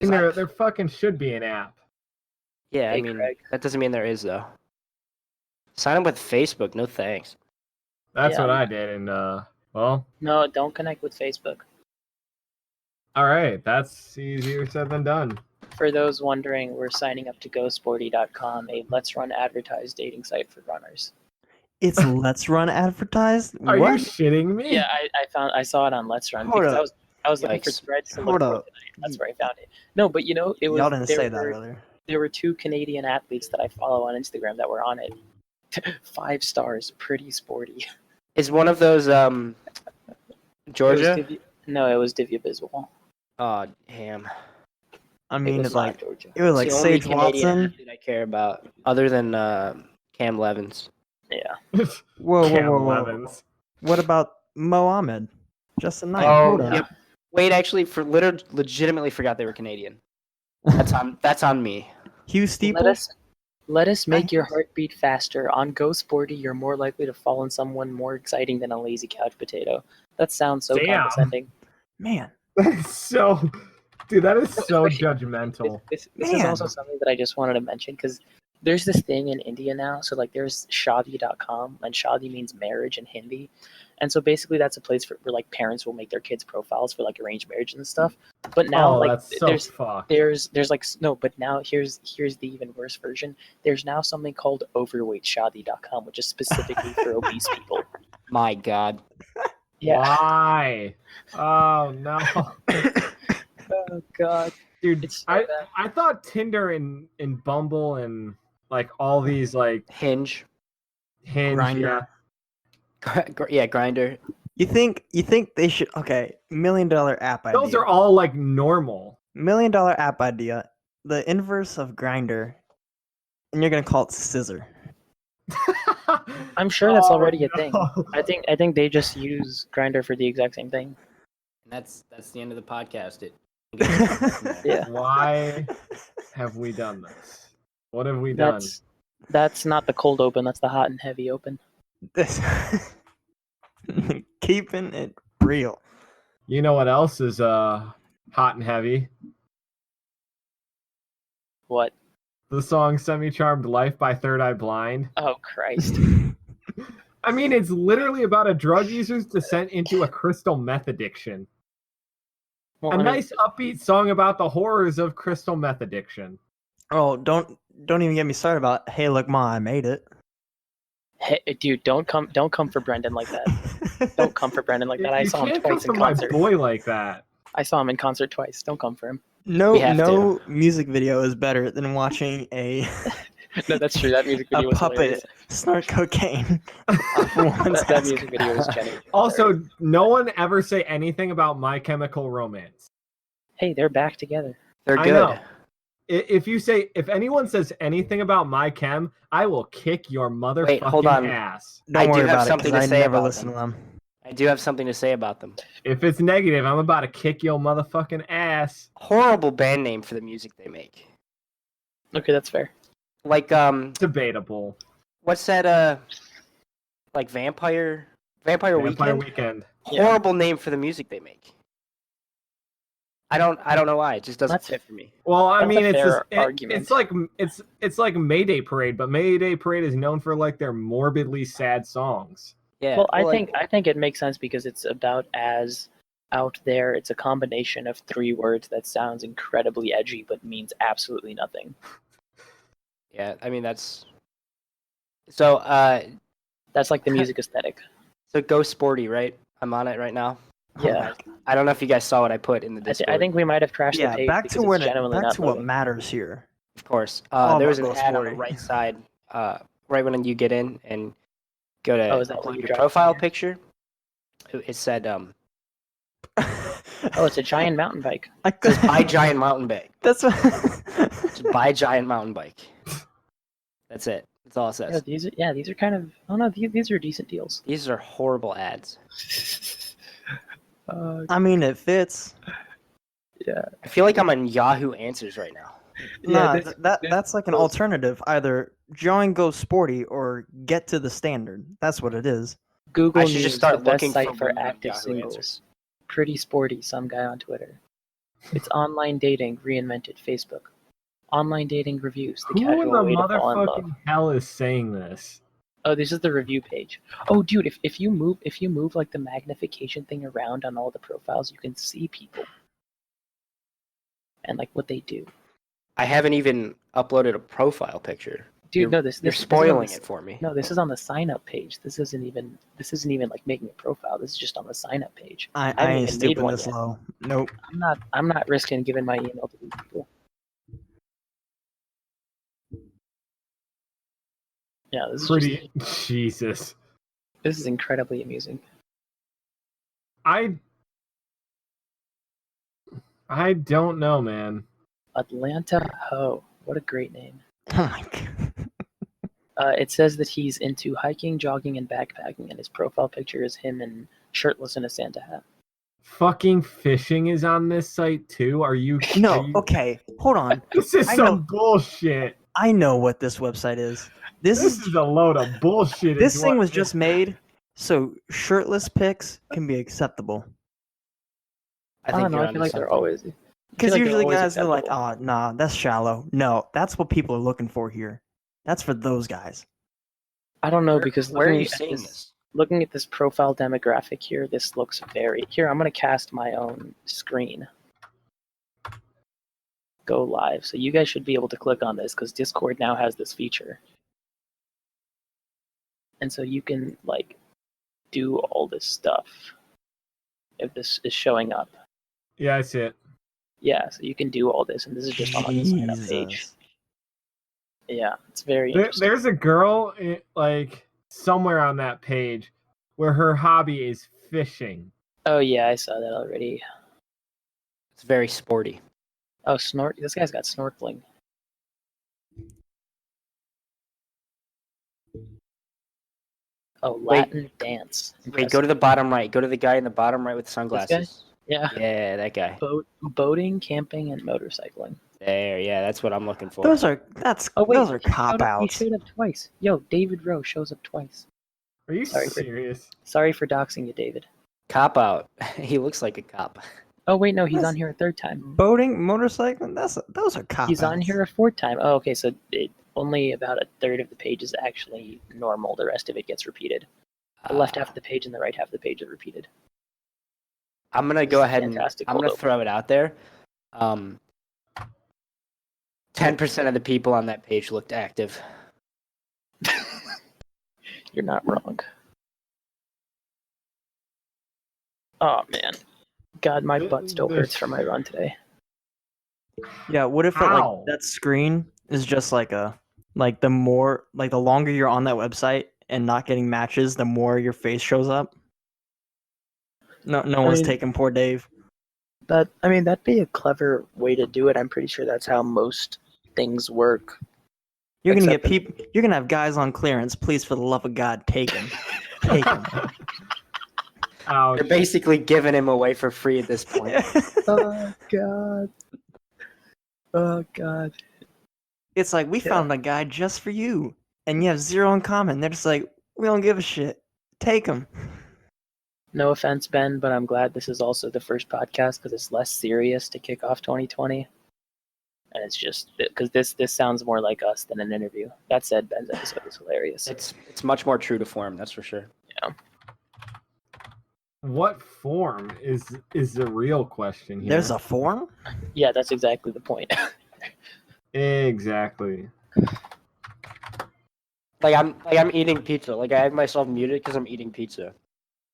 And there fucking should be an app. Yeah, Hey, I mean, Craig. that doesn't mean there is, though. Sign up with Facebook, no thanks. That's Yeah. what I did, and well, No, don't connect with Facebook. all right, that's easier said than done. For those wondering, we're signing up to GoSporty.com, a Let's Run advertised dating site for runners. It's Let's Run advertised. Are What? you shitting me? Yeah, I saw it on Let's Run Hold because up. I was looking for Yikes. threads to Hold look for up. tonight. That's where I found it. No, but it was Y'all didn't there say that were- earlier. There were 2 Canadian athletes that I follow on Instagram that were on it. 5 stars, pretty sporty. Is one of those Georgia? No, it was Divya Biswal. Oh, ham. I mean, was it's not like Georgia. it was like It's the only Sage Canadian Watson. athlete I care about, other than Cam Levins. Yeah. Whoa, Cam whoa, whoa, whoa. Levins. What about Mo Ahmed? Justin Knight. Oh, Hold on. yep. Wait, actually, legitimately forgot they were Canadian. That's on me. Hugh Steeples. Let us make your heart beat faster. On Go Sporty, you're more likely to fall in someone more exciting than a lazy couch potato. That sounds so Damn. condescending. Man, That's so, dude. That is so Especially- judgmental. This is Man. also something that I just wanted to mention because there's this thing in India now. So like there's shadi.com, and shadi means marriage in Hindi. And so basically that's a place where like parents will make their kids profiles for like arranged marriage and stuff. But now Oh, like that's so fucked. there's like no, but now here's the even worse version. There's now something called overweightshadi.com, which is specifically for obese people. My God. Yeah. Why? Oh no, Oh god. dude. It's so bad. I thought Tinder and Bumble and like all these like Hinge. Hinge, Grindr. Yeah, Grinder. you think they should? Okay, $1 million app idea. those are all like normal. $1 million app idea. The inverse of Grinder, and you're gonna call it Scissor. I'm sure that's Oh, already a thing. no. I think they just use Grinder for the exact same thing. And that's the end of the podcast. Yeah. Why have we done this? What have we done? That's not the cold open, that's the hot and heavy open. This keeping it real. You know what else is hot and heavy? What? The song "Semi-Charmed Life" by Third Eye Blind. Oh Christ. I mean, it's literally about a drug user's descent into a crystal meth addiction. Well, A I mean, nice upbeat song about the horrors of crystal meth addiction. Oh, don't even get me started about. Hey, look, Ma, I made it. hey, dude, don't come for Brendan like that. Don't come for Brendan like that. I You saw him can't come twice in for my concert. boy like that. I saw him in concert twice. Don't come for him. No, We have no music video is better than watching a No, that's true. That music video a was puppet hilarious. snort cocaine. off a woman's That ass. music video was genuinely Also, hilarious. no one ever say anything about My Chemical Romance. Hey, they're back together. They're I good. know. If anyone says anything about My Chem, I will kick your motherfucking hold on. ass. Don't I do worry have about it, something because to I say never about listen them. to them. I do have something to say about them. If it's negative, I'm about to kick your motherfucking ass. Horrible band name for the music they make. Okay, that's fair. Like Debatable. what's that like Vampire Vampire Weekend? Weekend. Yeah. Horrible name for the music they make. I don't know why. It just doesn't That's- fit for me. Well, I That's mean, a it's fair just, argument. it's like Mayday Parade, but Mayday Parade is known for like their morbidly sad songs. Yeah. Well, I like, think it makes sense because it's about as out there. It's a combination of 3 words that sounds incredibly edgy but means absolutely nothing. yeah, I mean that's so That's like the music aesthetic. so Go Sporty, right? I'm on it right now. Yeah, I don't know if you guys saw what I put in the Discord. I think we might have crashed the Yeah, page back because to it's what genuinely not what loading. matters here. Of course. Oh, There was an Go ad on the Sporty. right side, right when you get in and go to Oh, is that what upload you your dropped profile here? picture. It said, Oh, it's a giant mountain bike. I could, buy giant mountain bike. that's what. Just buy giant mountain bike. That's it. That's all it says. These are kind of. Oh no, these are decent deals. These are horrible ads. I mean, it fits. Yeah. I feel like I'm on Yahoo Answers right now. Nah, that's like an alternative. Either join Go Sporty or get to the standard. That's what it is. Google I News, should just start the best looking site for for women on active Yahoo singles. Answers. Pretty sporty, some guy on Twitter. It's online dating reinvented Facebook. Online dating reviews. The Who in casual the way to fall in love. motherfucking hell is saying this? Oh, this is the review page. Oh, dude, if you move like the magnification thing around on all the profiles, you can see people and like what they do. I haven't even uploaded a profile picture. Dude, you're, no, you're this spoiling is on it for me. No, this is on the sign up page. This isn't even like making a profile. This is just on the sign up page. I haven't ain't even made stooping one this yet. low. Nope. I'm not risking giving my email to these people. Yeah, this is Pretty Jesus. This is incredibly amusing. I don't know, man. Atlanta Ho. What a great name. Oh my god. It says that he's into hiking, jogging, and backpacking, and his profile picture is him and shirtless in a Santa hat. Fucking fishing is on this site too. Are you? No, are you- okay. Hold on. This is I some know. bullshit. I know what this website is. This is a load of bullshit. This is thing what was it just made so shirtless pics can be acceptable. I I think don't know. you're I feel onto like they're something. always. Because like they're usually always guys are like, acceptable. oh, nah, that's shallow. No, that's what people are looking for here. That's for those guys. I don't know because Where are looking you at seeing this, this? looking at this profile demographic here, this looks very. Here, I'm gonna cast my own screen. Go live. So you guys should be able to click on this because Discord now has this feature, and so you can like do all this stuff if this is showing up. Yeah, I see it. Yeah, so you can do all this, and this is just on the sign up page. Jesus. Yeah, it's very interesting. There's a girl like somewhere on that page where her hobby is fishing. Oh yeah, I saw that already. It's very sporty. Oh, this guy's got snorkeling. Oh, Latin dance. Wait, go to the bottom right. Go to the guy in the bottom right with the sunglasses. Yeah. Yeah, that guy. Boating, camping, and motorcycling. There, yeah, that's what I'm looking for. Those are Oh, cop He outs. showed up twice. Yo, David Rowe shows up twice. Are you Sorry for- serious? Sorry for doxing you, David. Cop out. He looks like a cop. Oh wait, no, he's That's- on here a third time. Boating, motorcycling, those are cop He's on outs. here a fourth time. Oh, okay, so only about a third of the page is actually normal. The rest of it gets repeated. The left half of the page and the right half of the page are repeated. I'm gonna go ahead and Fantastic I'm gonna cold throw it out there. 10% of the people on that page looked active. You're not wrong. Oh man, God, my butt still hurts from my run today. Yeah, what if it, Ow. like that screen is just like the longer you're on that website and not getting matches, the more your face shows up. No one's mean- taking poor Dave. That'd be a clever way to do it. I'm pretty sure that's how most things work. You're gonna get Except people. You're gonna have guys on clearance. Please, for the love of God, take him. Take him. Ouch. They're basically giving him away for free at this point. Oh God. Oh God. It's like we found a guy just for you, and you have zero in common. They're just like, we don't give a shit. Take him. No offense, Ben, but I'm glad this is also the first podcast because it's less serious to kick off 2020. And it's just because this sounds more like us than an interview. That said, Ben's episode was hilarious. It's much more true to form, that's for sure. What form is the real question here? There's a form. Yeah, that's exactly the point. Exactly. Like I'm eating pizza. Like I have myself muted because I'm eating pizza.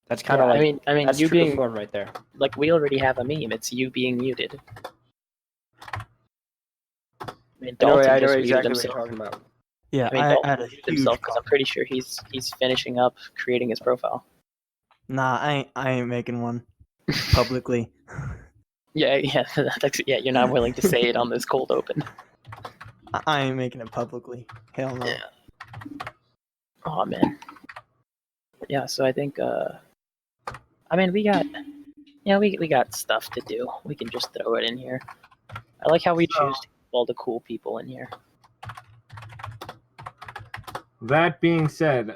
That's kind of Yeah, like I mean, that's you true to being form right there. like we already have a meme. It's you being muted. I mean, I know Dalton just exactly muted what himself. you're talking about. Yeah, I mean, I Dalton had a muted huge. himself because I'm pretty sure he's finishing up creating his profile. Nah, I ain't making one publicly. Yeah, yeah. You're not willing to say it on this cold open. I ain't making it publicly. Hell no. Yeah. Oh man. Yeah, so I think I mean we got stuff to do. We can just throw it in here. I like how we choose to keep all the cool people in here. That being said,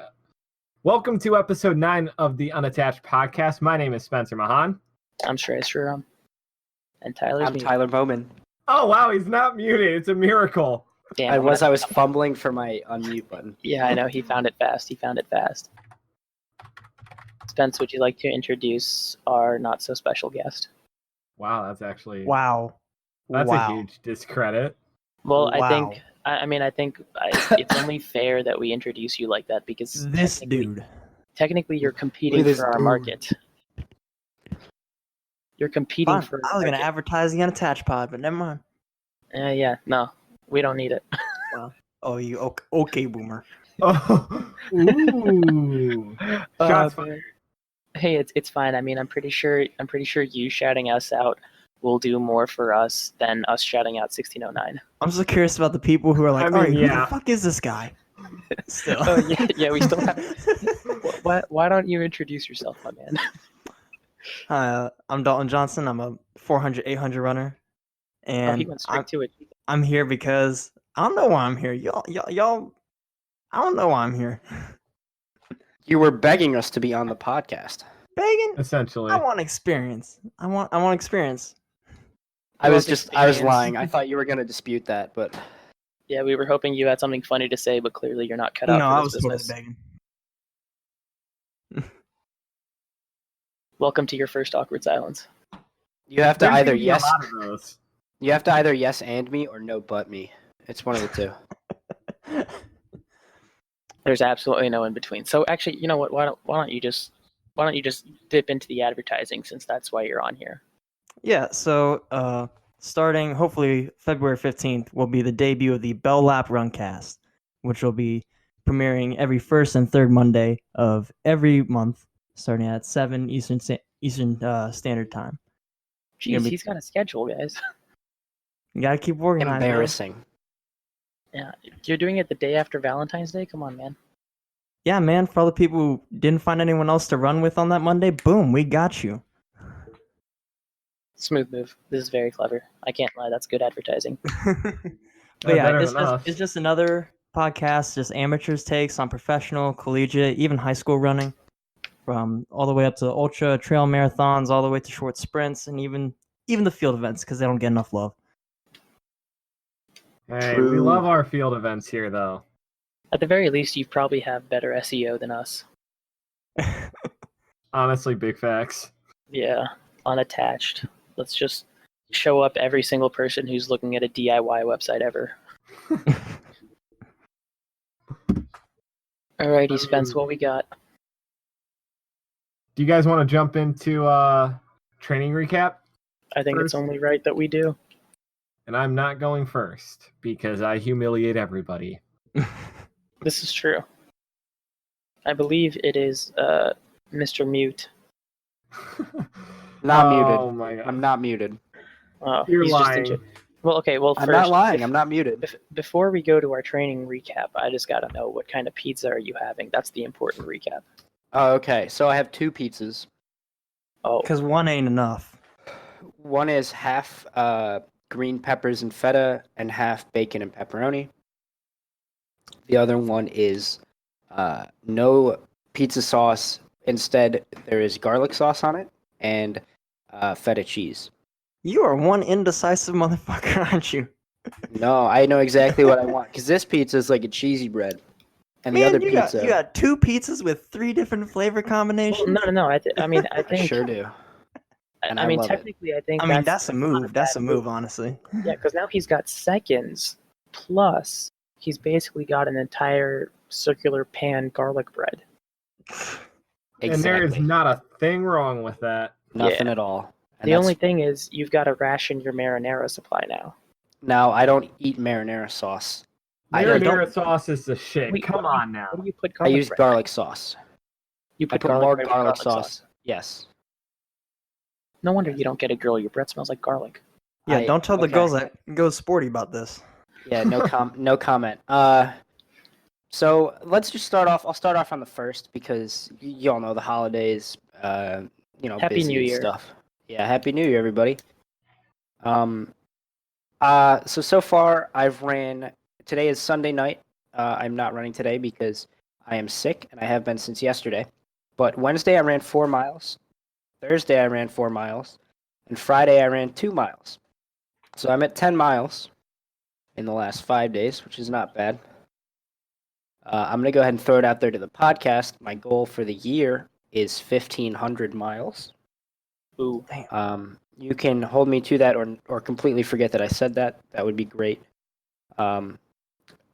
welcome to episode 9 of the Unattached podcast. My name is Spencer Mahon. I'm Shreyas Sriram. And Tyler's I'm muted. Tyler Bowman. Oh wow, he's not muted. It's a miracle. Damn, I was fumbling for my unmute button. Yeah, I know. He found it fast. Spence, would you like to introduce our not so special guest? Wow, that's actually Wow. that's wow. a huge discredit. Well, I Wow. think it's only fair that we introduce you like that because This dude. technically you're competing this for our dude. market. You're competing Fine. for. I was gonna advertise the Unattached pod, but never mind. Yeah, no, we don't need it. Oh, you okay, boomer? Oh, ooh. Shots fired. Hey, it's fine. I mean, I'm pretty sure you shouting us out will do more for us than us shouting out 1609. I'm so curious about the people who are like, I mean, all right, who yeah. the fuck is this guy? Still. Oh yeah, we still have. Why don't you introduce yourself, my man? Hi, I'm Dalton Johnson. I'm a 400, 800 runner, Oh, and he went straight to it. I'm here because I don't know why I'm here. Y'all, I don't know why I'm here. You were begging us to be on the podcast. Begging? Essentially. I want experience. I want experience. I was experience. lying. I thought you were gonna dispute that, but Yeah, we were hoping you had something funny to say, but clearly you're not cut out No, for I this was totally business. begging. Welcome to your first awkward silence. you have to There's either gonna be a yes, lot of those. you have to either yes and me or no but me. It's one of the two. There's absolutely no in between. So actually, you know what? Why don't you just dip into the advertising since that's why you're on here. Yeah, so starting hopefully February 15th will be the debut of the Bell Lap Runcast, which will be premiering every first and third Monday of every month, starting at 7 Eastern Standard Time. Jeez, be- he's got a schedule, guys. You gotta keep organized. man. Embarrassing. Yeah, you're doing it the day after Valentine's Day. Come on, man. Yeah, man, for all the people who didn't find anyone else to run with on that Monday, boom, we got you. Smooth move. This is very clever. I can't lie. That's good advertising. But yeah, better it's than us. just another podcast, just amateurs' takes on professional, collegiate, even high school running, from all the way up to ultra trail marathons, all the way to short sprints, and even the field events because they don't get enough love. Hey, we True. love our field events here, though. At the very least, you probably have better SEO than us. Honestly, big facts. Yeah, unattached. Let's just show up every single person who's looking at a DIY website ever. Alrighty, Spence, what we got? Do you guys want to jump into training recap? I think it's First- only right that we do. And I'm not going first because I humiliate everybody. This is true. I believe it is Mr. Mute. Not Oh muted. my god. I'm not muted. Oh, You're he's lying. Just well, okay. Well, I'm first, not lying. I'm not muted. Before we go to our training recap, I just gotta know what kind of pizza are you having? That's the important recap. Oh, okay. So I have two pizzas. Oh, Because one ain't enough. One is half green peppers and feta and half bacon and pepperoni. The other one is no pizza sauce. Instead, there is garlic sauce on it and feta cheese. You are one indecisive motherfucker, aren't you? No, I know exactly what I want because this pizza is like a cheesy bread, and the Man, other you pizza. got 2 pizzas with 3 different flavor combinations. well, no. I think I sure do. and I mean, love it. technically, I think I mean, that's a not move. That's a bad move, honestly. Yeah, because now he's got seconds, plus he's basically got an entire circular pan garlic bread. Exactly. And there is not a thing wrong with that. Nothing at all. And The that's- only thing is, you've got to ration your marinara supply now. Now I don't eat marinara sauce. I Marinara sauce is the shit. Wait, Come on now. What do you put I garlic use bread? garlic sauce. You I put put more bread with garlic sauce. Yes. No wonder you don't get a girl. Your breath smells like garlic. Yeah, don't tell the okay. girls that go sporty about this. Yeah, no no comment. So let's just start off. I'll start off on the first because y'all know the holidays. Happy busy New and Year. stuff. Yeah, Happy New Year, everybody. So far I've ran. Today is Sunday night. I'm not running today because I am sick and I have been since yesterday. But Wednesday I ran 4 miles. Thursday I ran 4 miles. and Friday I ran 2 miles. So I'm at 10 miles in the last 5 days, which is not bad. I'm going to go ahead and throw it out there to the podcast. My goal for the year is 1,500 miles. Ooh. You can hold me to that or completely forget that I said that. That would be great.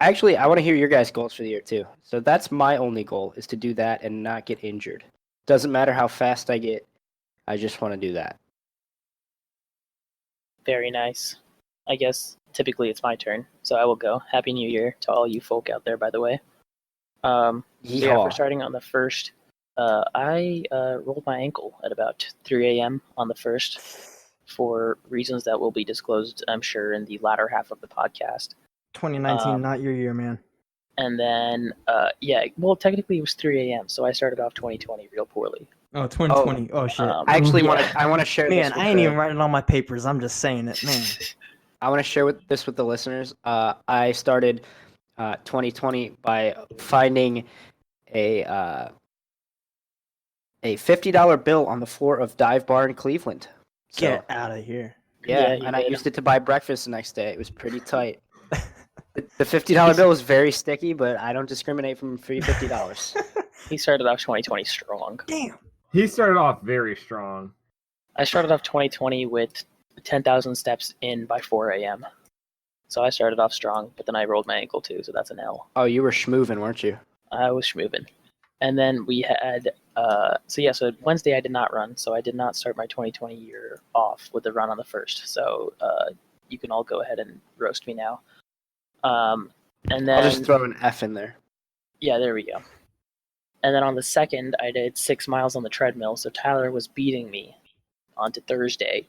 Actually, I want to hear your guys' goals for the year too. So that's my only goal, is to do that and not get injured. Doesn't matter how fast I get. I just want to do that. Very nice. I guess typically it's my turn, so I will go. Happy New Year to all you folk out there, by the way. So yeah, for starting on the 1st, I rolled my ankle at about 3 a.m. on the 1st for reasons that will be disclosed, I'm sure, in the latter half of the podcast. 2019, not your year, man. And then, well, technically it was 3 a.m., so I started off 2020 real poorly. Oh, 2020. Oh, shit. I actually yeah. want to share Man, this. I ain't even writing on my papers. I'm just saying it, man. I want to share this with the listeners. I started 2020 by finding a $50 bill on the floor of Dive Bar in Cleveland. So, Get out of here. yeah, you and I did. used it to buy breakfast the next day. It was pretty tight. The $50 bill was very sticky, but I don't discriminate from free $50. He started off 2020 strong. Damn. He started off very strong. I started off 2020 with 10,000 steps in by 4 a.m. So I started off strong, but then I rolled my ankle too, so that's an L. Oh, you were schmoovin', weren't you? I was schmoovin'. And then we had, so Wednesday I did not run, so I did not start my 2020 year off with a run on the 1st. So you can all go ahead and roast me now. And then I'll just throw an F in there. Yeah, there we go. And then on the 2nd, I did 6 miles on the treadmill, so Tyler was beating me onto Thursday.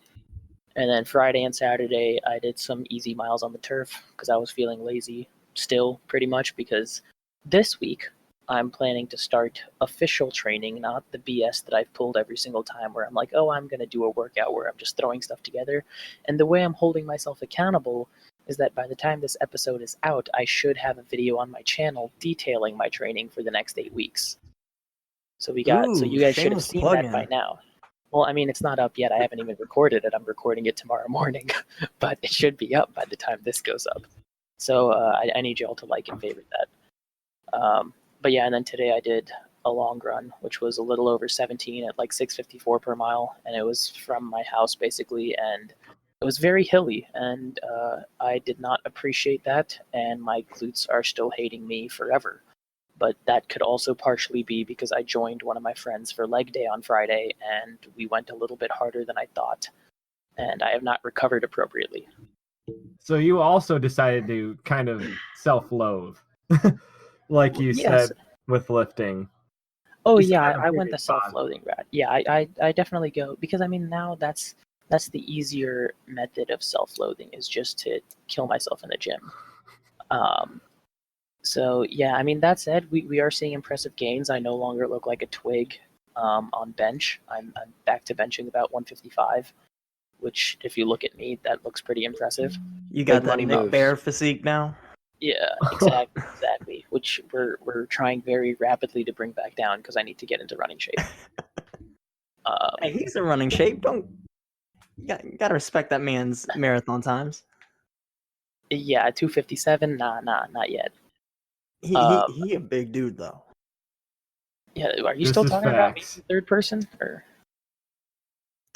And then Friday and Saturday, I did some easy miles on the turf because I was feeling lazy still, pretty much, because this week I'm planning to start official training, not the BS that I've pulled every single time where I'm like, oh, I'm going to do a workout where I'm just throwing stuff together. And the way I'm holding myself accountable is that by the time this episode is out, I should have a video on my channel detailing my training for the next 8 weeks. So you guys should have seen that by now. Well, I mean, it's not up yet. I haven't even recorded it. I'm recording it tomorrow morning, but it should be up by the time this goes up. So I need y'all to like and favorite that. But yeah, and then today I did a long run, which was a little over 17 at like 6:54 per mile, and it was from my house basically, and it was very hilly, and I did not appreciate that, and my glutes are still hating me forever. But that could also partially be because I joined one of my friends for leg day on Friday, and we went a little bit harder than I thought, and I have not recovered appropriately. So you also decided to kind of self-loathe, like you said with lifting. Oh You yeah, said I went the self-loathing route. Yeah, I definitely go, because I mean now that's the easier method of self-loathing, is just to kill myself in the gym. So yeah, I mean, that said, we are seeing impressive gains. I no longer look like a twig on bench. I'm back to benching about 155, which if you look at me, that looks pretty impressive. You got Big that money Nick moves. Bear physique now? Yeah, exactly. Which we're trying very rapidly to bring back down because I need to get into running shape. Hey, he's in running shape. You gotta respect that man's marathon times. Yeah, 257. Nah, not yet. He a big dude though. Yeah, are you This still is talking about me facts. in third person, or?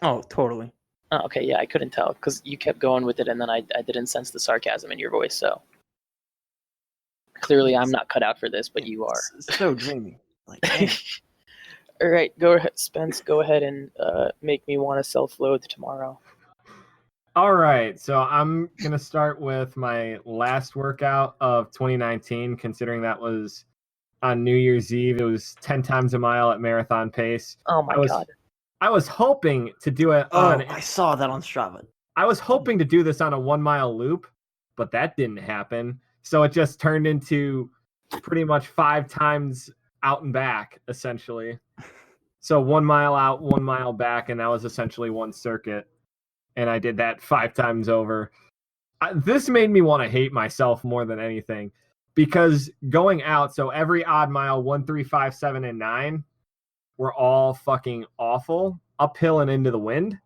Oh, totally. Oh, okay, yeah, I couldn't tell because you kept going with it, and then I didn't sense the sarcasm in your voice. So clearly, I'm not cut out for this, but you are. It's so dreamy. Like, damn. All right, go ahead, Spence. Go ahead and make me want to self-loathe tomorrow. All right, so I'm going to start with my last workout of 2019, considering that was on New Year's Eve. It was 10 times a mile at marathon pace. Oh my god. I was hoping to do it Oh, I saw that on Strava. I was hoping to do this on a 1 mile loop, but that didn't happen. So it just turned into pretty much 5 times out and back, essentially. So 1 mile out, 1 mile back, and that was essentially one circuit. And I did that 5 times over. This made me want to hate myself more than anything, because going out, so every odd mile, 1, 3, 5, 7, and 9 were all fucking awful, uphill and into the wind.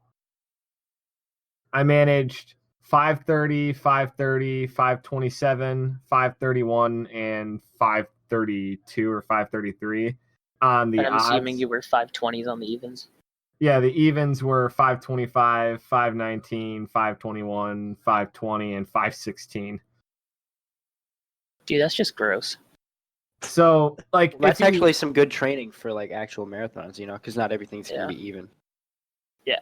I managed 5:30, 5:30, 5:27, 5:31, and 5:32 or 5:33 on the And I'm assuming odds. you were 520s on the evens. Yeah, the evens were 5:25, 5:19, 5:21, 5:20, and 5:16. Dude, that's just gross. So, like, That's actually some good training for like actual marathons, because not everything's gonna be even. Yeah.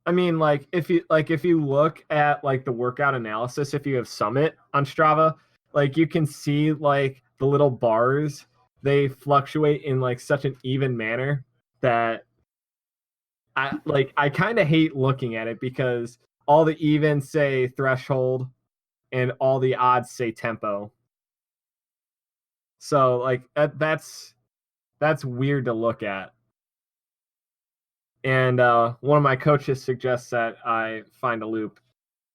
I mean, like if you look at like the workout analysis, if you have Summit on Strava, like you can see like the little bars, they fluctuate in like such an even manner that I kind of hate looking at it because all the evens say threshold and all the odds say tempo. So like that's weird to look at. And one of my coaches suggests that I find a loop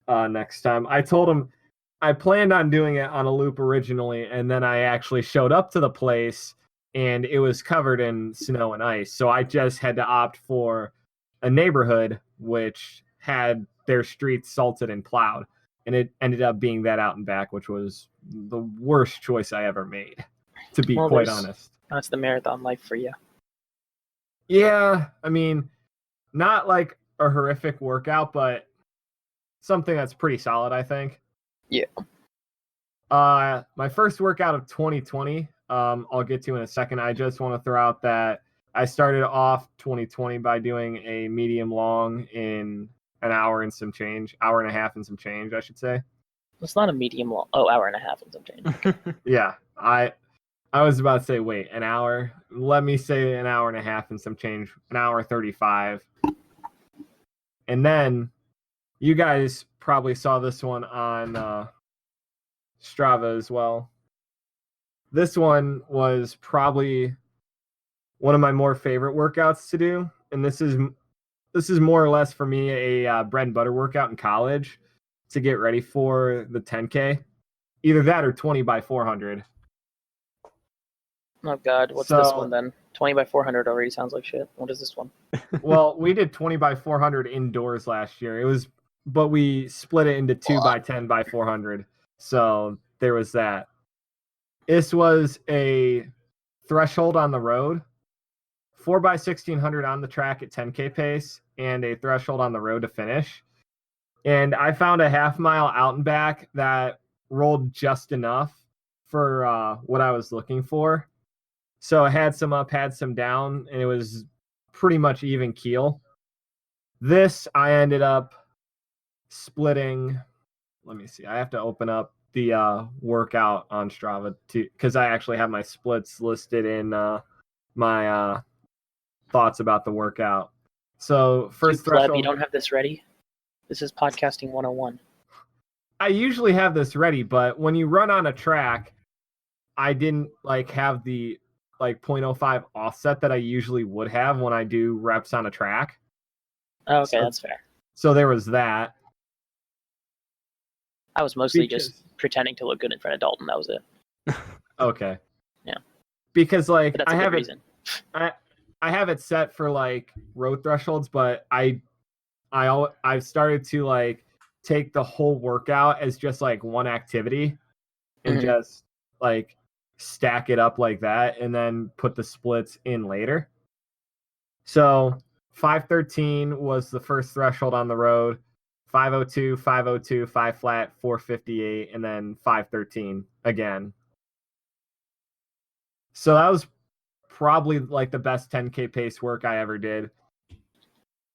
next time. I told him I planned on doing it on a loop originally, and then I actually showed up to the place and it was covered in snow and ice. So I just had to opt for a neighborhood which had their streets salted and plowed. And it ended up being that out and back, which was the worst choice I ever made, to be quite honest. That's the marathon life for you. Yeah, I mean, not like a horrific workout, but something that's pretty solid, I think. Yeah. My first workout of 2020, I'll get to in a second. I just want to throw out that I started off 2020 by doing a medium long in an hour and some change, hour and a half and some change, I should say. It's not a medium long. Oh, hour and a half and some change. Yeah, I was about to say, wait, an hour? Let me say an hour and a half and some change, an hour 35. And then you guys probably saw this one on Strava as well. This one was probably one of my more favorite workouts to do. And this is more or less for me a bread and butter workout in college to get ready for the 10K. Either that or 20 by 400. Oh God, what's this one then? 20 by 400 already sounds like shit. What is this one? Well, we did 20 by 400 indoors last year. But we split it into 2 by 10 by 400. So there was that. This was a threshold on the road, 4 by 1600 on the track at 10K pace, and a threshold on the road to finish. And I found a half mile out and back that rolled just enough for what I was looking for. So I had some up, had some down, and it was pretty much even keel. This I ended up splitting. Let me see. I have to open up the workout on Strava too, because I actually have my splits listed in my thoughts about the workout. So first threshold. You don't have this ready? This is podcasting 101. I usually have this ready, but when you run on a track, I didn't have the 0.05 offset that I usually would have when I do reps on a track. Oh, okay, that's fair. So there was that. I was mostly just pretending to look good in front of Dalton. That was it. Okay. Yeah. Because But that's a good reason. I have it set for road thresholds, but I've started to take the whole workout as just one activity and just stack it up like that and then put the splits in later. So 513 was the first threshold on the road, 502, 502, 5 flat, 458, and then 513 again. So that was probably the best 10K pace work I ever did.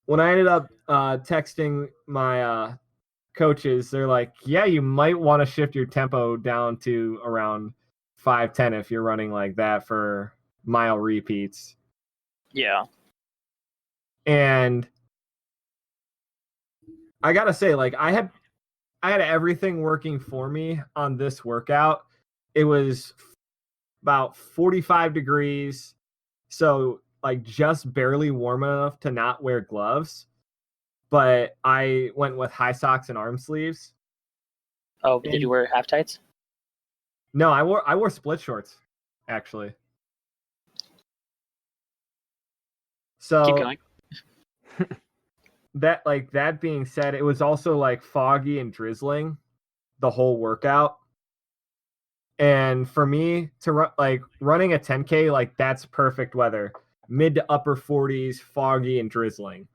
When I ended up texting my coaches, they're like, yeah, you might want to shift your tempo down to around 5:10 if you're running like that for mile repeats. Yeah. And I gotta say, I had everything working for me on this workout. It was about 45 degrees, so just barely warm enough to not wear gloves. But I went with high socks and arm sleeves. Oh, did you wear half tights? No, I wore split shorts, actually. So keep going. that being said, it was also like foggy and drizzling the whole workout. And for me to running a 10K, like that's perfect weather. Mid to upper 40s, foggy and drizzling.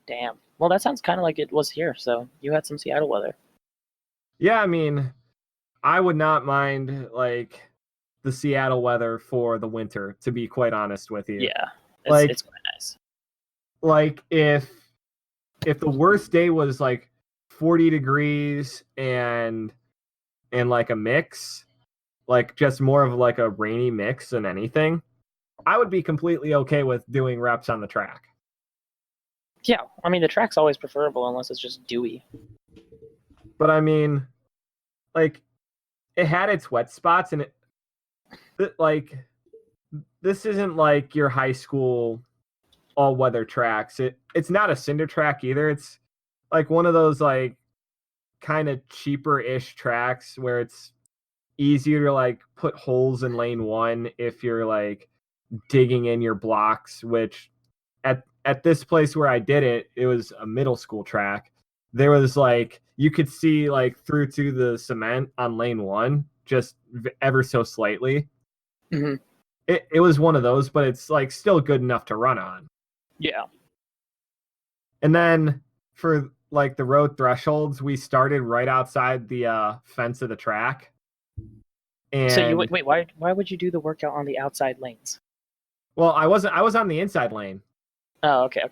Damn. Well, that sounds kind of like it was here. So you had some Seattle weather. Yeah, I mean, I would not mind like the Seattle weather for the winter, to be quite honest with you. Yeah, it's quite nice. Like if the worst day was like 40 degrees and like a mix, like just more of like a rainy mix than anything, I would be completely okay with doing reps on the track. Yeah, I mean the track's always preferable unless it's just dewy. But I mean, like, it had its wet spots, and like, this isn't like your high school all-weather tracks. It's not a cinder track either. It's like one of those like kind of cheaper-ish tracks where it's easier to like put holes in lane 1 if you're like digging in your blocks, which at this place where I did it, it was a middle school track. There was like, you could see like through to the cement on lane 1, just ever so slightly. Mm-hmm. It was one of those, but it's like still good enough to run on. Yeah. And then for like the road thresholds, we started right outside the fence of the track. And so you wait, why would you do the workout on the outside lanes? Well, I was on the inside lane. Oh, okay.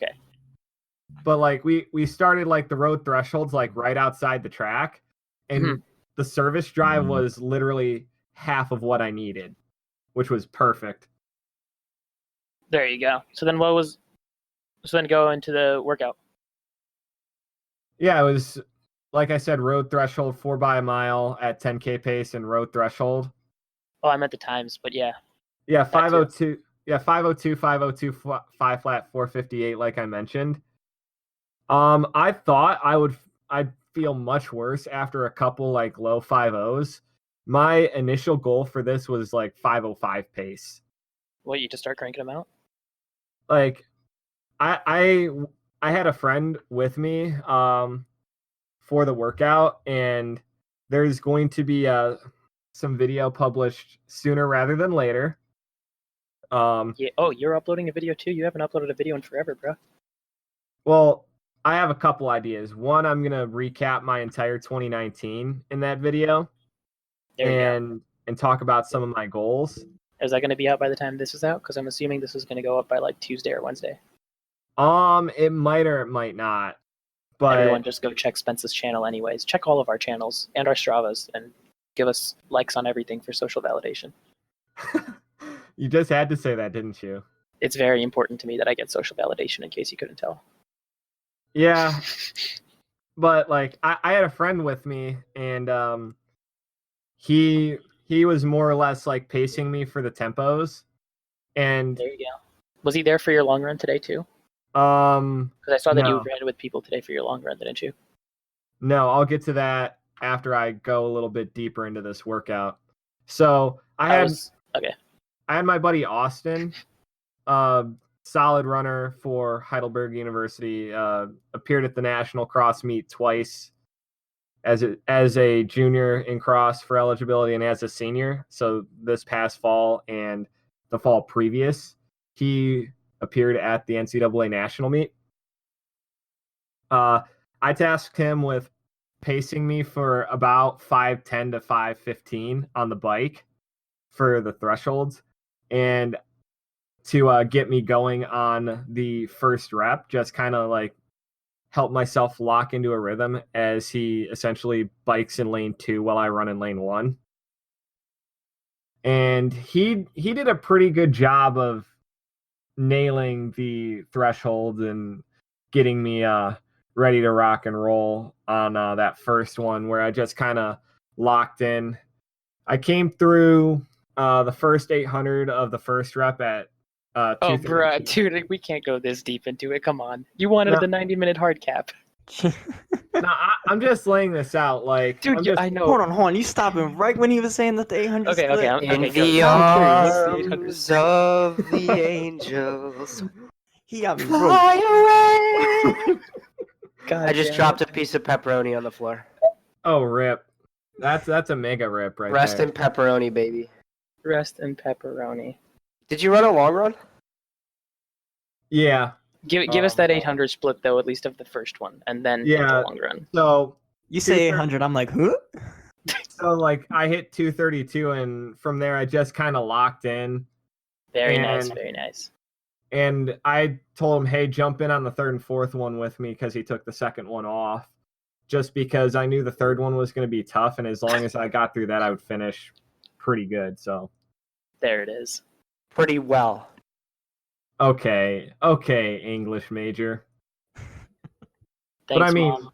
But like we started like the road thresholds like right outside the track, and the service drive was literally half of what I needed, which was perfect. There you go. So then go into the workout. Yeah, it was like I said, road threshold 4 by a mile at 10K pace and road threshold. Oh, I meant the times, but yeah. Yeah, 502. Yeah, 502, 502, 5 flat, 458, like I mentioned. I thought I'd feel much worse after a couple like low 5.0s. My initial goal for this was like 5.05 pace. What, you just start cranking them out? Like, I had a friend with me for the workout, and there's going to be some video published sooner rather than later. Yeah. Oh, you're uploading a video too? You haven't uploaded a video in forever, bro. Well, I have a couple ideas. One, I'm gonna recap my entire 2019 in that video, and talk about some of my goals. Is that going to be out by the time this is out? Because I'm assuming this is going to go up by like Tuesday or Wednesday. It might or it might not. But everyone just go check Spence's channel anyways. Check all of our channels and our Stravas and give us likes on everything for social validation. You just had to say that, didn't you? It's very important to me that I get social validation, in case you couldn't tell. Yeah. But like I had a friend with me, and he was more or less like pacing me for the tempos. And there you go. Was he there for your long run today too? Because I saw that you ran with people today for your long run, didn't you? No, I'll get to that after I go a little bit deeper into this workout. So I had my buddy Austin, solid runner for Heidelberg University, appeared at the national cross meet twice as a junior in cross for eligibility and as a senior. So this past fall and the fall previous, he appeared at the NCAA national meet. I tasked him with pacing me for about 5:10 to 5:15 on the bike for the thresholds, and to get me going on the first rep, just kind of like help myself lock into a rhythm as he essentially bikes in lane 2 while I run in lane 1. And he did a pretty good job of nailing the threshold and getting me ready to rock and roll on that first one, where I just kind of locked in. I came through the first 800 of the first rep at oh, bruh, dude, we can't go this deep into it. Come on. You wanted the 90-minute hard cap. No, I'm just laying this out. Like, dude, I know. Hold on. You stopping right when he was saying that the 800 Okay, split? okay. In the arms of the angels. He got me broke. Fly away! God I just damn dropped it. a piece of pepperoni on the floor. Oh, rip. That's a mega rip right Rest there. in pepperoni, baby. Rest in pepperoni. Did you run a long run? Yeah. Give us that 800 split though, at least of the first one, and then hit the long run. So You say 800, I'm like, huh? So like I hit 232, and from there I just kind of locked in. Very nice, And- very nice. And I told him, hey, jump in on the third and fourth one with me because he took the second one off. Just because I knew the third one was going to be tough, and as long as I got through that, I would finish pretty good. So There it is. Pretty well. okay, English major. Thanks, I mean, Mom.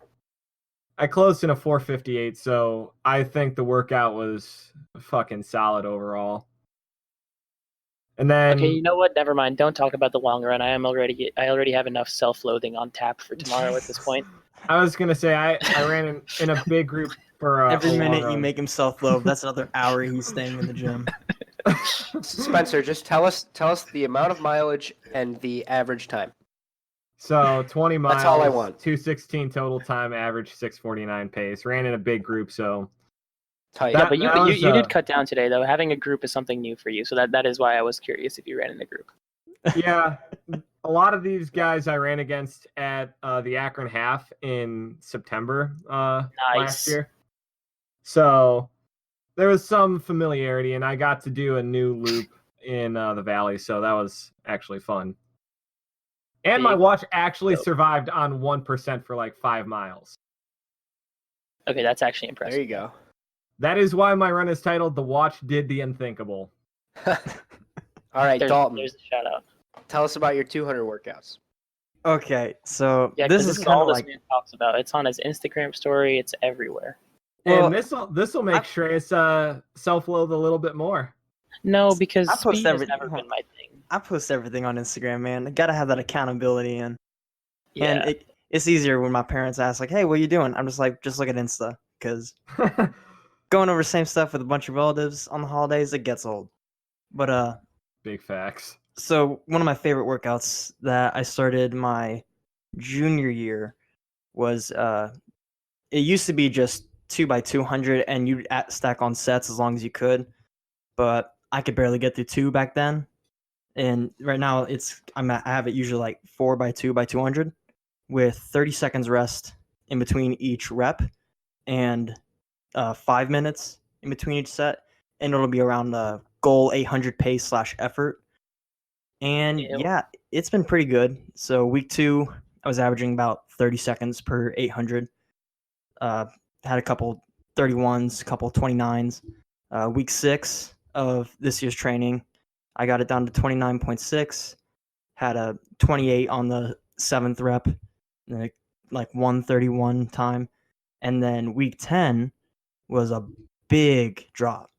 I closed in a 4:58, so I think the workout was fucking solid overall. And then Okay, you know what? Never mind. Don't talk about the long run. I already have enough self-loathing on tap for tomorrow at this point. I was gonna say I ran in a big group for Every a long minute you run. make him self-loathe, that's another hour he's staying in the gym. Spencer, just tell us the amount of mileage and the average time. So 20 miles. That's all I want. 2:16 total time, average 6:49 pace. Ran in a big group, so Tight. Yeah, but you that was, you did cut down today though. Having a group is something new for you, so that is why I was curious if you ran in a group. yeah. A lot of these guys I ran against at the Akron Half in September last Nice. year. So there was some familiarity, and I got to do a new loop in the valley, so that was actually fun. And my Big watch actually dope. survived on 1% for like 5 miles. Okay, that's actually impressive. There you go. That is why my run is titled "The Watch Did the Unthinkable." All right, Dalton. There's the shout out. Tell us about your 200 workouts. Okay, so Yeah, this this is is all kind of this like man talks about. It's on his Instagram story. It's everywhere. Well, And this will make Shreyas self-loathe a little bit more. No, because I post speed has everything. never been my thing. I post everything on Instagram, man. I gotta have that accountability, and Yeah. it's easier when my parents ask, like, "Hey, what are you doing?" I'm just like, "Just look at Insta," because going over the same stuff with a bunch of relatives on the holidays, it gets old. But Big facts. so one of my favorite workouts that I started my junior year was it used to be just 2x200, and you'd stack on sets as long as you could, but I could barely get through 2 back then. And right now I have it usually like 4x2x200 with 30 seconds rest in between each rep and 5 minutes in between each set, and it'll be around the goal 800 pace / effort. And Ew. yeah, it's been pretty good. So week 2 I was averaging about 30 seconds per 800. Had a couple 31s, a couple 29s. Week 6 of this year's training, I got it down to 29.6. Had a 28 on the 7th rep, like 131 time. And then week 10 was a big drop.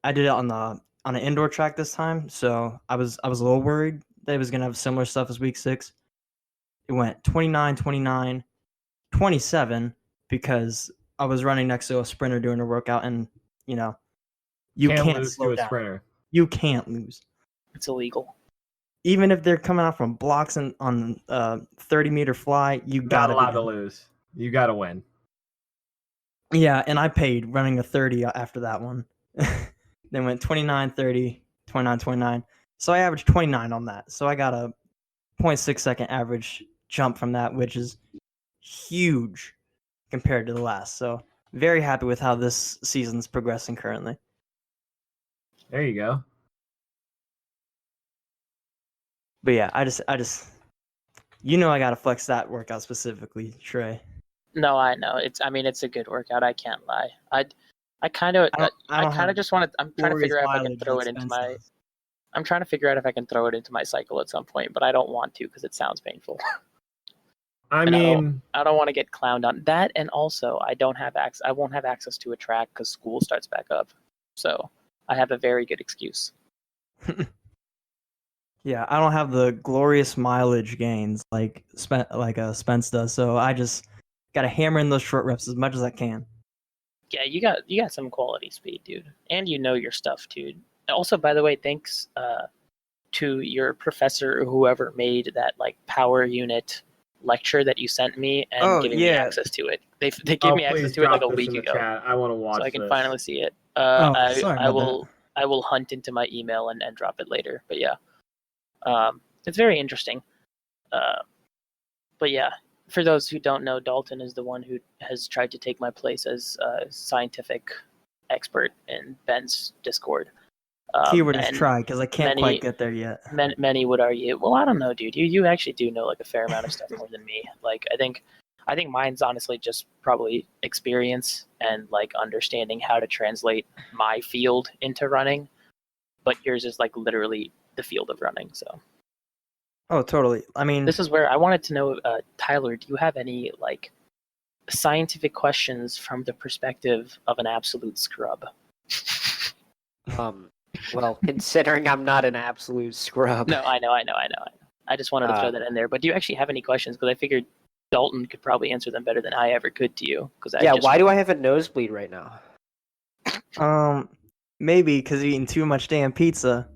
I did it on an indoor track this time, so I was a little worried that it was gonna have similar stuff as week 6. It went 29, 29, 27 because I was running next to a sprinter doing a workout, and you can't lose slow to a down. sprinter. You can't lose. It's illegal. Even if they're coming out from blocks and on 30-meter fly, you Not gotta allowed be to down. lose. You got to win. Yeah, and I paid running a 30 after that one. Then went 29, 30, 29, 29. So I averaged 29 on that. So I got a 0.6 second average jump from that, which is huge compared to the last. So very happy with how this season's progressing currently. There you go. But yeah, I just I gotta flex that workout specifically, Shrey. No, I know. It's a good workout. I can't lie. I kind of just want to. I'm trying to figure out if I can throw it into my. I'm trying to figure out if I can throw it into my cycle at some point, but I don't want to because it sounds painful. I mean, I don't want to get clowned on that, and also I don't have access. I won't have access to a track because school starts back up. So I have a very good excuse. Yeah, I don't have the glorious mileage gains like Spence does, so I just gotta hammer in those short reps as much as I can. Yeah, you got some quality speed, dude, and you know your stuff, dude. Also, by the way, thanks to your professor or whoever made that like power unit lecture that you sent me and giving me access to it. They gave me access to it like a week ago, chat. I want to watch so I can this. finally see it. Sorry I about that. I will hunt into my email and drop it later. But yeah, it's very interesting. But yeah, for those who don't know, Dalton is the one who has tried to take my place as a scientific expert in Ben's Discord. Keyword is and try, because I can't many- quite get there yet. Many would argue, well, I don't know, dude. You actually do know like a fair amount of stuff more than me. Like I think mine's honestly just probably experience and like understanding how to translate my field into running. But yours is like literally the field of running. So Oh, totally. I mean, this is where I wanted to know, Tyler, do you have any like scientific questions from the perspective of an absolute scrub? Well, considering I'm not an absolute scrub. No, I know. I just wanted to throw that in there. But do you actually have any questions? Because I figured Dalton could probably answer them better than I ever could to you. Why do I have a nosebleed right now? maybe because you're eating too much damn pizza.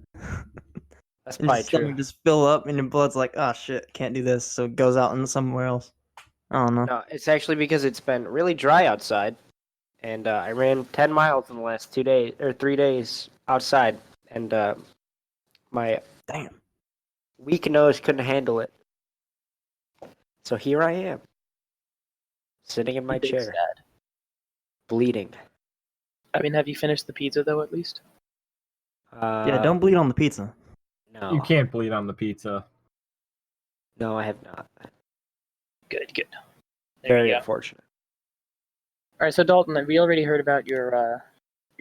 That's And probably your stomach true. just fill up, and your blood's like, oh shit, can't do this, so it goes out into somewhere else. I don't know. No, it's actually because it's been really dry outside, and I ran 10 miles in the last 3 days outside, and my Damn. weak nose couldn't handle it. So here I am, sitting in my Big chair, sad. bleeding. I mean, have you finished the pizza though? At least. Yeah, don't bleed on the pizza. No, You can't bleed on the pizza. No, I have not. Good. There Very you go. unfortunate. All right, so Dalton, we already heard about your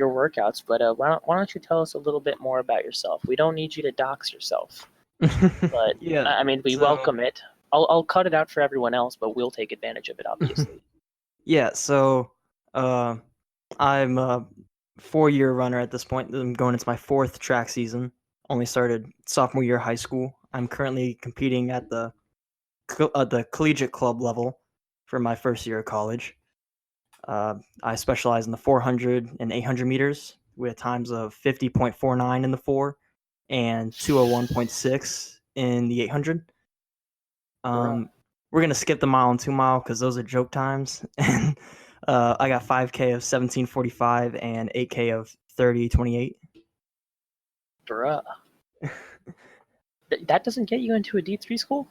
workouts, but why don't you tell us a little bit more about yourself? We don't need you to dox yourself, but yeah, I mean, we so- welcome it. I'll cut it out for everyone else, but we'll take advantage of it, obviously. Yeah, so I'm a 4-year runner at this point. I'm going into my 4th track season. Only started sophomore year of high school. I'm currently competing at the collegiate club level for my first year of college. I specialize in the 400 and 800 meters with times of 50.49 in the 4 and 201.6 in the 800. We're gonna skip the mile and 2 mile because those are joke times. And I got 5K of 17:45 and 8K of 30:28. Bruh. That doesn't get you into a D3 school?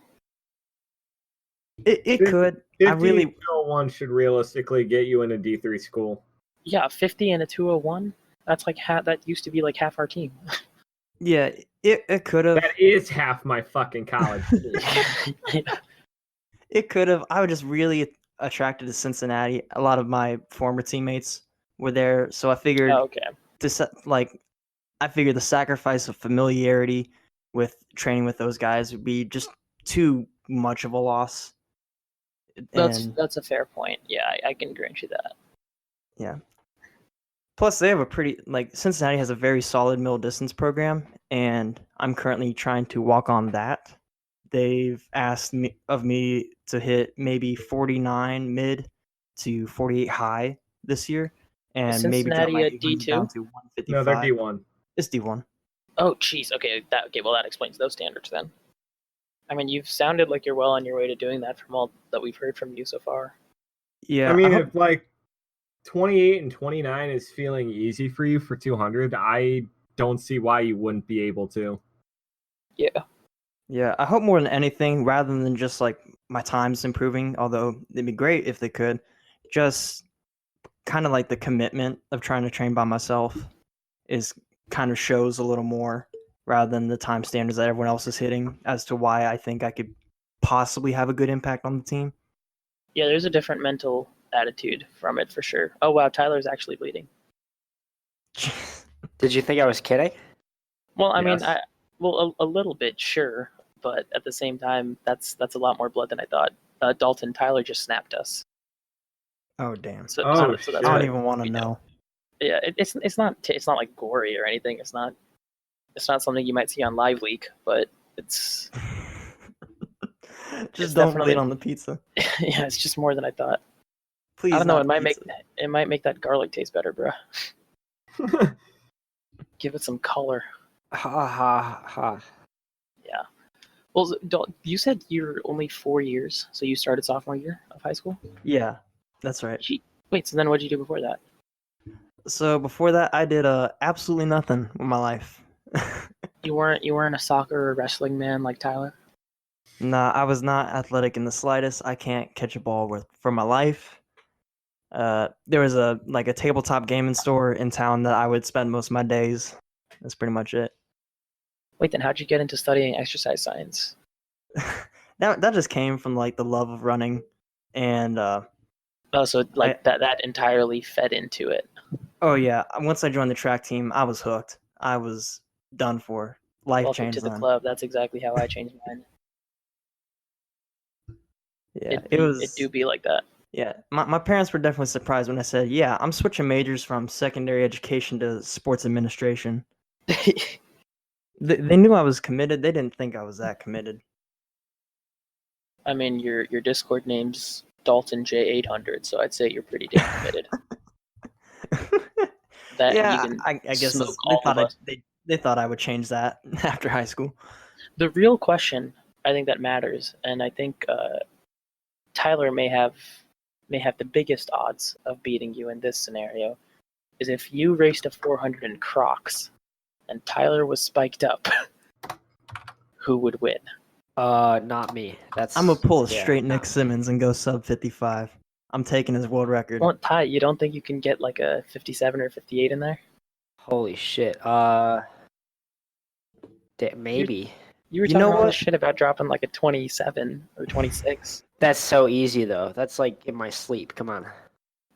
It could. I really 201 should realistically get you in a D3 school. Yeah, a 50 and a 201? That's like that used to be like half our team. yeah. It could have. That is half my fucking college. It could have. I was just really attracted to Cincinnati. A lot of my former teammates were there, so I figured Oh, okay. I figured the sacrifice of familiarity with training with those guys would be just too much of a loss. That's a fair point. Yeah, I can grant you that. Yeah. Plus, they have a pretty Cincinnati has a very solid middle distance program, and I'm currently trying to walk on that. They've asked me to hit maybe 49 mid to 48 high this year, and maybe drop Cincinnati my at 800 D2? down to 155. No, they're D1. It's D1. Oh, jeez. Okay, well, that explains those standards then. I mean, you've sounded like you're well on your way to doing that from all that we've heard from you so far. Yeah, I mean, if like 28 and 29 is feeling easy for you for 200, I don't see why you wouldn't be able to. Yeah. Yeah, I hope more than anything, rather than just like my time's improving, although it'd be great if they could, just kind of like the commitment of trying to train by myself is kind of shows a little more rather than the time standards that everyone else is hitting as to why I think I could possibly have a good impact on the team. Yeah, there's a different mental attitude from it for sure. Oh, wow, Tyler's actually bleeding. Did you think I was kidding? Well, I mean, Yes. a little bit, sure. But at the same time, that's a lot more blood than I thought. Dalton, Tyler just snapped us. Oh damn! So, Oh, so that's shit. I why don't even want to we know. Yeah, it's not like gory or anything. It's not something you might see on Live Leak, but it's Just it's don't definitely- bleed on the pizza, yeah, it's just more than I thought. please. I don't know. not It pizza. might make that garlic taste better, bro. Give it some color. Ha ha ha. Well, you said you're only 4 years, so you started sophomore year of high school? Yeah, that's right. Wait, so then what did you do before that? So before that, I did absolutely nothing with my life. You weren't a soccer or wrestling man like Tyler? Nah, I was not athletic in the slightest. I can't catch a ball for my life. There was a tabletop gaming store in town that I would spend most of my days. That's pretty much it. Wait, then how'd you get into studying exercise science? That just came from like the love of running, and Oh, so that entirely fed into it. oh yeah, once I joined the track team, I was hooked. I was done for. Life Welcome changed to the then. club. That's exactly how I changed mine. Yeah, It do be like that. Yeah, my parents were definitely surprised when I said, "Yeah, I'm switching majors from secondary education to sports administration." They knew I was committed. They didn't think I was that committed. I mean, your Discord name's Dalton J800, so I'd say you're pretty damn committed. That Yeah, you can I guess smoke they all thought of us. they thought I would change that after high school. The real question, I think that matters, and I think Tyler may have the biggest odds of beating you in this scenario, is if you raced a 400 in Crocs, and Tyler was spiked up, who would win? Not me. I'm gonna pull a yeah, straight Nick not me. Simmons and go sub 55. I'm taking his world record. Well, Ty, you don't think you can get like a 57 or 58 in there? Holy shit. Maybe. You were You talking know all this what? shit about dropping like a 27 or 26. That's so easy though. That's like in my sleep. Come on.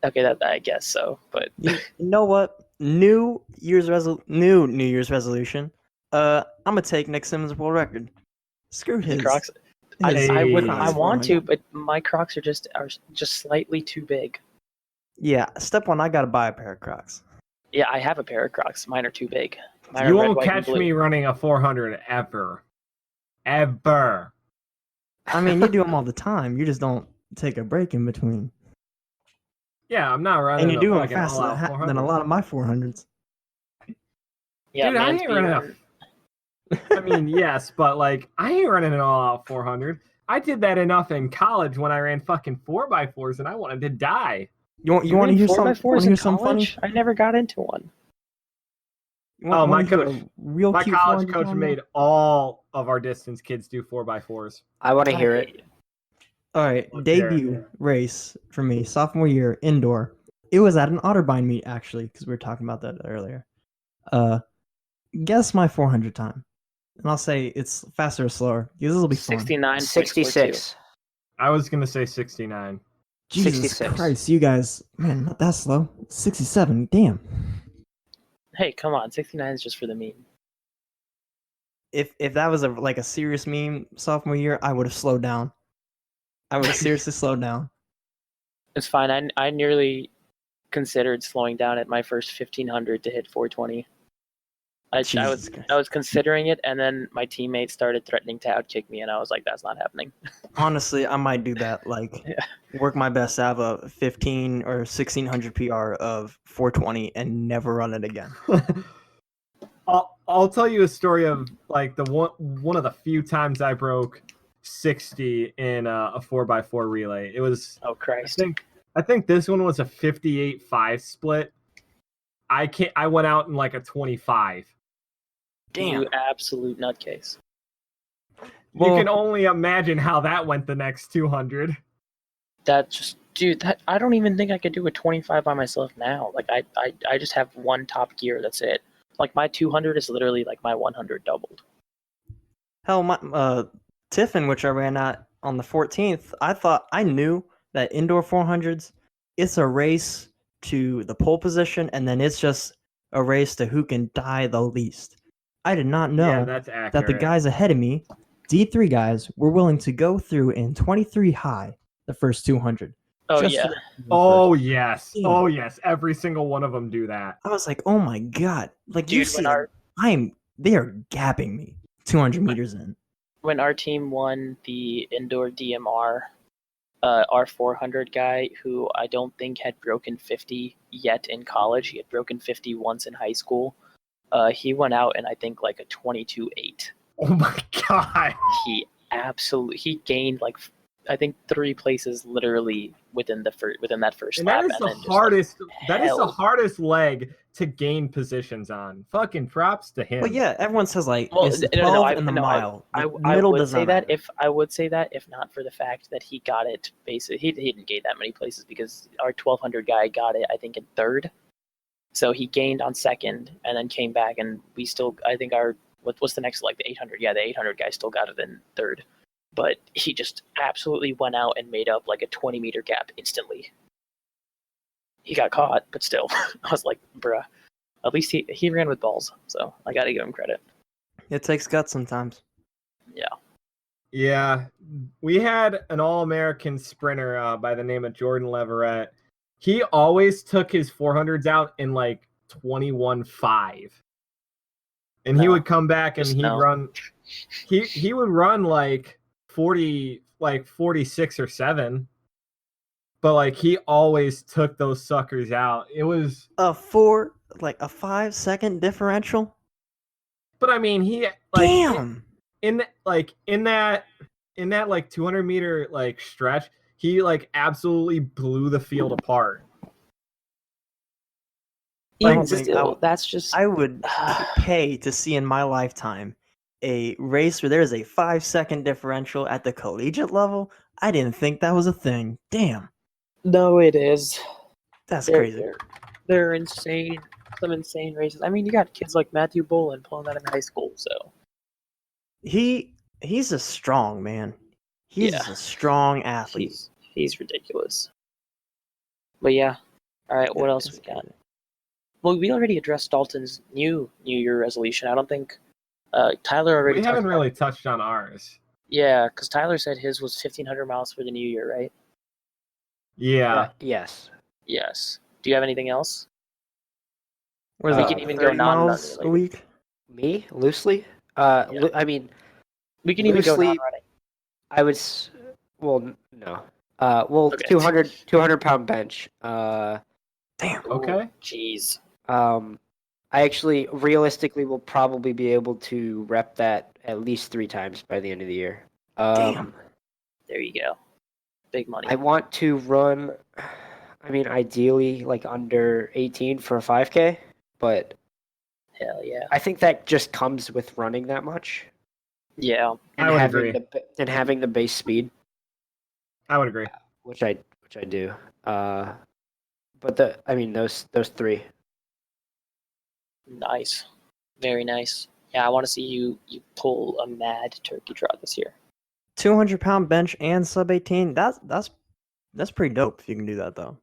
Okay, that I guess so, but You know what? New Year's resolution. I'm gonna take Nick Simmons' world record. Screw the his. Crocs. his I would. Crocs I want to, 400. but my Crocs are just slightly too big. Yeah, step one, I gotta buy a pair of Crocs. Yeah, I have a pair of Crocs. Mine are too big. Mine You are red, won't white, and catch blue. me running a 400 ever. Ever. I mean, you do them all the time. You just don't take a break in between. Yeah, I'm not running And you a do them fucking faster all-out than 400. a lot of my 400s. Yeah, Dude, I man's ain't be running running- I mean, yes, but like, I ain't running an all-out 400. I did that enough in college when I ran fucking 4x4s and I wanted to die. You want to ran hear 4x4s in something funny? college? I never got into one. My to hear coach- a real My cute college 400 coach time, made all of our distance kids do 4x4s. I want to hear it. All right, Let's hear it. debut race for me, sophomore year, indoor. It was at an Otterbein meet actually, because we were talking about that earlier. Guess my 400 time, and I'll say it's faster or slower. Because this will be fun. 69. 66. I was gonna say 69. Jesus 66. Christ, you guys, man, not that slow. 67, damn. Hey, come on, 69 is just for the meme. If that was a serious meme sophomore year, I would have slowed down. I would have seriously slowed down. It's fine. I nearly considered slowing down at my first 1500 to hit 420. Jesus Christ. I was considering it, and then my teammates started threatening to outkick me, and I was like, "That's not happening." Honestly, I might do that. Like, Yeah. work my best to have a 15 or 1600 PR of 420 and never run it again. I'll tell you a story of like the one of the few times I broke 60 in a 4x4 relay. It was Oh Christ! I think this one was a 58-5 split. I went out in like a 25. Damn. You absolute nutcase. You can only imagine how that went the next 200. That just, dude. I don't even think I could do a 25 by myself now. Like I just have one top gear. That's it. Like my 200 is literally like my 100 doubled. Hell, my Tiffin, which I ran at on the 14th, I knew that indoor 400s, it's a race to the pole position, and then it's just a race to who can die the least. I did not know Yeah, that's accurate. that the guys ahead of me, D3 guys, were willing to go through in 23 high the first 200. Oh just yeah. to- Oh yes. Damn. Oh yes. Every single one of them do that. I was like, oh my god! Like, you Dude, see, they are gapping me 200 meters in. When our team won the indoor DMR, our 400 guy, who I don't think had broken 50 yet in college, he had broken 50 once in high school. He went out in I think like a 22.8. Oh my god. He absolutely. He gained like I think 3 places literally within that first And lap, that is the then just, hardest. That is the held. hardest leg to gain positions on. Fucking props to him. Well, yeah, everyone says like Well, it's the no, 12 I, and the no, mile. I, The I middle would does say not that matter. if not for the fact that he got it basically, he didn't gain that many places because our 1200 guy got it I think in third, so he gained on second and then came back, and we still I think our what's the next leg, the 800, yeah, the 800 guy still got it in third, but he just absolutely went out and made up like a 20-meter gap instantly. He got caught, but still, I was like, bruh. At least he ran with balls, so I got to give him credit. It takes guts sometimes. Yeah. Yeah, we had an All-American sprinter by the name of Jordan Leverett. He always took his 400s out in like 21.5. And he No, would come back and just he'd no. run he would run like 40, like 46 or 7. But like he always took those suckers out. It was A 5-second differential. but I mean he like Damn. in that like 200 meter like stretch, he like absolutely blew the field apart. I Even don't think still, that's just I would pay to see in my lifetime a race where there is a 5-second differential at the collegiate level. I didn't think that was a thing. Damn, no, it is. that's They're, crazy. they're insane. Some insane races. I mean, you got kids like Matthew Bolin pulling that in high school, so He's a strong man. He's Yeah. a strong athlete. he's ridiculous. But yeah, all right. What else we got? Well, we already addressed Dalton's New Year resolution. I don't think Tyler already. We haven't touched really touched on ours. Yeah, because Tyler said his was 1,500 miles for the new year, right? Yeah. Yes. Yes. Do you have anything else? What is We that, can even go 30 non- miles a week? Me loosely. Yeah. I mean, We can even go Loosely- non-running. I would. Well, no. Well, Okay. 200 pound bench. Damn. Okay. Jeez. I actually realistically will probably be able to rep that at least 3 times by the end of the year. Damn. There you go. Big money. I want to run. I mean, ideally, like under 18 for a 5K, but Hell yeah. I think that just comes with running that much Yeah. and I would having agree. having the base speed, I would agree. which I do. But those 3. Nice. Very nice. Yeah, I want to see you pull a mad turkey trot this year. 200-pound bench and sub 18. That's pretty dope if you can do that though.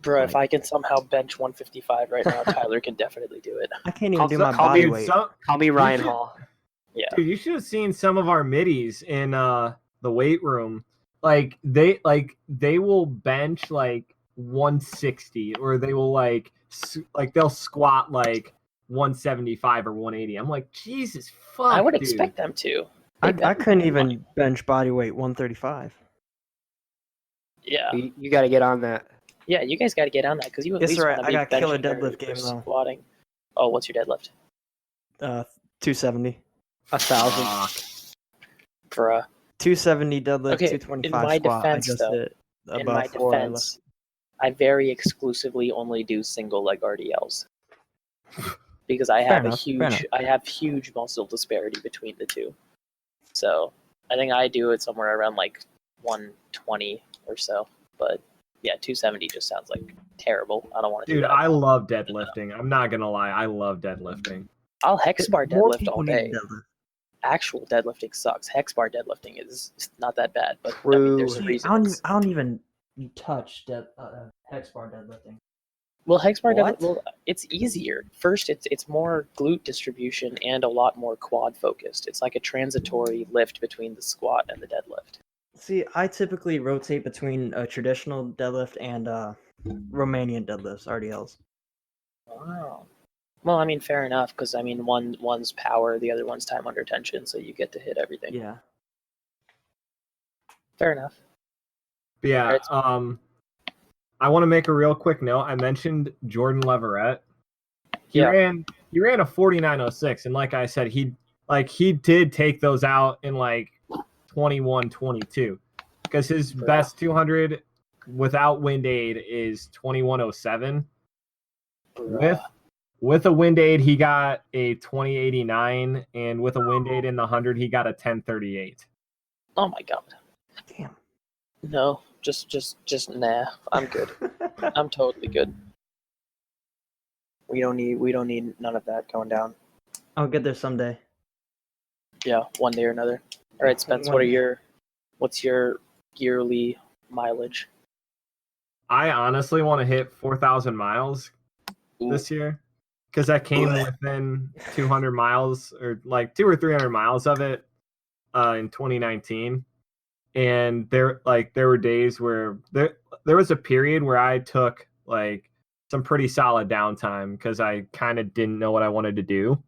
Bro, Like- if I can somehow bench 155 right now, Tyler can definitely do it. I can't even do my Call body Dude, weight. Call me Ryan should- Hall. Yeah. Dude, you should have seen some of our middies in the weight room. Like they will bench like 160, or they will they'll squat like 175 or 180. I'm like, Jesus fuck. I would dude. expect them to. I couldn't even bench body weight 135. Yeah. You got to get on that. Yeah, you guys got to get on that because you at It's least alright, want to I be got killer benching or deadlift game, though. squatting. Oh, what's your deadlift? 270. 1,000. Fuck. Bruh. 270 deadlift, Okay, 225 in my squat. defense, I just though, did In above my 4. defense, I very exclusively only do single leg RDLs because I have Fair enough. I have huge muscle disparity between the two. So I think I do it somewhere around like 120 or so. But yeah, 270 just sounds like terrible. I don't want to do Dude, that. I love deadlifting. I'm not gonna lie, I love deadlifting. I'll hex bar More deadlift all people need day. deadlift. Actual deadlifting sucks. Hex bar deadlifting is not that bad, but I mean, there's a True. reason. I don't even touch hex bar deadlifting. Well, hex bar What? deadlift, it's easier. First, it's more glute distribution and a lot more quad focused. It's like a transitory lift between the squat and the deadlift. See, I typically rotate between a traditional deadlift and Romanian deadlifts, RDLs. Wow. Well, I mean, fair enough, because I mean, one's power, the other one's time under tension, so you get to hit everything. Yeah. Fair enough. But yeah, Alright. I want to make a real quick note. I mentioned Jordan Leverett. He Yeah. ran a 49.06, and like I said, he did take those out in like 21:22 because his best 200 without wind aid is 21:07. With a wind aid, he got a 20:89, and with a wind aid in the 100, he got a 10:38. Oh my god. Damn. No, just nah. I'm good. I'm totally good. We don't need none of that going down. I'll get there someday. Yeah, one day or another. All right, Spence, what's your yearly mileage? I honestly want to hit 4,000 miles this year because I came within 200 miles or like 200 or 300 miles of it in 2019. And there were days where there was a period where I took like some pretty solid downtime because I kind of didn't know what I wanted to do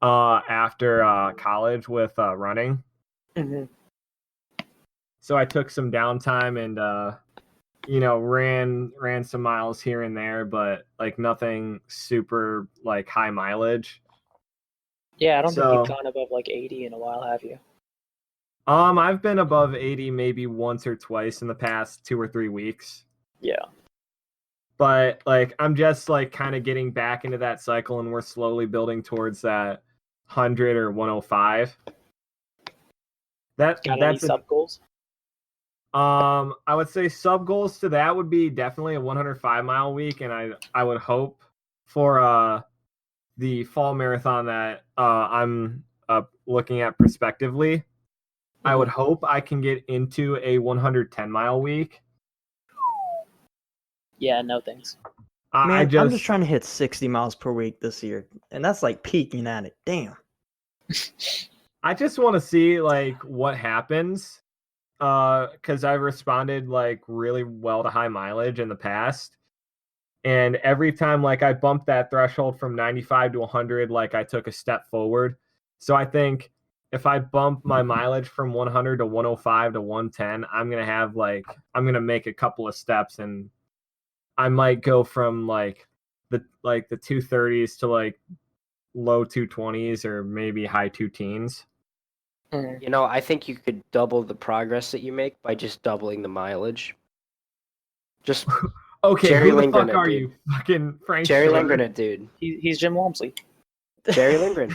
after college with running. Mm-hmm. So I took some downtime and ran some miles here and there, but like nothing super like high mileage. Yeah, I don't think you've gone above like 80 in a while, have you? I've been above 80 maybe once or twice in the past 2 or 3 weeks. Yeah. But like I'm just like kind of getting back into that cycle, and we're slowly building towards that 100 or 105. Got any sub goals? I would say sub goals to that would be definitely a 105 mile week, and I would hope for the fall marathon that I'm looking at prospectively. I would hope I can get into a 110 mile week. Yeah, no thanks. Man, I'm just trying to hit 60 miles per week this year, and that's like peaking at it. Damn. I just want to see like what happens, because I've responded like really well to high mileage in the past, and every time like I bumped that threshold from 95 to 100, like I took a step forward. So I think if I bump my mileage from 100 to 105 to 110, I'm gonna make a couple of steps, and I might go from like the 230s to like low 220s or maybe high 2 teens. You know, I think you could double the progress that you make by just doubling the mileage. Just okay, Jerry who the Lindgren fuck are dude. you? Fucking Frank Jerry Shore? Lindgren it, dude. He's Jim Walmsley. Jerry Lindgren.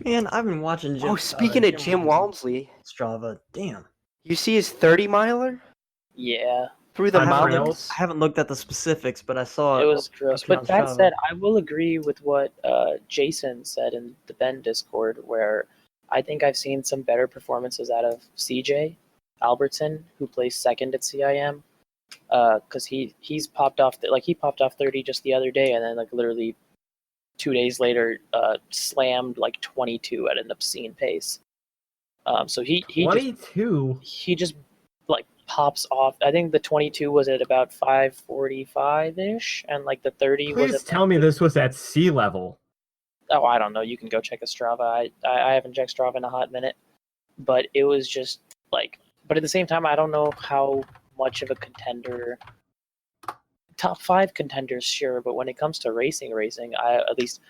Man, I've been watching Jim. Speaking of Jim Walmsley, Strava. Damn. you see his 30 miler Yeah. through the I mountains? haven't looked at the specifics, but I saw It was gross. posted on But that Strava. said, I will agree with what Jason said in the Ben Discord, where I think I've seen some better performances out of CJ Albertson, who placed second at CIM, because he's popped off he popped off 30 just the other day, and then like literally 2 days later slammed like 22 at an obscene pace. So he 22. he just like pops off. I think the 22 was at about 5:45 ish, and like the 30 was. Please tell me this was at sea level. Oh, I don't know. You can go check a Strava. I haven't checked Strava in a hot minute, but it was just like. But at the same time, I don't know how much of a contender. Top 5 contenders, sure, but when it comes to racing, I at least.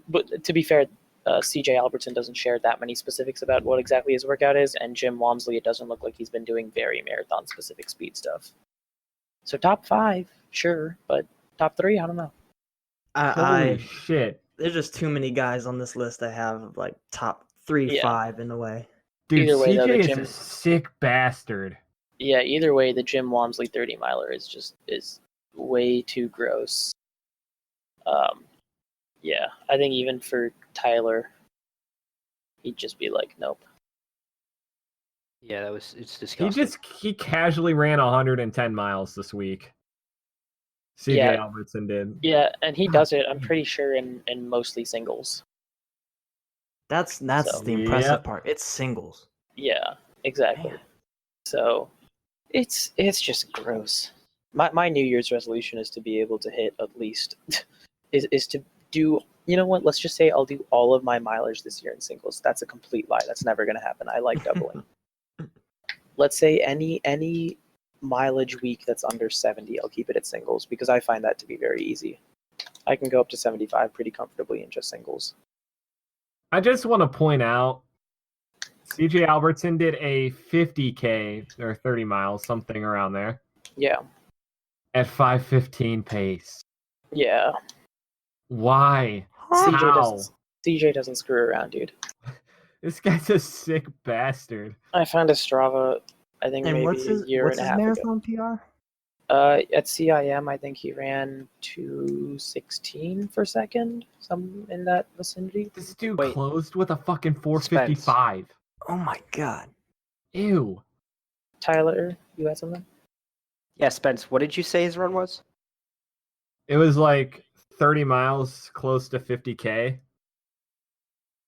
But to be fair, CJ Albertson doesn't share that many specifics about what exactly his workout is, and Jim Walmsley, it doesn't look like he's been doing very marathon specific speed stuff. So top 5, sure, but top 3, I don't know. Holy shit. There's just too many guys on this list that have like top 3, 5 in a way. Dude, Either way, CJ though, is a sick bastard. Yeah, either way, the Jim Walmsley 30 miler is way too gross. Yeah, I think even for Tyler, he'd just be like, nope. Yeah, it's disgusting. He casually ran 110 miles this week. CJ Albertson did. Yeah, and he does it, I'm pretty sure, in mostly singles. That's the impressive part. It's singles. Yeah, exactly. Man. So it's just gross. My New Year's resolution is to be able to hit at least is to do, you know what, let's just say I'll do all of my mileage this year in singles. That's a complete lie. That's never gonna happen. I like doubling. Let's say any mileage week that's under 70, I'll keep it at singles because I find that to be very easy. I can go up to 75 pretty comfortably in just singles. I just want to point out CJ Albertson did a 50K or 30 miles, something around there, Yeah. at 5:15 pace. Yeah. Why? How? CJ doesn't screw around, dude. This guy's a sick bastard. I found a Strava, I think And maybe what's his a year and a half ago. marathon PR? At CIM, I think he ran 2:16 per second, some in that vicinity. This dude Wait. closed with a fucking 4:55. Oh my god. Ew. Tyler, you had something? Yeah, Spence, what did you say his run was? It was like 30 miles, close to 50K,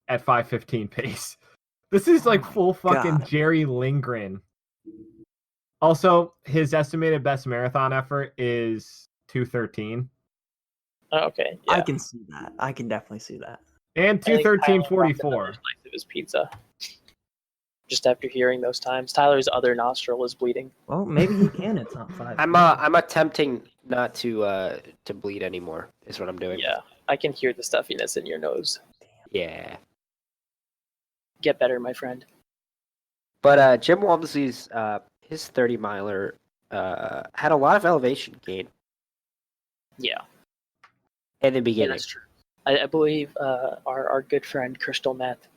at 5:15 pace. This is like full fucking God. Jerry Lindgren. Also, his estimated best marathon effort is 2:13 Oh, okay. Yeah. I can see that. I can definitely see that. and I think Tyler dropped another 2:13:44. slice of his pizza. Just after hearing those times, Tyler's other nostril is bleeding. Well, maybe he can at top 5. I'm attempting not to bleed anymore. Is what I'm doing. Yeah, I can hear the stuffiness in your nose. Yeah. Get better, my friend. But Jim Walmsley's his 30 miler had a lot of elevation gain Yeah, in the yeah, beginning. that's true. I believe our good friend Crystal Meth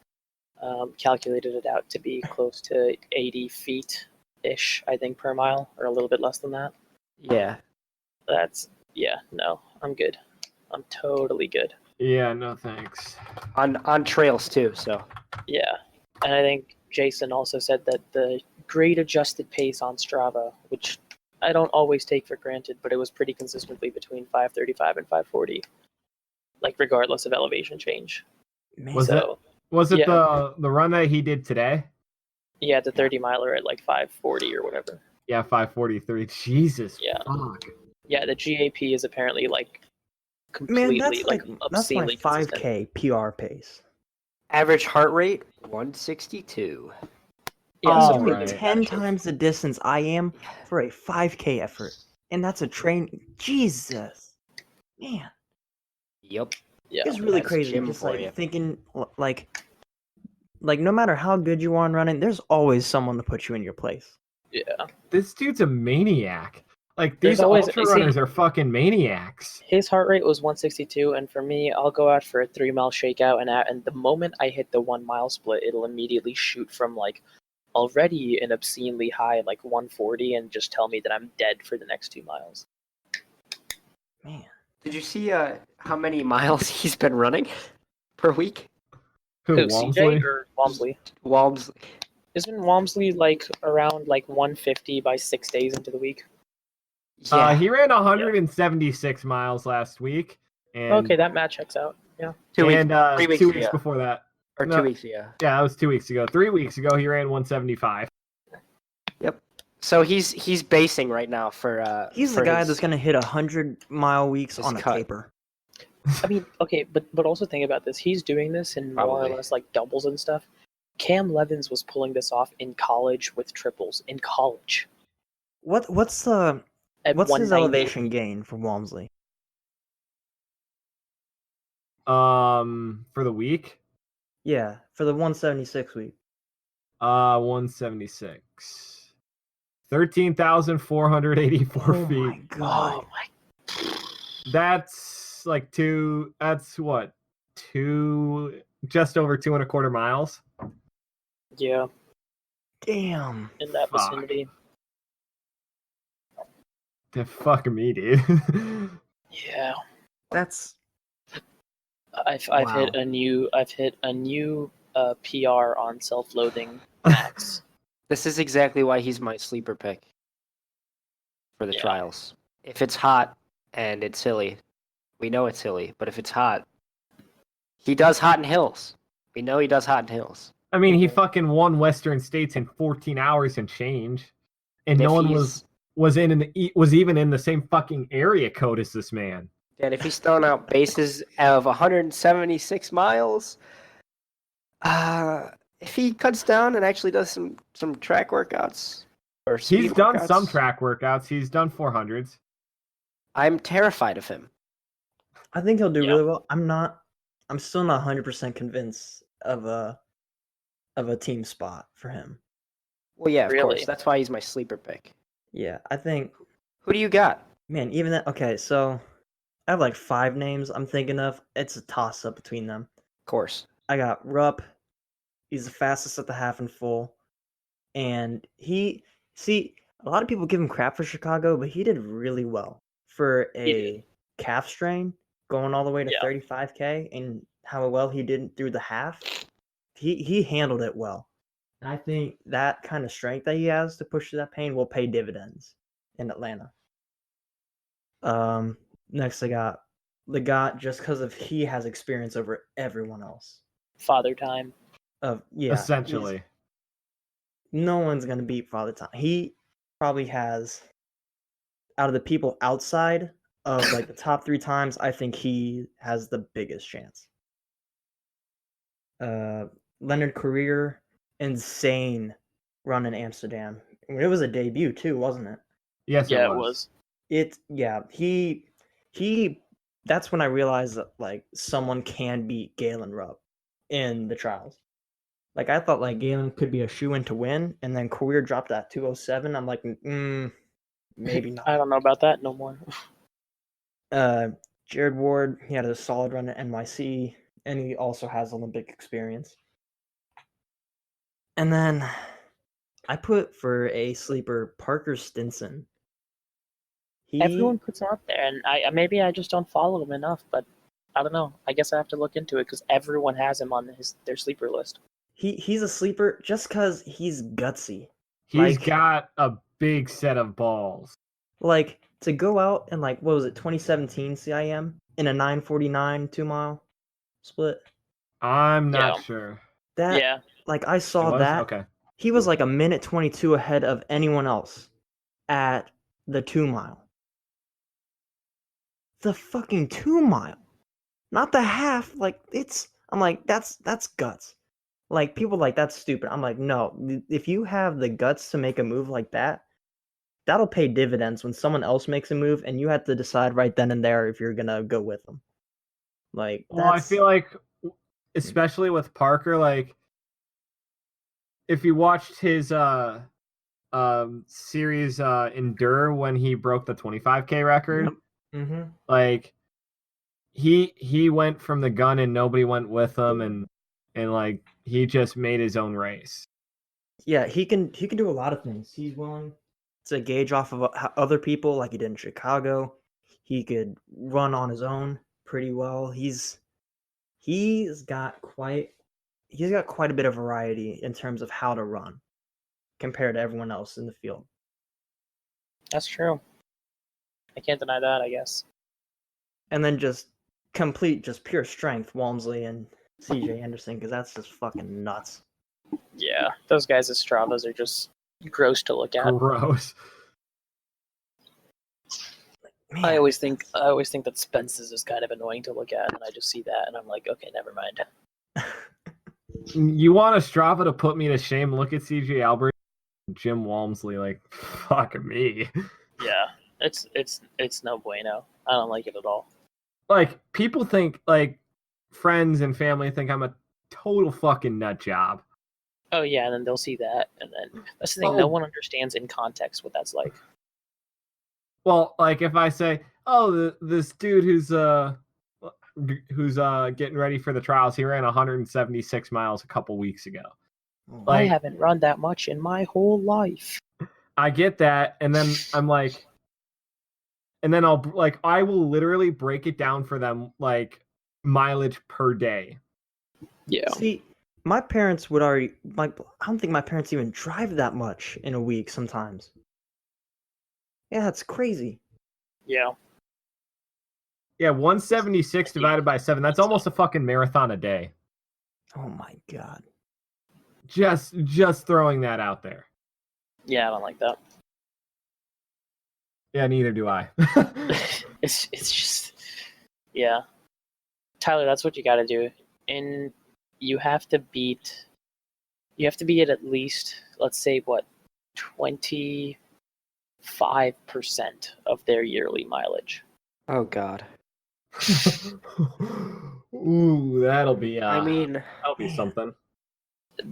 calculated it out to be close to 80 feet ish, I think, per mile, or a little bit less than that. Yeah. No, I'm good. I'm totally good. Yeah, no thanks. On trails too. So Yeah, and I think Jason also said that the grade adjusted pace on Strava, which I don't always take for granted, but it was pretty consistently between 5:35 and 5:40, like regardless of elevation change. Man, Was So it Yeah. the run that he did today? yeah, the 30 miler at like 5:40 or whatever. Yeah, 5:43. Jesus. Yeah. Fuck. Yeah, the GAP is apparently like man, completely that's like my obscenely consistent. 5K PR pace. average heart rate 162. Yeah, Oh, so Give me right. 10 times the distance I am for a 5K effort. And that's a train. Jesus. Man. Yep. yeah, It's really That's crazy. Jim Just for like you. thinking, like no matter how good you are in running, there's always someone to put you in your place. yeah. This dude's a maniac. Like There's these always- ultra see- runners are fucking maniacs. His heart rate was 162, and for me, I'll go out for a 3-mile shakeout, and the moment I hit the 1 mile split, it'll immediately shoot from like already an obscenely high like 140, and just tell me that I'm dead for the next 2 miles. Man. Did you see how many miles he's been running per week? Who, Walmsley? CJ or Walmsley? Walmsley. Isn't Walmsley like around like 150 by 6 days into the week? Yeah. He ran 176 miles last week. And, Okay, that match checks out. Yeah. 2 weeks. and 3 weeks 2 weeks ago. before that. Or No. 2 weeks ago. Yeah, that was 2 weeks ago. 3 weeks ago, he ran 175. So he's basing right now for He's for the guy his- that's going to hit 100-mile weeks his on a cut. taper. I mean, okay, but also think about this. He's doing this in more Probably. or less like doubles and stuff. Cam Levins was pulling this off in college with triples. In college. What's his 190. elevation gain for Walmsley? For the week, Yeah, for the 176 week. 176. 13,484 Oh feet. my god. Oh my! That's like just over 2.25 miles. Yeah, Damn. in that Fuck. vicinity. Fuck me, dude. Yeah, That's I've Wow. hit a new PR on self-loathing max. This is exactly why he's my sleeper pick for the Yeah. trials. If it's hot and it's hilly, we know it's hilly, but if it's hot, he does hot in hills. We know he does hot in hills. I mean, he fucking won Western States in 14 hours and change, and no If one he's- was even in the same fucking area code as this man. And if he's throwing out bases of 176 miles, if he cuts down and actually does some track workouts or speed He's done workouts, some track workouts. He's done 400s. I'm terrified of him. I think he'll do Yeah. really well. I'm still not 100% convinced of of a team spot for him. Well, yeah, of Really? course. That's why he's my sleeper pick. Yeah, I think, Who do you got? man, even that. Okay, so I have like 5 names I'm thinking of. It's a toss up between them. Of course. I got Rupp. He's the fastest at the half and full. And a lot of people give him crap for Chicago, but he did really well for a calf strain going all the way to Yeah. 35K and how well he did through the half. He handled it well. And I think that kind of strength that he has to push through that pain will pay dividends in Atlanta. Next I got Legat just because of he has experience over everyone else. Father time. Essentially. No one's gonna beat Father Time. He probably has, out of the people outside of like the top 3 times, I think he has the biggest chance. Leonard Courier, insane run in Amsterdam. It was a debut too, wasn't it? Yes, Yeah, it it was. He that's when I realized that like someone can beat Galen Rupp in the trials. Like I thought like Galen could be a shoe-in to win, and then Courier dropped that 207. I'm like, maybe not. I don't know about that no more. Jared Ward, he had a solid run at NYC, and he also has Olympic experience. And then I put for a sleeper Parker Stinson. Everyone puts him up there, and I maybe I just don't follow him enough, but I don't know. I guess I have to look into it because everyone has him on their sleeper list. He's a sleeper just because he's gutsy. He's got a big set of balls. Like, to go out and, like, what was it, 2017 CIM in a 9:49 2-mile split? I'm not sure. Yeah. Like, I saw that. Okay. He was, like, a minute 22 ahead of anyone else at the 2-mile. The fucking 2-mile. Not the half. Like, I'm like, that's guts. Like, people like, that's stupid. I'm like, no. If you have the guts to make a move like that, that'll pay dividends when someone else makes a move and you have to decide right then and there if you're going to go with them. Like, well, I feel like, especially with Parker, like, if you watched his series Endure when he broke the 25K record, like, he went from the gun and nobody went with him, and like, he just made his own race. Yeah, he can do a lot of things. He's willing to gauge off of other people like he did in Chicago. He could run on his own pretty well. He's got quite a bit of variety in terms of how to run compared to everyone else in the field. That's true. I can't deny that, I guess. And then just pure strength, Walmsley and CJ Anderson, because that's just fucking nuts. Yeah, those guys' Stravas are just gross to look at. Gross. Man, I always think that Spence's is kind of annoying to look at, and I just see that, and I'm like, okay, never mind. You want a Strava to put me to shame? Look at CJ Albert, Jim Walmsley. Like, fuck me. Yeah, it's no bueno. I don't like it at all. Like, people think, like, friends and family think I'm a total fucking nut job. Oh yeah, and then they'll see that, and then that's the thing. No one understands in context what that's like. Well, like, if I say, oh, this dude who's getting ready for the trials, he ran 176 miles a couple weeks ago. I haven't run that much in my whole life. I get that, and then I'm like, and then I will literally break it down for them, like, mileage per day. Yeah. See, my parents would I don't think my parents even drive that much in a week sometimes. Yeah, that's crazy. Yeah. Yeah, 176 divided by 7. That's almost a fucking marathon a day. Oh my god. Just throwing that out there. Yeah, I don't like that. Yeah, neither do I. It's just, yeah. Tyler, that's what you got to do. And you have to be at least, let's say, 25% of their yearly mileage. Oh God. Ooh, that'll be. I mean, that'll be something.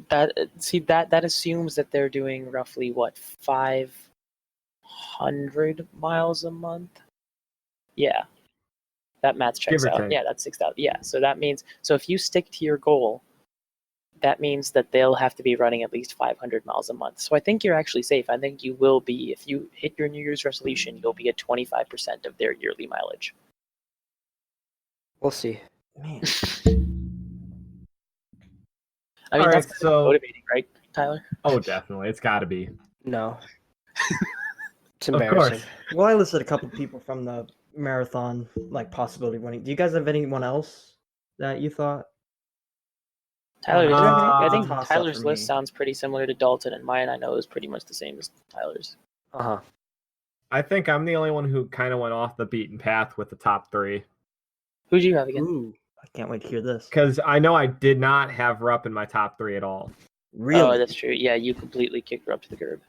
that assumes that they're doing roughly what 500 miles a month. Yeah, that math checks Give or out. take. Yeah, that's 6,000. Yeah, so that means if you stick to your goal, that means that they'll have to be running at least 500 miles a month. So I think you're actually safe. I think you will be, if you hit your New Year's resolution, you'll be at 25% of their yearly mileage. We'll see. Man. I mean, All that's right, kind so- of motivating, right, Tyler? Oh, definitely. It's got to be. No. It's Of embarrassing. course. Well, I listed a couple people from the marathon, like possibility winning. Do you guys have anyone else that you thought? Tyler, I think toss-up Tyler's for list me. sounds pretty similar to Dalton, and mine I know is pretty much the same as Tyler's. Uh-huh. I think I'm the only one who kind of went off the beaten path with the top three. Who do you have again? Ooh, I can't wait to hear this. Because I know I did not have Rupp in my top three at all. Really? Oh, that's true. Yeah, you completely kicked her up to the curb.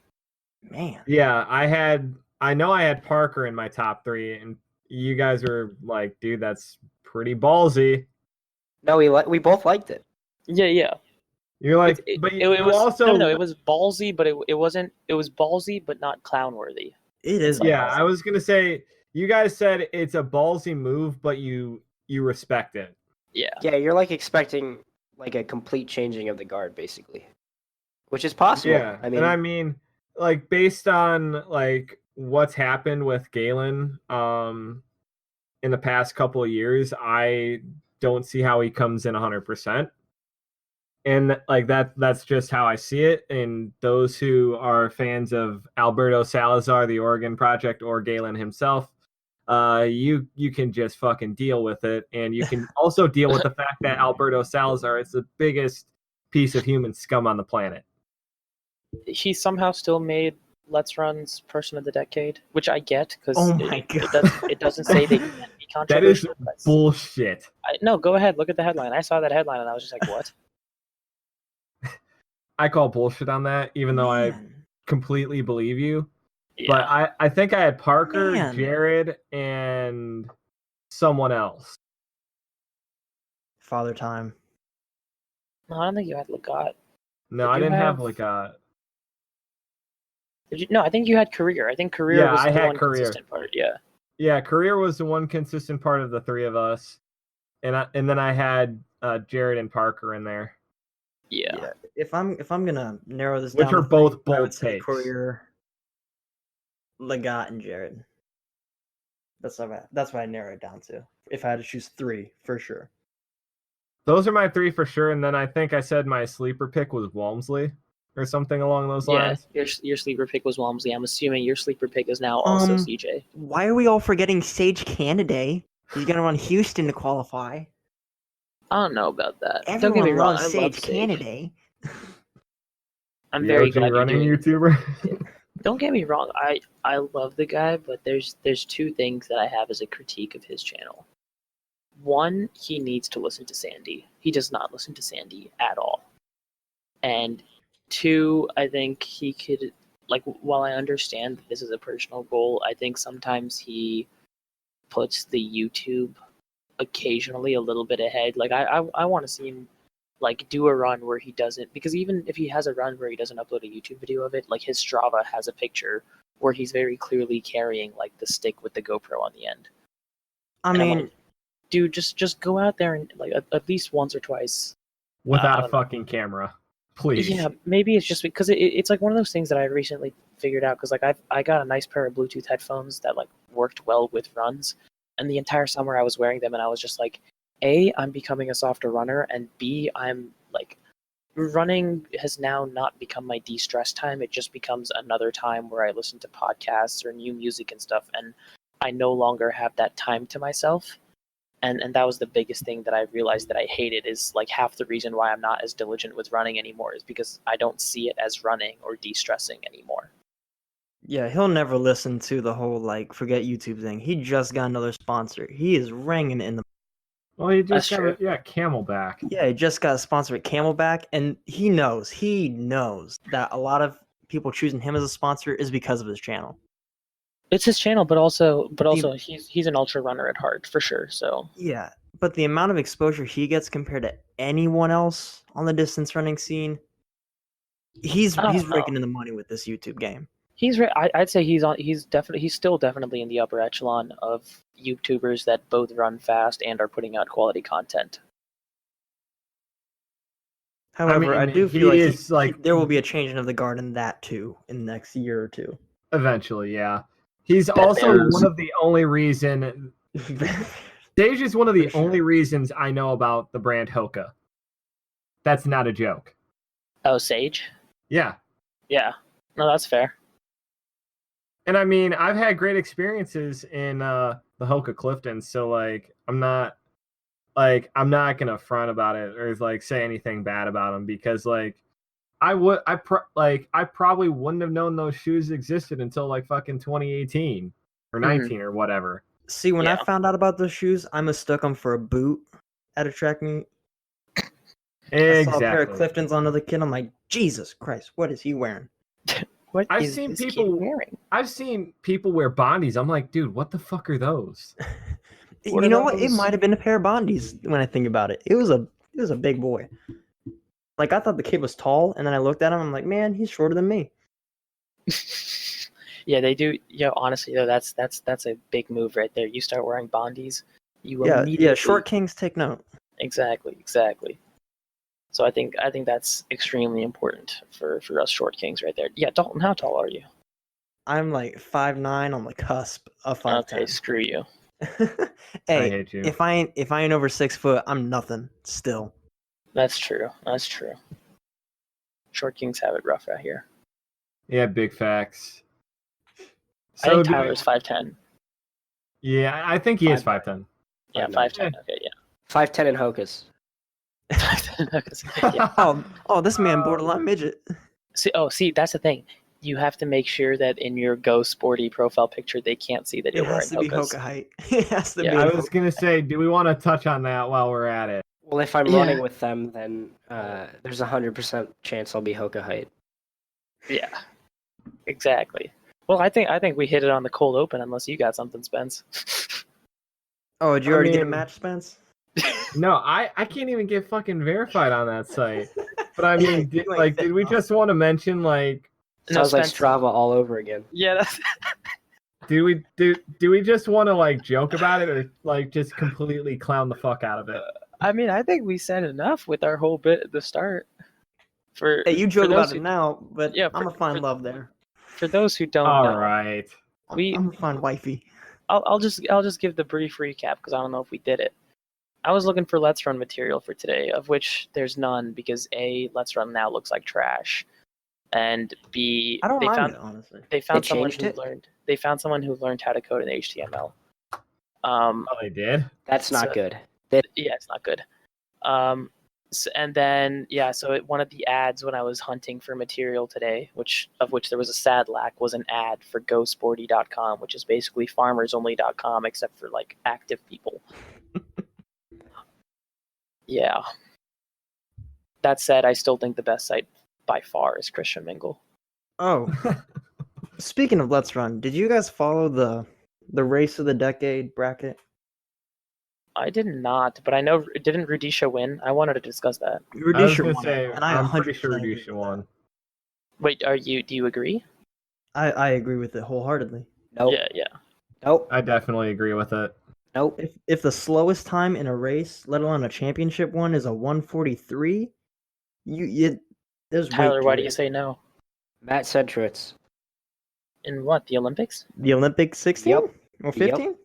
Man. Yeah, I know I had Parker in my top three, and you guys were like, dude, that's pretty ballsy. No, we both liked it. Yeah. You're like, It but was you also... no, it was ballsy, but it wasn't. It was ballsy, but not clown worthy. It is. Yeah, ballsy. I was gonna say, you guys said it's a ballsy move, but you respect it. Yeah. Yeah, you're like expecting like a complete changing of the guard, basically, which is possible. Yeah, and I mean, like based on like what's happened with Galen, in the past couple of years, I don't see how he comes in 100%. And like that's just how I see it. And those who are fans of Alberto Salazar, the Oregon Project, or Galen himself, you can just fucking deal with it. And you can also deal with the fact that Alberto Salazar is the biggest piece of human scum on the planet. He somehow still made Let's Run's Person of the Decade, which I get because Oh my it doesn't say they can't be That is controversial. bullshit. No, go ahead. Look at the headline. I saw that headline and I was just like, what? I call bullshit on that, even though I Man. completely believe you. Yeah. But I think I had Parker, Man. Jared, and someone else. Father Time. No, I don't think you had Legat. No, Did I you didn't have have- like a... Did you? No, I think you had Career. I think Career Yeah, was I the had one Career. consistent part. Yeah. Yeah, Career was the one consistent part of the three of us. And then I had Jared and Parker in there. Yeah. If I'm gonna narrow this Which down, are to both three, I would bold say takes. Courier, Legat, and Jared. That's what I narrow it down to. If I had to choose three, for sure. Those are my three for sure. And then I think I said my sleeper pick was Walmsley or something along those Yeah. lines. Your sleeper pick was Walmsley. I'm assuming your sleeper pick is now also CJ. Why are we all forgetting Sage Canaday? He's gonna run Houston to qualify. I don't know about that. Everyone Don't get me wrong. loves I love Sage Sage. Canaday. I'm The very OG glad you're running doing. YouTuber. Don't get me wrong. I love the guy, but there's two things that I have as a critique of his channel. One, he needs to listen to Sandy. He does not listen to Sandy at all. And two, I think he could, like, while I understand that this is a personal goal, I think sometimes he puts the YouTube occasionally a little bit ahead. Like I want to see him like do a run where he doesn't, because even if he has a run where he doesn't upload a YouTube video of it, like his Strava has a picture where he's very clearly carrying like the stick with the GoPro on the end. I And I'm mean, like, dude, just go out there and like at least once or twice. Without a don't know. fucking camera. Please. Yeah, maybe it's just because it's like one of those things that I recently figured out, because like I got a nice pair of Bluetooth headphones that like worked well with runs, and the entire summer I was wearing them, and I was just like, A, I'm becoming a softer runner, and B, I'm like, running has now not become my de-stress time. It just becomes another time where I listen to podcasts or new music and stuff, and I no longer have that time to myself. And that was the biggest thing that I realized that I hated, is like half the reason why I'm not as diligent with running anymore is because I don't see it as running or de-stressing anymore. yeah, he'll never listen to the whole like forget YouTube thing. He just got another sponsor. He is ringing in the. Well, you just That's got true. Camelback. Yeah, he just got a sponsor at Camelback, and he knows that a lot of people choosing him as a sponsor is because of his channel. It's his channel, but also he's an ultra runner at heart for sure. So Yeah, but the amount of exposure he gets compared to anyone else on the distance running scene He's I don't know. raking in the money with this YouTube game. I'd say he's still definitely in the upper echelon of YouTubers that both run fast and are putting out quality content. However, I mean, do he feel is, like- there will be a changing of the guard in that too in the next year or two. Eventually, yeah. He's also is. one of the only reason. Sage is one of the only reasons I know about the brand Hoka. That's not a joke. Oh, Sage? Yeah. Yeah. No, that's fair. And I mean, I've had great experiences in the Hoka Clifton, so like I'm not gonna front about it or like say anything bad about them because like I probably wouldn't have known those shoes existed until like fucking 2018 or 19 or whatever. See, when I Yeah. found out about those shoes, I mistook them for a boot at a track meet. I saw a pair of Exactly. Cliftons on another kid. I'm like, Jesus Christ, what is he wearing? What I've is seen this kid people- wearing? I've seen people wear Bondies. I'm like, dude, what the fuck are those? What You are know what? It those? might have been a pair of Bondies when I think about it. It was a big boy. Like I thought the kid was tall, and then I looked at him. I'm like, man, he's shorter than me. Yeah, they do. Yeah, honestly though, that's a big move right there. You start wearing Bondies, you Yeah, immediately. short kings take note. Exactly. So I think that's extremely important for us short kings right there. Yeah, Dalton, how tall are you? I'm like 5'9" on the cusp of 5'10". Okay, screw you. I Hey, hate you. if I ain't over 6 foot, I'm nothing still. That's true. Short kings have it rough out here. Yeah, big facts. I think do we- Tyler's 5'10". Yeah, I think he is 5'9". 5'10". Yeah, 5'10". Okay, yeah. 5'10" in Hokas. 5'10". Yeah. Oh, this man borderline midget. See, that's the thing. You have to make sure that in your Go Sporty profile picture, they can't see that It you're has wearing to be Hokas. Hoka height. It has to Yeah. be. I was gonna say, do we want to touch on that while we're at it? Well, if I'm Yeah. running with them, then there's 100% chance I'll be Hoka height. Yeah, exactly. Well, I think we hit it on the cold open. Unless you got something, Spence. Oh, did you I already get a mean- match, Spence? No, I can't even get fucking verified on that site. But I mean, You ain't did fit we enough. just want to mention like, No, Sounds like Spence. Strava all over again. Yeah, that's. do we just want to like joke about it or like just completely clown the fuck out of it? I mean, I think we said enough with our whole bit at the start. For Hey, you for joke those about it now, but yeah, I'm for- gonna find for- love there. For those who don't All know, right. I'm We- gonna find wifey. I'll just give the brief recap because I don't know if we did it. I was looking for Let's Run material for today, of which there's none because A, Let's Run now looks like trash, and B, I don't they mind found it, honestly. they found They someone changed who it? learned they found someone who learned how to code in HTML. Oh, they did. That's not So- good. Yeah, it's not good. And then one of the ads when I was hunting for material today, which there was a sad lack, was an ad for GoSporty.com, which is basically farmersonly.com except for like active people. Yeah. That said, I still think the best site by far is Christian Mingle. Oh, speaking of Let's Run, did you guys follow the race of the decade bracket? I did not, but I know didn't Rudisha win? I wanted to discuss that. I was Rudisha gonna won, say, and I I'm pretty 100% sure agree Rudisha with won. Wait, do you agree? that. I agree with it wholeheartedly. Nope. Yeah. Nope. I definitely agree with it. Nope. If the slowest time in a race, let alone a championship one, is a 1:43, there's Tyler, weight why to do you it. say no? Matt Centrowitz. In what, the Olympics? The Olympic 16 Yep. or 15?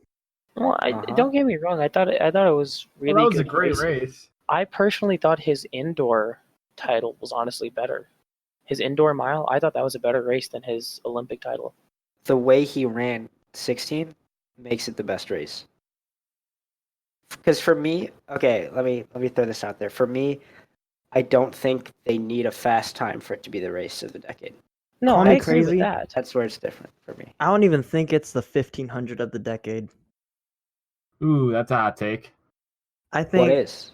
Well, Uh-huh. don't get me wrong. I thought it was really Well, that was good a great racing. race. I personally thought his indoor title was honestly better. His indoor mile, I thought that was a better race than his Olympic title. The way he ran 16 makes it the best race. Because for me, okay, let me throw this out there. For me, I don't think they need a fast time for it to be the race of the decade. No, Call I me agree crazy. with that. That's where it's different for me. I don't even think it's the 1500 of the decade. Ooh, that's a hot take. I What think is?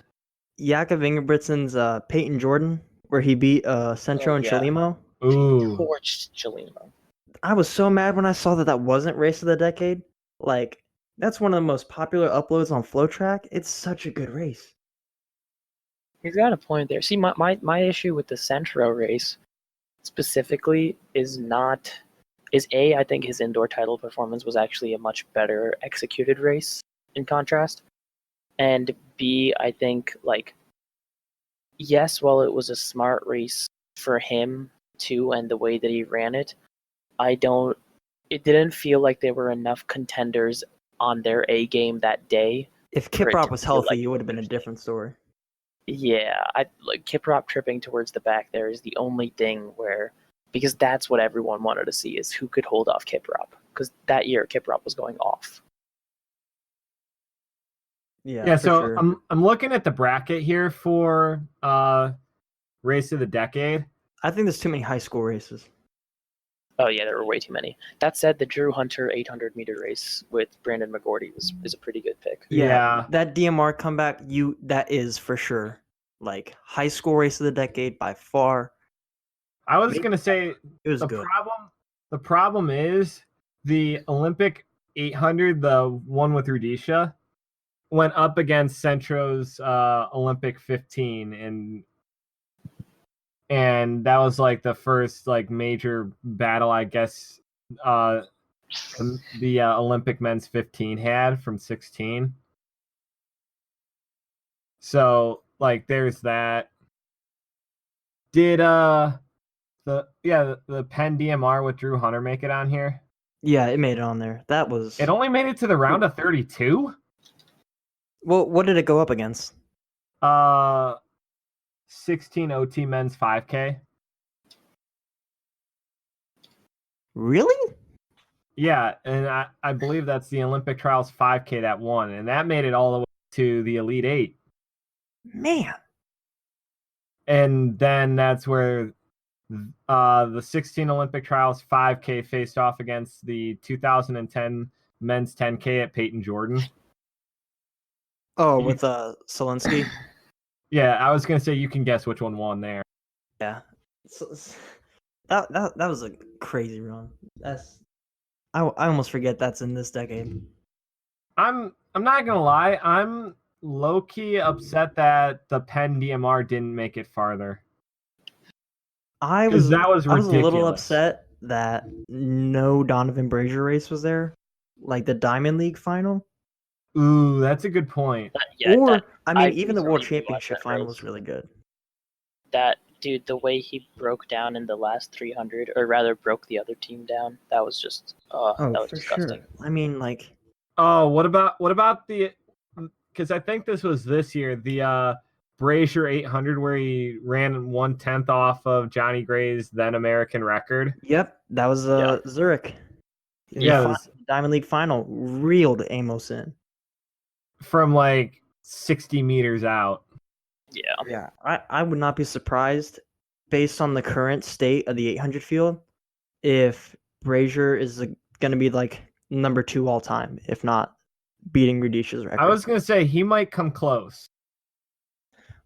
Jakob Ingebrigtsen's Peyton Jordan, where he beat Centro Oh, and yeah. Chalimo. Ooh. Torched Chalimo. I was so mad when I saw that wasn't race of the decade. Like, that's one of the most popular uploads on FlowTrack. It's such a good race. He's got a point there. See, my issue with the Centro race specifically I think his indoor title performance was actually a much better executed race in contrast. And B, I think, like, yes, while it was a smart race for him too, and the way that he ran it, it didn't feel like there were enough contenders on their A game that day. If for it Kiprop to was feel healthy, like it would have been a Thursday. different story. Yeah, I like Kiprop tripping towards the back there is the only thing because that's what everyone wanted to see, is who could hold off Kiprop, because that year Kiprop was going off. Yeah, for so sure. I'm looking at the bracket here for race of the decade. I think there's too many high school races. Oh yeah, there were way too many. That said, the Drew Hunter 800-meter race with Brandon McGorty is a pretty good pick. Yeah. That DMR comeback, that is for sure like high school race of the decade by far. I was gonna say It was the good. problem is the Olympic 800, the one with Rudisha, went up against Centro's Olympic 15, and that was like the first like major battle, I guess, the Olympic men's 15 had from 16. So like there's that. Did the Penn DMR with Drew Hunter make it on here? Yeah, it made it on there. It only made it to the round of 32. Well, what did it go up against? 16 OT men's 5K. Really? Yeah, and I believe that's the Olympic Trials 5K that won, and that made it all the way to the Elite 8. Man. And then that's where the 16 Olympic Trials 5K faced off against the 2010 men's 10K at Peyton Jordan. Oh, with Solinsky? Yeah, I was going to say you can guess which one won there. Yeah. That was a crazy run. I almost forget that's in this decade. I'm not going to lie, I'm low-key upset that the Penn DMR didn't make it farther. I was ridiculous. I was a little upset that no Donovan Brazier race was there, like the Diamond League final. Ooh, that's a good point. Even the recently World watched Championship that final race. was really good. That dude, the way he broke down in the last 300, or rather broke the other team down, that was just that was for disgusting. sure. I mean, like, oh, what about the? Because I think this was this year, the Brazier 800 where he ran 1/10 off of Johnny Gray's then American record. Yep, that was Zurich. Diamond League final reeled Amos in from like 60 meters out. Yeah. I would not be surprised, based on the current state of the 800 field, if Brazier is going to be like number 2 all time, if not beating Rudisha's record. I was going to say he might come close.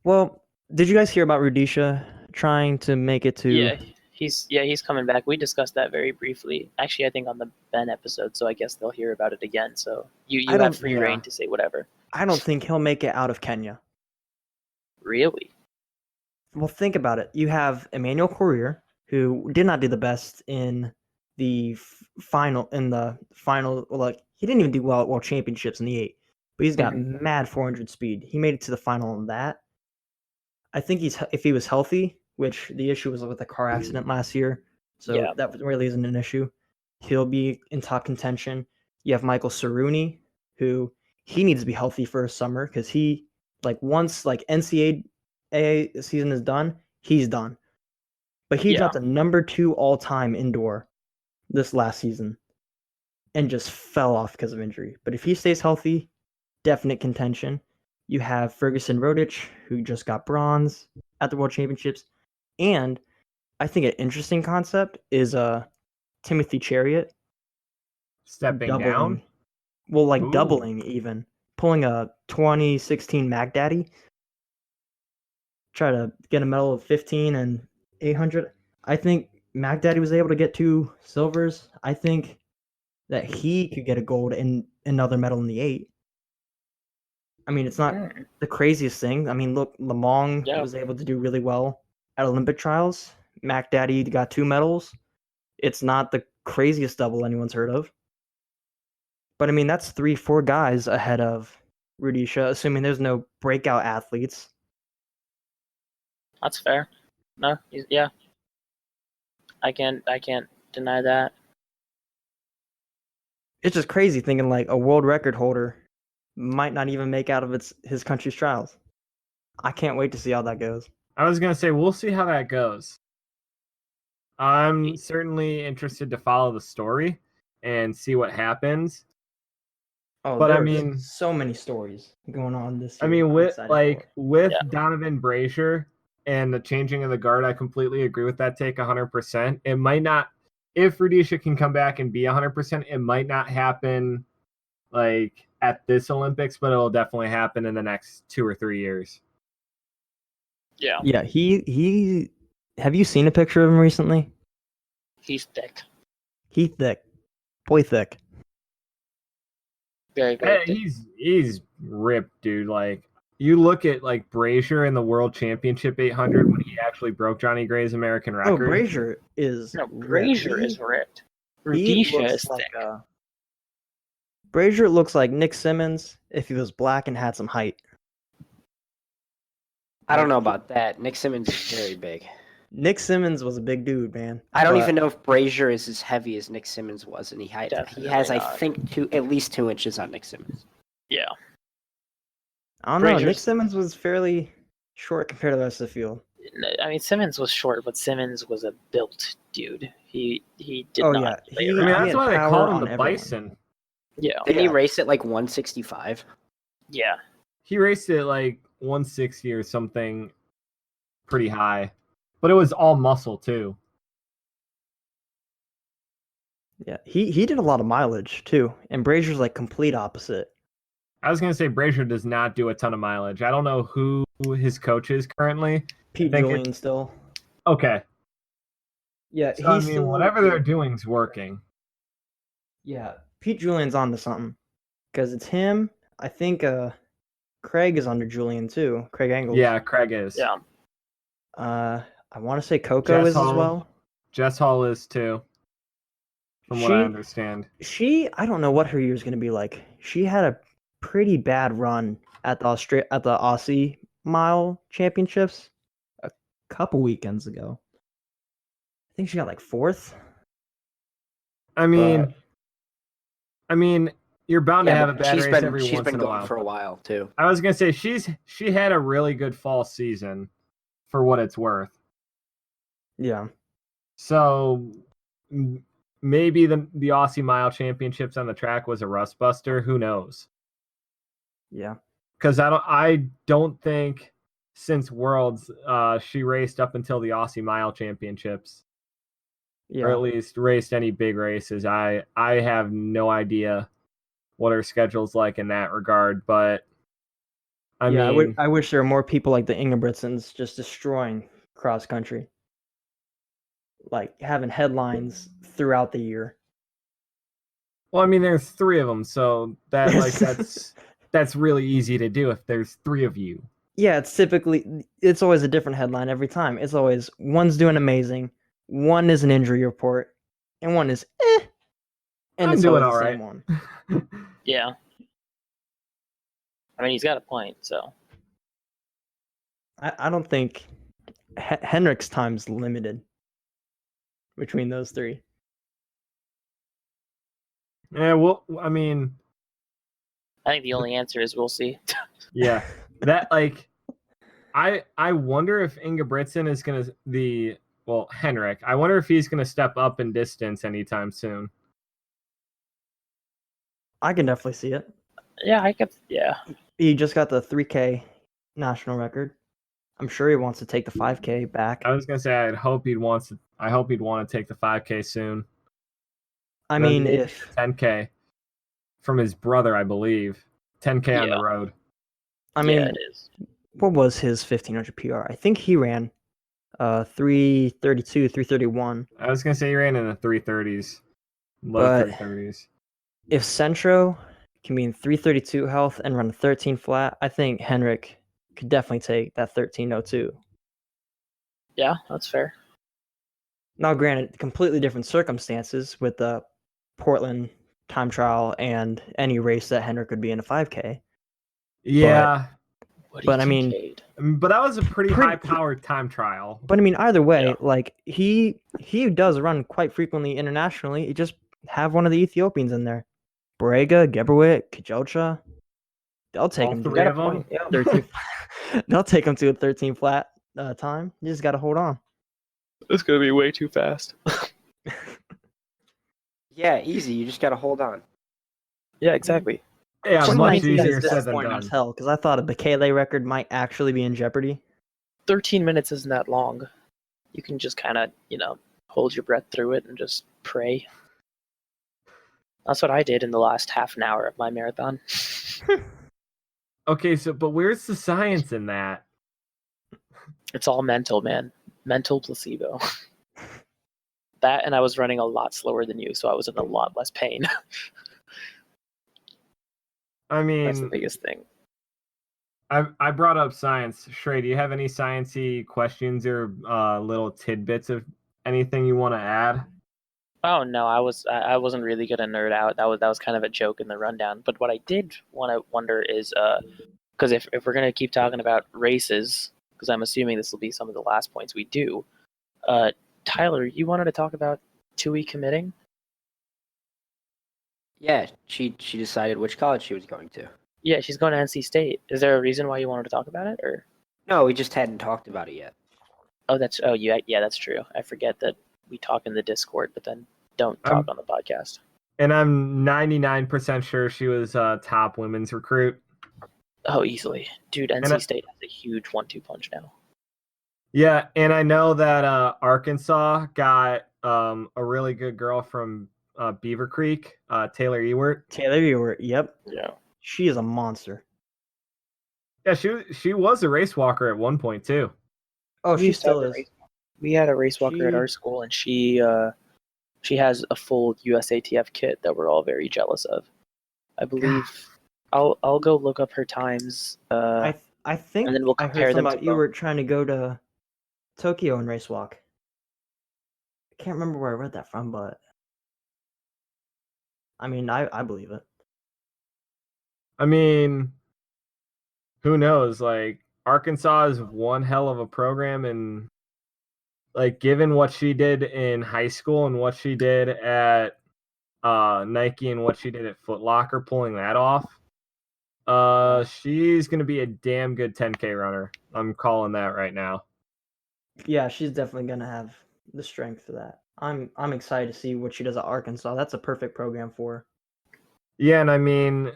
Well, did you guys hear about Rudisha trying to make it to? Yeah, he's coming back. We discussed that very briefly. Actually, I think on the Ben episode, so I guess they'll hear about it again. So you have free reign to say whatever. I don't think he'll make it out of Kenya. Really? Well, think about it. You have Emmanuel Courier, who did not do the best in the final. Like, he didn't even do well at World Championships in the 8, but he's got mad 400 speed. He made it to the final in that. I think if he was healthy, which the issue was with the car accident last year, so that really isn't an issue. He'll be in top contention. You have Michael Cerrone, who he needs to be healthy for a summer, because he, like, once like NCAA season is done, he's done. But he dropped a number 2 all-time indoor this last season and just fell off because of injury. But if he stays healthy, definite contention. You have Ferguson Rodich, who just got bronze at the World Championships. And I think an interesting concept is Timothy Chariot stepping down. Well, like doubling even. Pulling a 2016 Mac Daddy. Try to get a medal of 15 and 800. I think Mac Daddy was able to get 2 silvers. I think that he could get a gold and another medal in the 8. I mean, it's not the craziest thing. I mean, look, Lamong was able to do really well at Olympic trials. Mac Daddy got 2 medals. It's not the craziest double anyone's heard of. But I mean, that's 3-4 guys ahead of Rudisha, assuming there's no breakout athletes. That's fair. No, yeah. I can't deny that. It's just crazy thinking like a world record holder might not even make out of his country's trials. I can't wait to see how that goes. I was gonna say we'll see how that goes. I'm certainly interested to follow the story and see what happens. Oh, but I there's mean, so many stories going on this year. I mean, I'm with excited for it. with Donovan Brazier and the changing of the guard, I completely agree with that take 100%. It might not, if Rudisha can come back and be 100%, it might not happen like at this Olympics, but it'll definitely happen in the next 2 or 3 years. Yeah. Yeah, he. Have you seen a picture of him recently? He's thick. He thick, boy thick. Very, very thick. He's ripped, dude. Like you look at like Brazier in the World Championship 800 when he actually broke Johnny Gray's American record. Oh, Brazier is Brazier ripped. is ripped. He Rudisha looks is like thick. Brazier looks like Nick Simmons if he was black and had some height. I don't know about that. Nick Simmons is very big. Nick Simmons was a big dude, man. I don't even know if Brazier is as heavy as Nick Simmons was, and he has, Definitely I not. think, at least 2 inches on Nick Simmons. Yeah. I don't know. Nick Brazier's- Simmons was fairly short compared to the rest of the field. I mean, Simmons was short, but Simmons was a built dude. He did Oh, not yeah. play He- I mean, around. that's had why they power called him on the everyone. Bison. Yeah. Didn't he Yeah. race at like 165? Yeah. He raced it like 160 or something pretty high. But it was all muscle too. Yeah, he did a lot of mileage too, and Brazier's like complete opposite. I was gonna say Brazier does not do a ton of mileage. I don't know who his coach is currently. Pete think Julian still. Okay. Yeah, So, I he's mean, still, whatever they're doing's working. Yeah, Pete Julian's onto something, because it's him. I think Craig is under Julian too. Craig Engels. Yeah, Craig is. Yeah. I want to say Coco is as well. Jess Hall is too. From what I understand. I don't know what her year's gonna be like. She had a pretty bad run at the Aussie Mile Championships a couple weekends ago. I think she got like 4th. I mean, you're bound to have a bad race every she's once been in a going while. for a while too. I was gonna say she had a really good fall season, for what it's worth. Yeah. So maybe the Aussie Mile Championships on the track was a rust buster. Who knows? Yeah. Because I don't think since Worlds she raced up until the Aussie Mile Championships, Yeah. or at least raced any big races. I have no idea what her schedule's like in that regard, but I mean, I wish there were more people like the Ingebrigtsens just destroying cross country, like having headlines throughout the year. well, I mean, there's 3 of them, so that like that's really easy to do if there's 3 of you. Yeah, it's always a different headline every time. It's always one's doing amazing, one is an injury report, and one is and I'm it's doing always all the right. same one. Yeah. I mean, he's got a point, so. I don't think Henrik's time's limited between those 3. Yeah, well, I mean, I think the only answer is we'll see. yeah, that like, I wonder if Ingebrigtsen is gonna Henrik. I wonder if he's gonna step up in distance anytime soon. I can definitely see it. Yeah, I could. Yeah. He just got the 3K national record. I'm sure he wants to take the 5K back. I was gonna say I hope he'd want to take the 5K soon. I Then mean, maybe if 10K from his brother, I believe. 10K on Yeah. the road. I mean, yeah, it is. what was his 1500 PR? I think he ran 332, 331. I was gonna say he ran in the 330s, low But- 330s. If Centro can be in 332 health and run a 13 flat, I think Henrik could definitely take that 1302. Yeah, that's fair. Now, granted, completely different circumstances with the Portland time trial and any race that Hendrick would be in a 5K. Yeah, But I mean, Kincaid. but that was a pretty Pretty- high-powered time trial. but I mean, either way, Yeah. like he does run quite frequently internationally. You just have one of the Ethiopians in there, Borrega, Gebrewit, Kajelcha. They'll take All him to three a of them? point, yeah. 13. They'll take him to a 13 flat time. You just got to hold on. It's gonna be way too fast. Yeah, easy. You just gotta hold on. Yeah, exactly. Yeah, much 2019 easier is said than disappointing as done. hell because I thought a Bekele record might actually be in jeopardy. 13 minutes isn't that long. You can just kind of, hold your breath through it and just pray. That's what I did in the last half an hour of my marathon. Okay, but where's the science in that? It's all mental, man. Mental placebo. That, and I was running a lot slower than you, so I was in a lot less pain. I That's the mean, biggest thing. I brought up science. Shrey, do you have any sciencey questions or little tidbits of anything you want to add? Oh no, I wasn't really gonna nerd out. That was kind of a joke in the rundown. But what I did want to wonder is, because if we're gonna keep talking about races, because I'm assuming this will be some of the last points we do, Tyler, you wanted to talk about Tui committing? Yeah, she decided which college she was going to. Yeah, she's going to NC State. Is there a reason why you wanted to talk about it, or? No, we just hadn't talked about it yet. Yeah, that's true. I forget that we talk in the Discord, but then don't talk on the podcast. And I'm 99% sure she was a top women's recruit. Oh, easily, dude. NC State has a huge 1-2 punch now. Yeah, and I know that Arkansas got a really good girl from Beaver Creek, Taylor Ewert. Taylor Ewert, yep. Yeah. She is a monster. Yeah, she was a race walker at one point too. Oh, We she used to have still a is. We had a race walker at She- our school, and she has a full USATF kit that we're all very jealous of. I believe I'll go look up her times. I think and then we'll I compare heard them something about to you both. were trying to go to Tokyo and race walk. I can't remember where I read that from, but I mean, I believe it. I mean, who knows? Like Arkansas is one hell of a program, and like given what she did in high school and what she did at Nike and what she did at Foot Locker, pulling that off, she's gonna be a damn good 10K runner. I'm calling that right now. Yeah, she's definitely gonna have the strength for that. I'm excited to see what she does at Arkansas. That's a perfect program for her. Yeah, and I mean,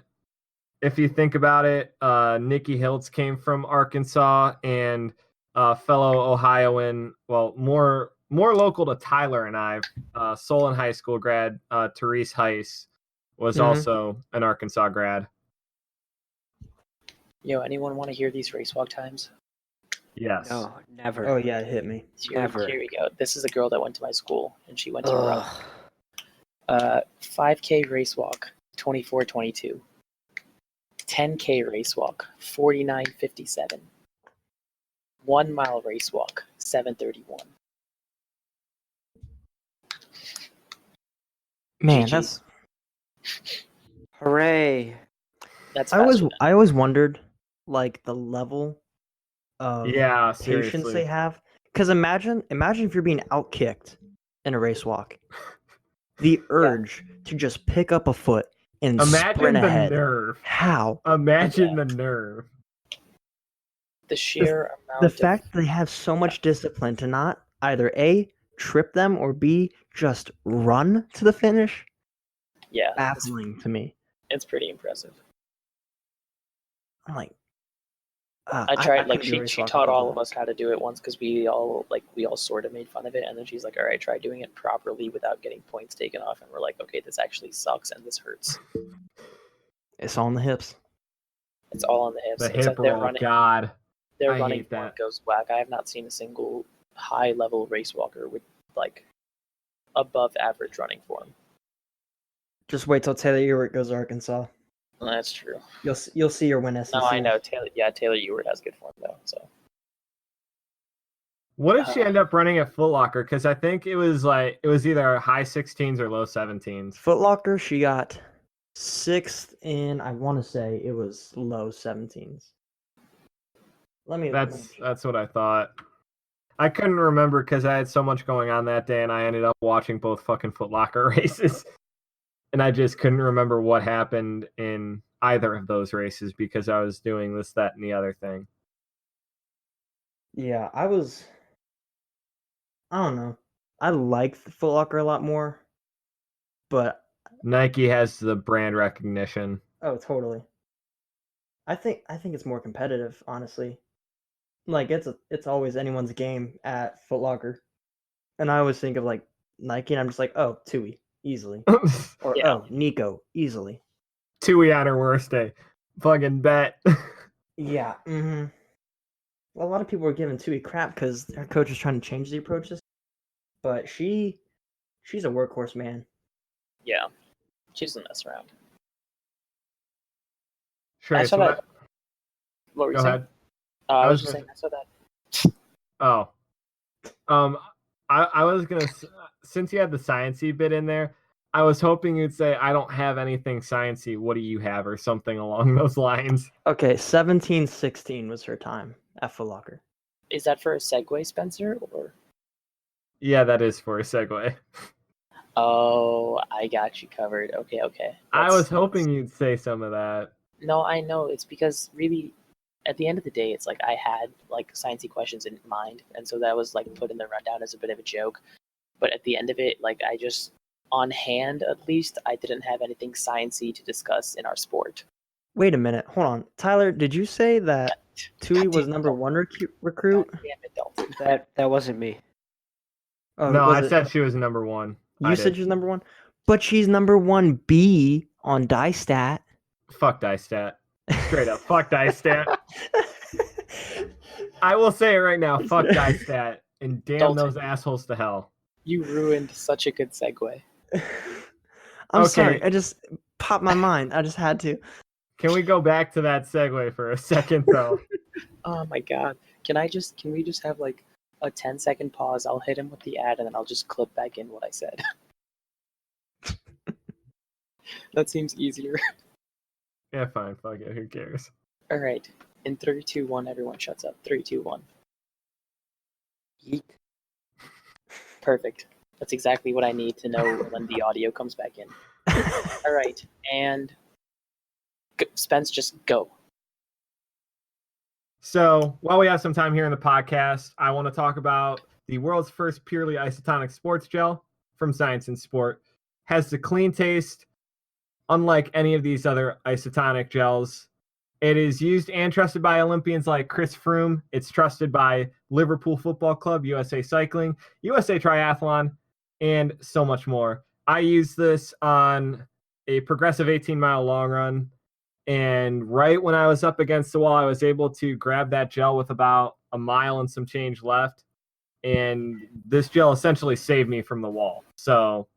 if you think about it, Nikki Hiltz came from Arkansas, and fellow Ohioan, well, more local to Tyler and I, Solon High School grad, Therese Heiss, was also an Arkansas grad. Yo, anyone want to hear these race walk times? Yes. No, never. Oh yeah, it hit me. Never. Here we go. This is a girl that went to my school, and she went to Ugh. 5K race walk, 24:22. 10K race walk, 49:57. 1 mile race walk, 7:31. Man, GG. that's Hooray. That's I always wondered like the level of Yeah, patience seriously. they have. Because imagine if you're being outkicked in a race walk. The urge to just pick up a foot and Imagine sprint the ahead. nerve. How? Imagine the nerve. the sheer amount The of fact that they have so much discipline to not either A, trip them, or B, just run to the finish, baffling to me. it's pretty impressive. I'm like, I tried, like, couldn't do a race she walk taught without all that. of us how to do it once because we all sort of made fun of it, and then she's like, all right, try doing it properly without getting points taken off, and we're like, okay, this actually sucks and this hurts. It's on the hips. It's all on the hips. The It's hip like roll, God. their I running hate form that. goes whack. I have not seen a single high level race walker with like above average running form. Just wait till Taylor Ewert goes to Arkansas. That's true. You'll see her win SEC. No, I know Taylor Ewert has good form though. So What did she end up running at Foot Locker? Because I think it was either high 16s or low 17s. Foot Locker, she got 6th in, I want to say it was low 17s. That's what I thought. I couldn't remember because I had so much going on that day, and I ended up watching both fucking Foot Locker races, and I just couldn't remember what happened in either of those races because I was doing this, that, and the other thing. Yeah, I don't know. I like Foot Locker a lot more, but Nike has the brand recognition. oh, totally. I think it's more competitive, honestly. Like it's always anyone's game at Foot Locker, and I always think of like Nike, and I'm just like, oh, Tui, easily, or oh, Nico, easily. Tui on her worst day, fucking bet. Yeah. Mm-hmm. A lot of people are giving Tui crap because her coach is trying to change the approaches, but she's a workhorse, man. Yeah, she doesn't mess around. Sure. I saw that. What were you Go saying? ahead. I was just saying I saw that. Oh. I was gonna, since you had the sciencey bit in there, I was hoping you'd say I don't have anything sciencey. What do you have, or something along those lines? Okay, 17:16 was her time at Foot Locker. Is that for a segue, Spencer, or? Yeah, that is for a segue. Oh, I got you covered. Okay. I was hoping you'd say some of that. No, I know. It's because really, at the end of the day, it's like I had like sciencey questions in mind, and so that was like put in the rundown as a bit of a joke. But at the end of it, like I just, on hand at least, I didn't have anything sciencey to discuss in our sport. Wait a minute, hold on, Tyler. Did you say that Tui was number 1 recruit? God damn it, Dalton. That wasn't me. Oh, No, was I it- said she was number 1. You said she was number 1, but she's number 1B on DieStat. Fuck DieStat. Straight up, fuck DieStat. I will say it right now, fuck DieStat, and damn Dalton. those assholes to hell. You ruined such a good segue. I'm sorry, I just popped my mind. I just had to. Can we go back to that segue for a second, though? Oh my god. Can we just have like a 10-second pause? I'll hit him with the ad and then I'll just clip back in what I said. That seems easier. Yeah, fine, fuck it, who cares? Alright. In 3, 2, 1, everyone shuts up. 3, 2, 1. Yeet. Perfect. That's exactly what I need to know when the audio comes back in. Alright, and Spence, just go. So, while we have some time here in the podcast, I want to talk about the world's first purely isotonic sports gel from Science and Sport. Has the clean taste, unlike any of these other isotonic gels. It is used and trusted by Olympians like Chris Froome. It's trusted by Liverpool Football Club, USA Cycling, USA Triathlon, and so much more. I use this on a progressive 18-mile long run, and right when I was up against the wall, I was able to grab that gel with about a mile and some change left, and this gel essentially saved me from the wall. So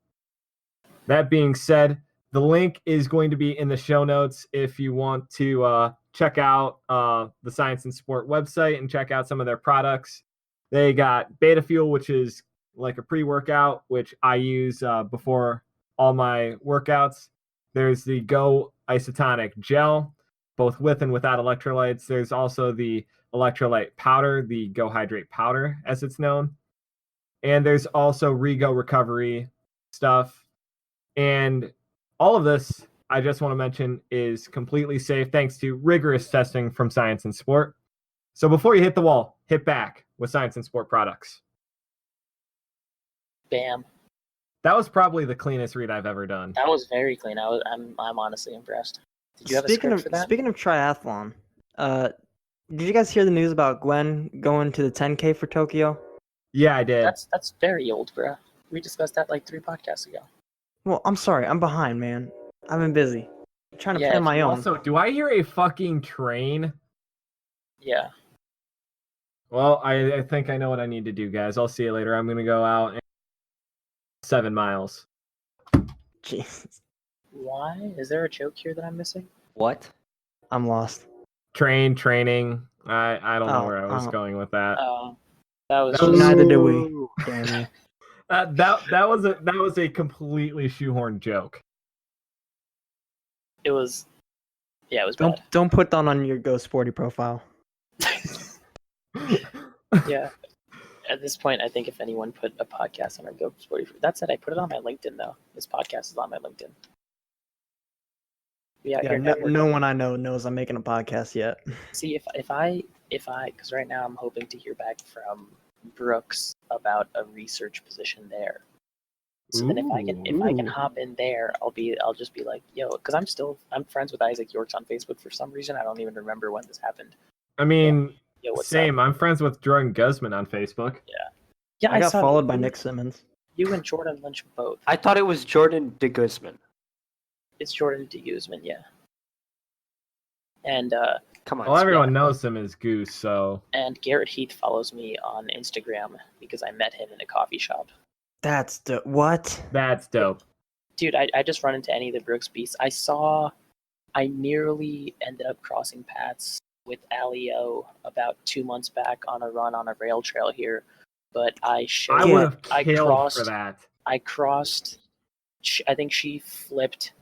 that being said, the link is going to be in the show notes if you want to check out the Science and Sport website and check out some of their products. They got Beta Fuel, which is like a pre-workout, which I use before all my workouts. There's the Go Isotonic Gel, both with and without electrolytes. There's also the electrolyte powder, the Go Hydrate powder, as it's known. And there's also Rego Recovery stuff. And all of this, I just want to mention, is completely safe thanks to rigorous testing from Science and Sport. So before you hit the wall, hit back with Science and Sport products. Bam. That was probably the cleanest read I've ever done. That was very clean. I'm honestly impressed. Did you have a script for that? Speaking of triathlon, did you guys hear the news about Gwen going to the 10K for Tokyo? Yeah, I did. That's very old, bro. We discussed that like 3 podcasts ago. Well, I'm sorry, I'm behind, man. I've been busy. I'm trying to plan my own. Also, do I hear a fucking train? Yeah. Well, I think I know what I need to do, guys. I'll see you later. I'm going to go out and 7 miles. Jesus. Why? Is there a joke here that I'm missing? What? I'm lost. Training. I don't know where I was oh. going with that. That was That was- just, Neither do we. Damn you. That was a completely shoehorned joke. it was bad. Don't put that on your Go Sporty profile. Yeah. At this point, I think if anyone put a podcast on our Go Sporty, that said, I put it on my LinkedIn though. This podcast is on my LinkedIn. Yeah, Yeah, here, no one I know knows I'm making a podcast yet. See, if I, because right now I'm hoping to hear back from Brooks about a research position there. So then if I can Ooh. hop in there, I'll just be like, yo, because I'm friends with Isaac Yorks on Facebook for some reason. I don't even remember when this happened. I mean, Yo, what's same. up? I'm friends with Jordan Guzman on Facebook. Yeah, I got saw followed by you- Nick Simmons. You and Jordan Lynch both. I thought it was Jordan de Guzman. It's Jordan de Guzman, yeah. And Come on. Well, everyone yeah. knows him as Goose, so and Garrett Heath follows me on Instagram because I met him in a coffee shop. That's what? that's dope. Dude, I just run into any of the Brooks beasts. I nearly ended up crossing paths with Alio about 2 months back on a run on a rail trail here, but I I would have killed for that. I crossed. I think she flipped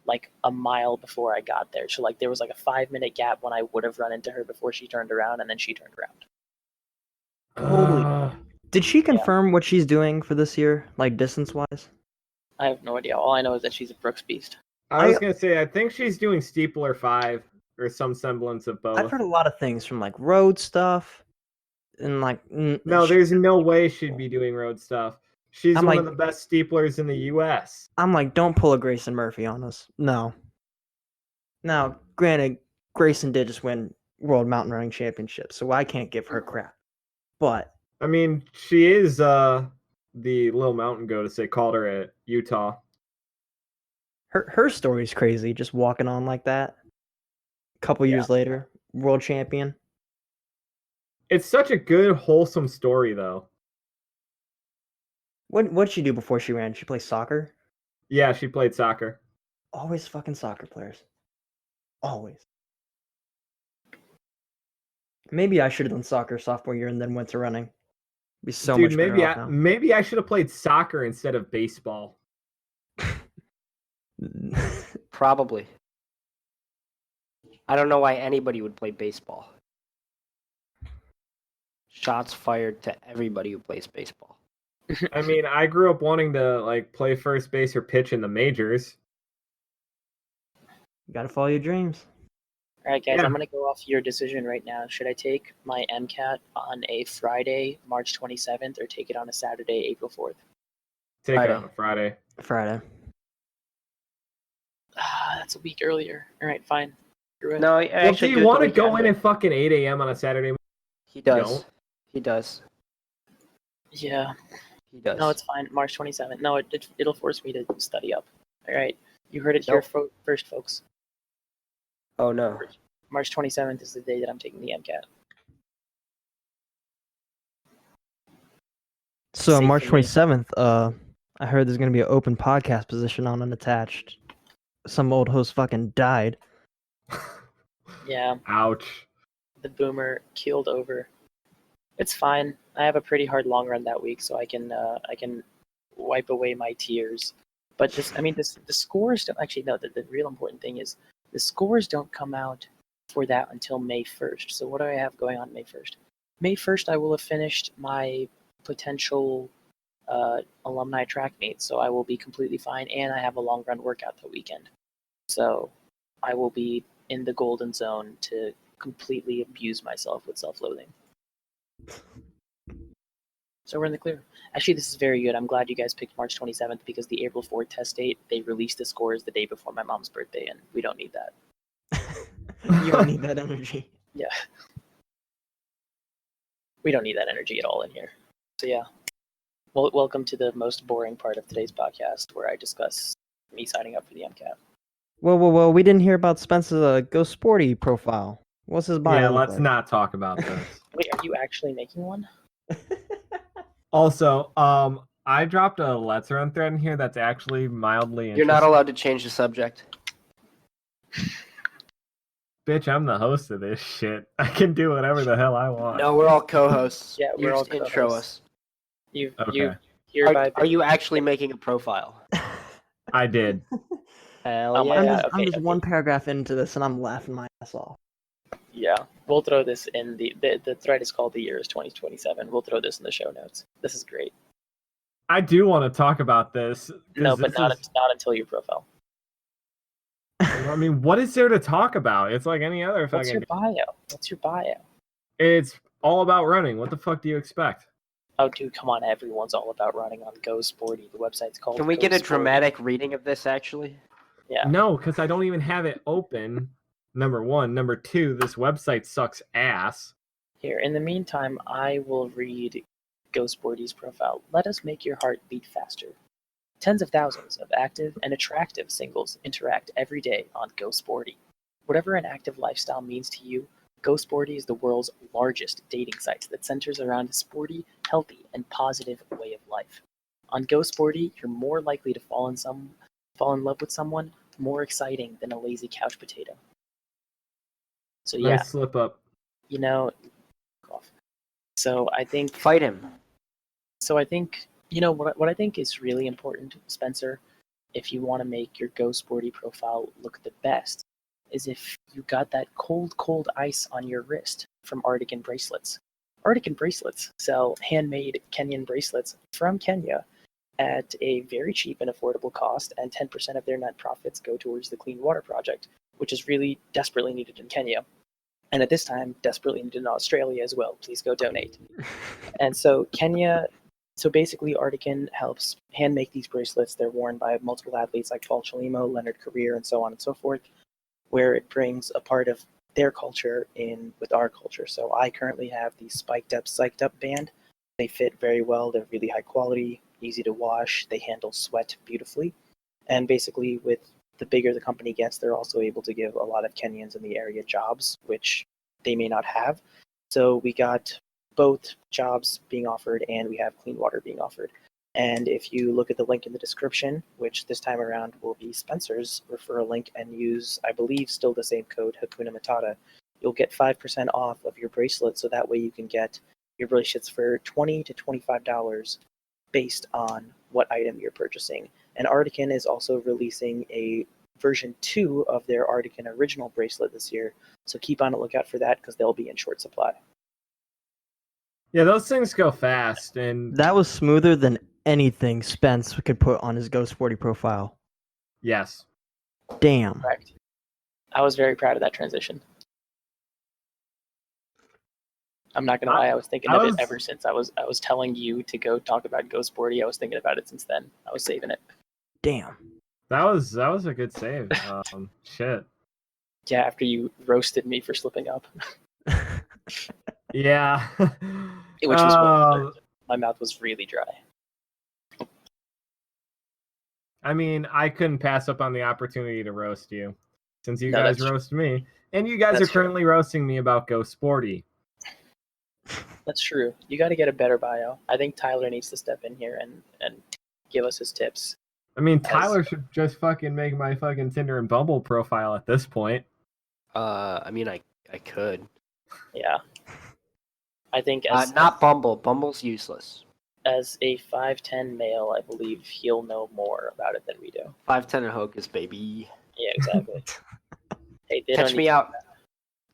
like a mile before I got there. So like there was like a 5-minute gap when I would have run into her before she turned around, and then she turned around. Holy- Did she confirm what she's doing for this year, like distance wise? I have no idea. All I know is that she's a Brooks beast. I was gonna say, I think she's doing Steepler 5 or some semblance of both. I've heard a lot of things from like road stuff and like No, there's no way she'd be doing road stuff. She's I'm one like- of the best steeplers in the U.S. I'm like, don't pull a Grayson Murphy on us. No. Now, granted, Grayson did just win World Mountain Running Championship, so I can't give her crap. But I mean, she is the little mountain goat, as they called her at Utah. her story's crazy, just walking on like that. A couple years later, world champion. It's such a good, wholesome story, though. What'd she do before she ran? She play soccer? Yeah, she played soccer. Always fucking soccer players. Always. Maybe I should have done soccer sophomore year and then went to running. Be so Dude, much better off now. maybe I should have played soccer instead of baseball. Probably. I don't know why anybody would play baseball. Shots fired to everybody who plays baseball. I mean, I grew up wanting to like play first base or pitch in the majors. You gotta follow your dreams. All right, guys, Yeah. I'm going to go off your decision right now. Should I take my MCAT on a Friday, March 27th, or take it on a Saturday, April 4th? Take Friday. it on a Friday. Friday. That's a week earlier. All right, fine. Screw it. No, Well, actually, do you want to go in at fucking 8 a.m. on a Saturday? He does. don't? He does. Yeah. He does. No, it's fine. March 27th. No, it'll force me to study up. All right. You heard it here first, folks. Oh no. March 27th is the day that I'm taking the MCAT. So Safe March for me. 27th, I heard there's gonna be an open podcast position on Unattached. Some old host fucking died. Yeah, Ouch. the boomer keeled over. It's fine. I have a pretty hard long run that week, so I can wipe away my tears. But the scores don't actually. No, the real important thing is the scores don't come out for that until May 1st. So what do I have going on May 1st? May 1st, I will have finished my potential alumni track meet, so I will be completely fine, and I have a long run workout that weekend. So I will be in the golden zone to completely abuse myself with self-loathing. So we're in the clear. Actually, this is very good. I'm glad you guys picked March 27th because the April 4th test date, they released the scores the day before my mom's birthday, and we don't need that. You don't need that energy. Yeah. We don't need that energy at all in here. So yeah. Well, welcome to the most boring part of today's podcast where I discuss me signing up for the MCAT. Well, we didn't hear about Spence's Go Sporty profile. What's his bio? Yeah, look let's like? not talk about this. Wait, are you actually making one? Also, I dropped a Let's Run thread in here that's actually mildly You're not allowed to change the subject. Bitch, I'm the host of this shit. I can do whatever the hell I want. No, we're all co-hosts. Yeah, You we're all just intro co-hosts. us. You've Okay. hereby Are you actually making a profile? I did. Hell Oh my yeah. God. I'm just okay. one paragraph into this and I'm laughing my ass off. Yeah, we'll throw this in the thread is called The Year is 2027. We'll throw this in the show notes. This is great. I do want to talk about this. 'cause No, but this not is- not until your profile. I mean, what is there to talk about? It's like any other What's your fucking. bio? What's your bio? It's all about running. What the fuck do you expect? Oh, dude, come on! Everyone's all about running on Go Sporty. The website's called. Can we Go get a Sporty. dramatic reading of this, actually? Yeah. No, because I don't even have it open. Number one. Number two, this website sucks ass. Here, in the meantime, I will read Go Sporty's profile. Let us make your heart beat faster. Tens of thousands of active and attractive singles interact every day on Go Sporty. Whatever an active lifestyle means to you, Go Sporty is the world's largest dating site that centers around a sporty, healthy, and positive way of life. On Go Sporty, you're more likely to fall in love with someone more exciting than a lazy couch potato. So yeah, Nice slip up. you know, so I think Fight him. you know what I think is really important, Spencer, if you want to make your Go Sporty profile look the best, is if you got that cold ice on your wrist from Artiken bracelets. Artiken bracelets sell handmade Kenyan bracelets from Kenya at a very cheap and affordable cost, and 10% of their net profits go towards the Clean Water Project, which is really desperately needed in Kenya. And at this time, desperately needed in Australia as well. Please go donate. And so basically Artiken helps hand make these bracelets. They're worn by multiple athletes like Paul Chalimo, Leonard Career, and so on and so forth, where it brings a part of their culture in with our culture. So I currently have the Spiked Up, Psyched Up band. They fit very well. They're really high quality, easy to wash. They handle sweat beautifully. And basically with the bigger the company gets, they're also able to give a lot of Kenyans in the area jobs, which they may not have. So we got both jobs being offered, and we have clean water being offered. And if you look at the link in the description, which this time around will be Spencer's referral link, and use, I believe, still the same code, Hakuna Matata, you'll get 5% off of your bracelet. So that way you can get your bracelets for $20 to $25 based on what item you're purchasing. And Artiken is also releasing a version 2 of their Artiken original bracelet this year. So keep on the lookout for that because they'll be in short supply. Yeah, those things go fast, and That was smoother than anything Spence could put on his Go Sporty profile. yes. Damn. Correct. I was very proud of that transition. I'm not gonna lie, I was thinking of it ever since I was telling you to go talk about Go Sporty. I was thinking about it since then. I was saving it. Damn. That was a good save. Shit. Yeah, after you roasted me for slipping up, Yeah. which was my mouth was really dry. I mean, I couldn't pass up on the opportunity to roast you, since you No, guys that's roast me, and you guys That's are currently roasting me about Go Sporty. That's true. You got to get a better bio. I think Tyler needs to step in here and give us his tips. I mean, Tyler should just fucking make my fucking Tinder and Bumble profile at this point. I mean, I could. Yeah. I think Not Bumble. Bumble's useless. as a 5'10" male, I believe he'll know more about it than we do. 5'10" and Hocus, baby. Yeah, exactly. Hey, they Catch don't me need- out.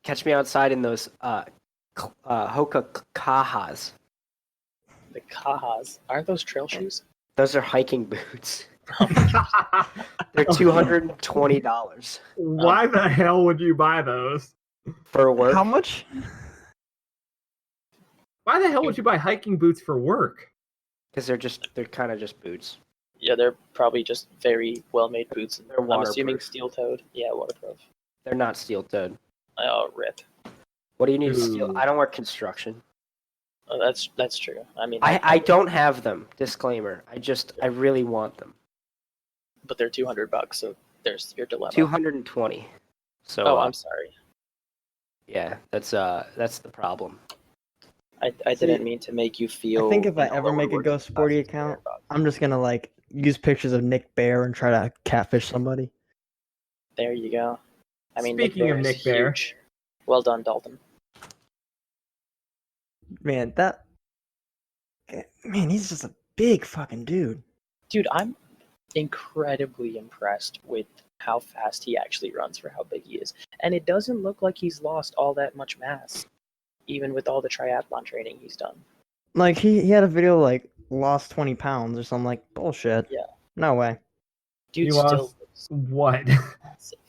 Catch me outside in those Hoka Kahas. The Kahas. Aren't those trail shoes? Those are hiking boots. They're $220 Why the hell would you buy those? for work. How much? Why the hell would you buy hiking boots for work? Because they're kind of just boots. Yeah, they're probably just very well-made boots. They're I'm assuming waterproof. steel-toed. Yeah, waterproof. They're not steel-toed. Oh, rip. What do you need to steal? Ooh. I don't work construction. Oh, that's true. I mean, I don't have them. Disclaimer. I really want them. but they're $200, so there's your dilemma. 220. So Oh, I'm sorry. yeah, that's the problem. I didn't mean to make you feel. I think if I ever lower make a working Go Sporty class account, $200. I'm just gonna like use pictures of Nick Bear and try to catfish somebody. There you go. I mean, Speaking of is Nick Bear. huge. Well done, Dalton. Man, he's just a big fucking dude. Dude, I'm incredibly impressed with how fast he actually runs for how big he is. And it doesn't look like he's lost all that much mass, even with all the triathlon training he's done. Like he had a video like lost 20 pounds or something. Like bullshit. Yeah. No way. Dude You still lost looks what? massive.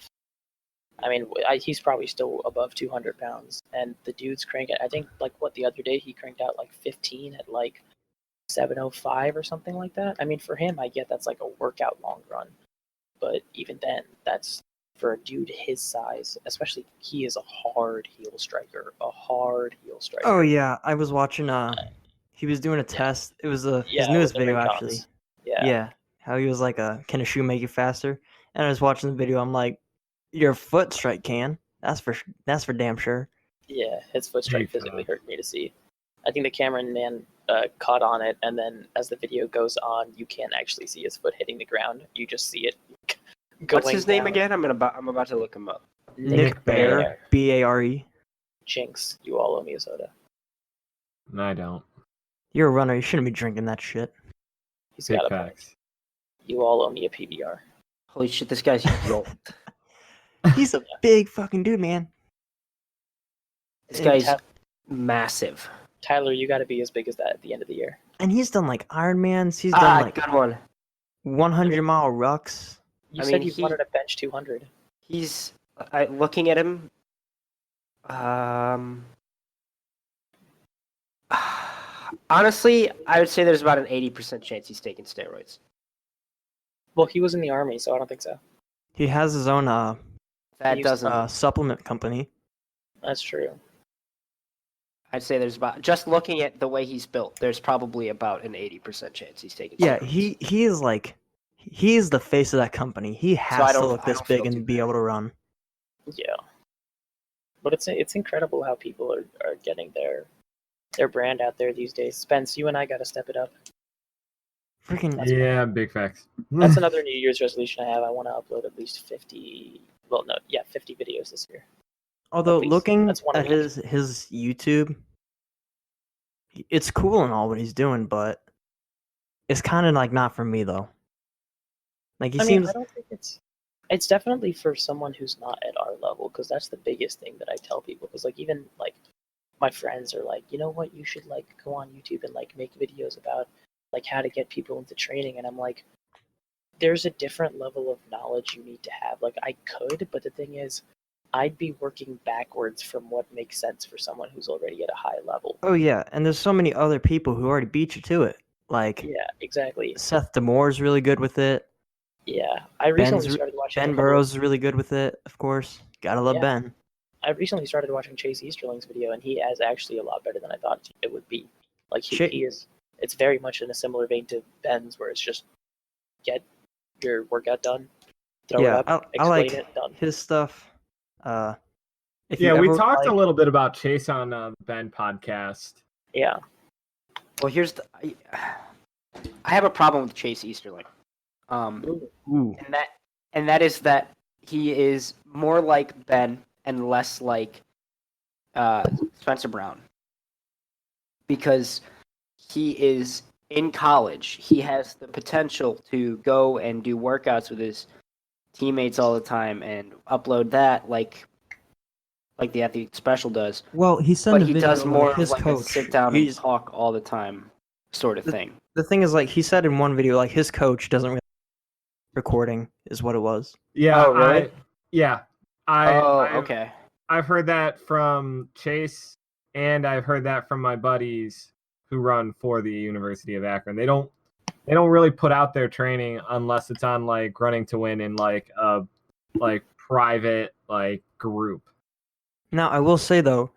I mean, he's probably still above 200 pounds. And the dude's cranking, I think, like, the other day he cranked out like 15 at like 7:05 or something like that. I mean, for him, I get that's like a workout long run. But even then, that's for a dude his size, especially he is a hard heel striker. Oh yeah, I was watching. He was doing a test. It was his newest video actually. Yeah, how he was like, "Can a shoe make you faster?" And I was watching the video. I'm like, "Your foot strike can. That's for damn sure." Yeah, his foot strike physically hurt me to see. I think the cameraman caught on it, and then as the video goes on, you can't actually see his foot hitting the ground. You just see it going What's his name down. again? I'm about to look him up. Nick Bear, Bare. Jinx, you all owe me a soda. No, I don't. You're a runner. You shouldn't be drinking that shit. He's Big got a point. facts. You all owe me a PBR. Holy shit, this guy's yoked. He's a big fucking dude, man. This guy's massive. Tyler, you got to be as big as that at the end of the year. And he's done like Ironmans. He's done like good one. 100-mile rucks. You said you wanted to bench 200. He's looking at him. Honestly, I would say there's about an 80% chance he's taking steroids. Well, he was in the army, so I don't think so. He has his own That doesn't. supplement company. That's true. I'd say there's about, just looking at the way he's built, there's probably about an 80% chance he's taking steroids. Yeah, he is like, he's the face of that company. He has to look this big and be able to run. Yeah. But it's incredible how people are getting their brand out there these days. Spence, you and I got to step it up. Yeah, big facts. That's another New Year's resolution I have. I want to upload at least 50 videos this year. Although looking That's one at his YouTube, it's cool and all what he's doing, but it's kind of like not for me though. Like I don't think it's definitely for someone who's not at our level, because that's the biggest thing that I tell people. Because like even like my friends are like, you know what, you should like go on YouTube and like make videos about like how to get people into training, and I'm like, there's a different level of knowledge you need to have. Like I could, but the thing is, I'd be working backwards from what makes sense for someone who's already at a high level. Oh yeah, and there's so many other people who already beat you to it. Like yeah, exactly. Seth DeMoore's really good with it. Yeah, I recently started watching. Ben Burrows is really good with it, of course. Gotta love Ben. I recently started watching Chase Easterling's video, and he is actually a lot better than I thought it would be. Like he is. It's very much in a similar vein to Ben's, where it's just get your workout done, throw it up, explain it, done. His stuff. We talked a little bit about Chase on the Ben podcast. Yeah. Well, I have a problem with Chase Easterling. And that is that he is more like Ben and less like Spencer Brown, because he is in college. He has the potential to go and do workouts with his teammates all the time and upload that like the Athlete Special does. Well, he said, but in the he video, does more his like coach. a sit down and talk all the time sort of thing. The thing is, like he said in one video, like his coach doesn't really recording is what it was. Yeah. Oh, really? Okay. I've heard that from Chase, and I've heard that from my buddies who run for the University of Akron. They don't really put out their training unless it's on like Running to Win in like a private like group. Now I will say though,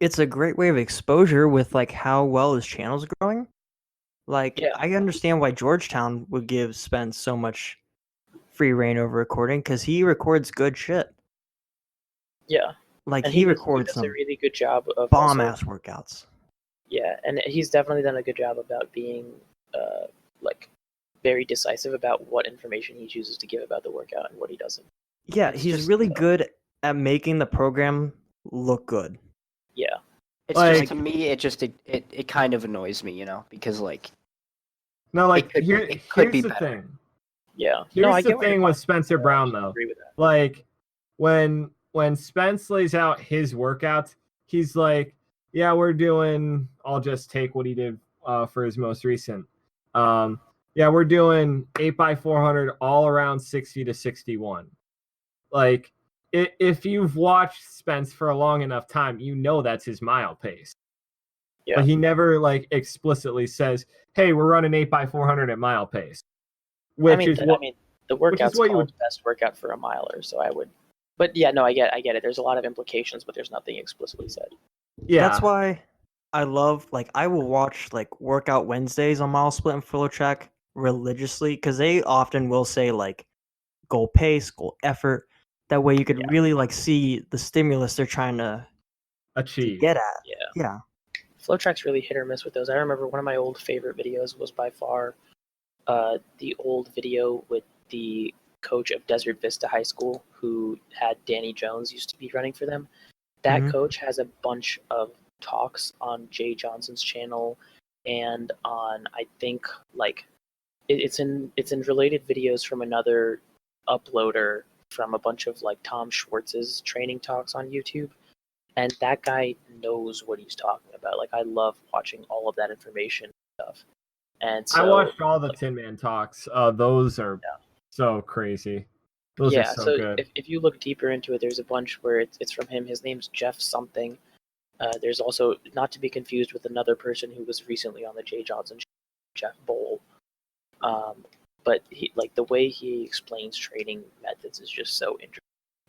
it's a great way of exposure with like how well his channel's growing. Like I understand why Georgetown would give Spence so much free reign over recording, because he records good shit. Yeah. Like he records some a really good job of bomb ass workouts. Yeah, and he's definitely done a good job about being like very decisive about what information he chooses to give about the workout and what he doesn't. Yeah, he's really good at making the program look good. Yeah. It's Like- just, to me, it kind of annoys me, because like No, like it could be- here's it could be the better. thing. Yeah. Here's no, I the get what you're thing with talking Spencer about. Brown, I though. agree with that. Like when Spence lays out his workouts, he's like, "Yeah, we're doing." I'll just take what he did for his most recent. Yeah, we're doing 8x400 all around 60 to 61. Like, if you've watched Spence for a long enough time, you know that's his mile pace. Yeah. But he never like explicitly says, "Hey, we're running 8x400 at mile pace," which I mean, is the, what I mean, the workout's what you called best workout for a miler, so I would. But yeah, no, I get it. There's a lot of implications, but there's nothing explicitly said. yeah. That's why I love, like, I will watch like Workout Wednesdays on Mile Split and Flow Track religiously because they often will say like goal pace, goal effort. That way you could really like see the stimulus they're trying to achieve. get at. Yeah. Yeah. FlowTrack's really hit or miss with those. I remember one of my old favorite videos was by far the old video with the coach of Desert Vista High School who had Danny Jones used to be running for them. That Mhm. coach has a bunch of talks on Jay Johnson's channel and on I think like it's in related videos from another uploader from a bunch of like Tom Schwartz's training talks on YouTube. And that guy knows what he's talking about. Like I love watching all of that information and stuff. And so I watched all the Tin Man talks. Those are so crazy. Those are so good. If you look deeper into it, there's a bunch where it's from him. His name's Jeff something. There's also, not to be confused with another person who was recently on the Jay Johnson show, Jeff Bowl. But he, like the way he explains training methods is just so interesting.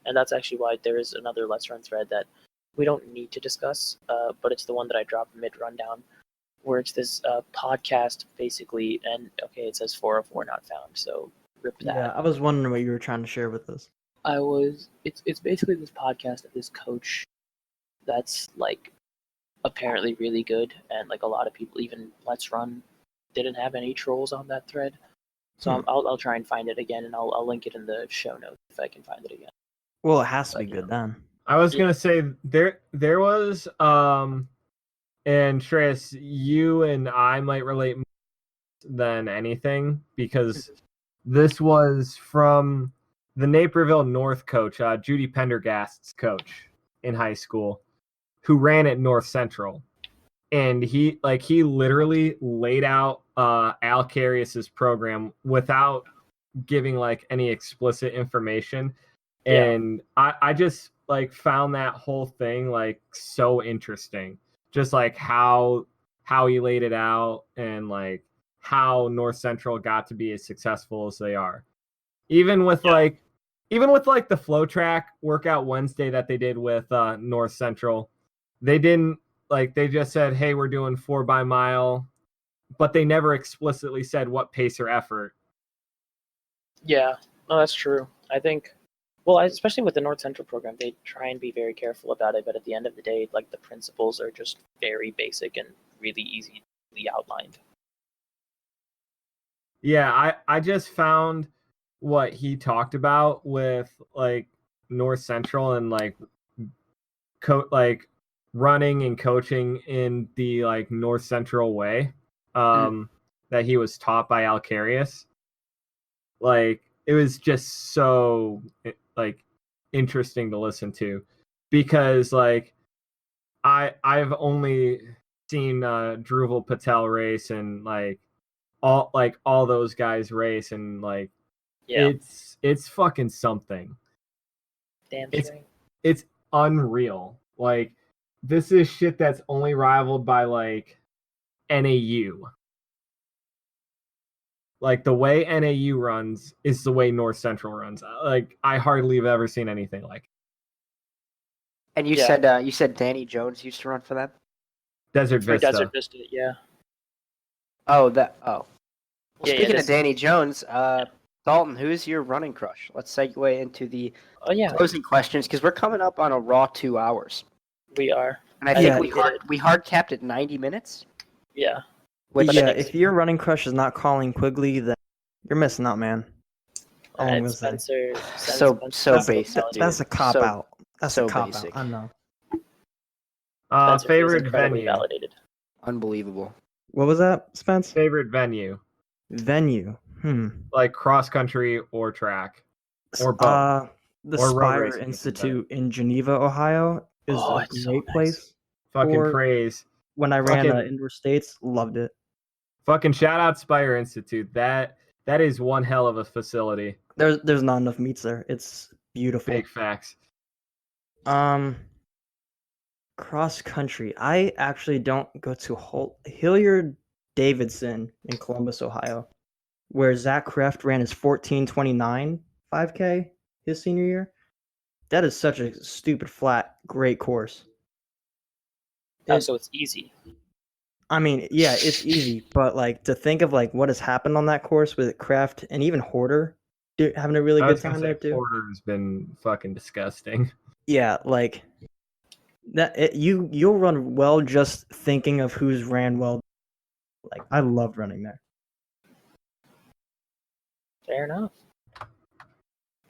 And that's actually why there is another Let's Run thread that we don't need to discuss, but it's the one that I dropped mid-rundown, where it's this podcast, basically, and, okay, it says 404 not found, so rip that. Yeah, I was wondering what you were trying to share with us. It's basically this podcast of this coach that's, like, apparently really good, and, like, a lot of people, even Let's Run, didn't have any trolls on that thread. So I'll try and find it again, and I'll link it in the show notes if I can find it again. Well, it has to be good then. I was gonna say there was and Shreyas, you and I might relate more than anything because this was from the Naperville North coach, Judy Pendergast's coach in high school, who ran at North Central, and he literally laid out Al Carius's program without giving like any explicit information, and I just like found that whole thing like so interesting, just like how he laid it out and like how North Central got to be as successful as they are, even with like the Flow Track Workout Wednesday that they did with North Central. They didn't like, they just said, hey, we're doing 4 by mile, but they never explicitly said what pace or effort. Yeah, no, that's true. I think, well, especially with the North Central program, they try and be very careful about it, but at the end of the day, like the principles are just very basic and really easily outlined. Yeah, I just found what he talked about with like North Central and like running and coaching in the like North Central way that he was taught by Al Carius. Like it was just so like interesting to listen to, because like I've only seen Dhruval Patel race and like all those guys race, and like it's fucking something. Damn It's straight. it's unreal. Like this is shit that's only rivaled by like NAU. Like the way NAU runs is the way North Central runs. Like I hardly have ever seen anything like it. And you said Danny Jones used to run for them? Desert For Vista. Desert Vista, yeah. Well, Yeah, speaking this- of Danny Jones, Dalton, who's your running crush? Let's segue into the Oh yeah, closing questions because we're coming up on a raw 2 hours, we are. and I Yeah. think we hard capped at 90 minutes. Yeah. Which Yeah, if your running crush is not calling Quigley, then you're missing out, man. All I'm And gonna say. Spencer. so Spencer basic. telling you. That's a cop out. That's So a cop basic. out. I know. Spencer feels Favorite incredibly venue. validated. Unbelievable. What was that, Spence? Favorite venue, Venue. like cross country or track, or both, The or road Spire racing. Institute in Geneva, Ohio, is Oh, a it's so great nice. place. Fucking Or praise. when I ran Fucking- indoor states, loved it. Fucking shout out Spire Institute. That is one hell of a facility. There's not enough meets there. It's beautiful. Big facts. Cross country. I actually don't go to Hilliard Davidson in Columbus, Ohio, where Zach Kreft ran his 14:29 5K his senior year. That is such a stupid flat, great course. Oh, so it's easy. I mean, yeah, it's easy, but like to think of like what has happened on that course with Kraft and even Hoarder having a really I good was gonna time say there too. Porter's been fucking disgusting. Yeah, like you'll run well just thinking of who's ran well. Like I love running there. Fair enough.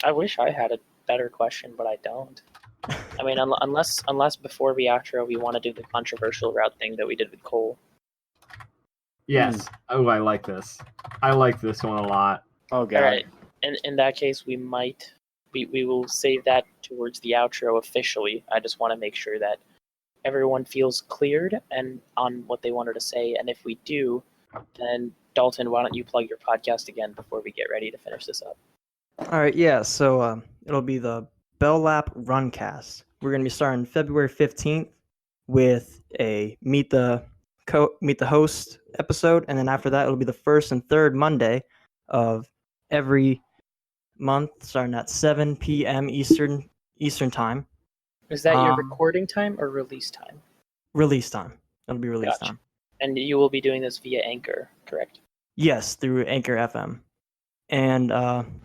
I wish I had a better question, but I don't. I mean, unless before we outro, we want to do the controversial route thing that we did with Cole. Yes. Oh, I like this. I like this one a lot. Oh god. All right. In that case, we will save that towards the outro officially. I just want to make sure that everyone feels cleared and on what they wanted to say. And if we do, then Dalton, why don't you plug your podcast again before we get ready to finish this up? All right, yeah. So it'll be the Bell Lap Runcast. We're gonna be starting February 15th with a meet the host episode, and then after that, it'll be the first and third Monday of every month, starting at 7 p.m. Eastern time. Is that your Um, recording time or release time? Release time. It'll be release Gotcha. time. And you will be doing this via Anchor, correct? Yes, through Anchor FM. And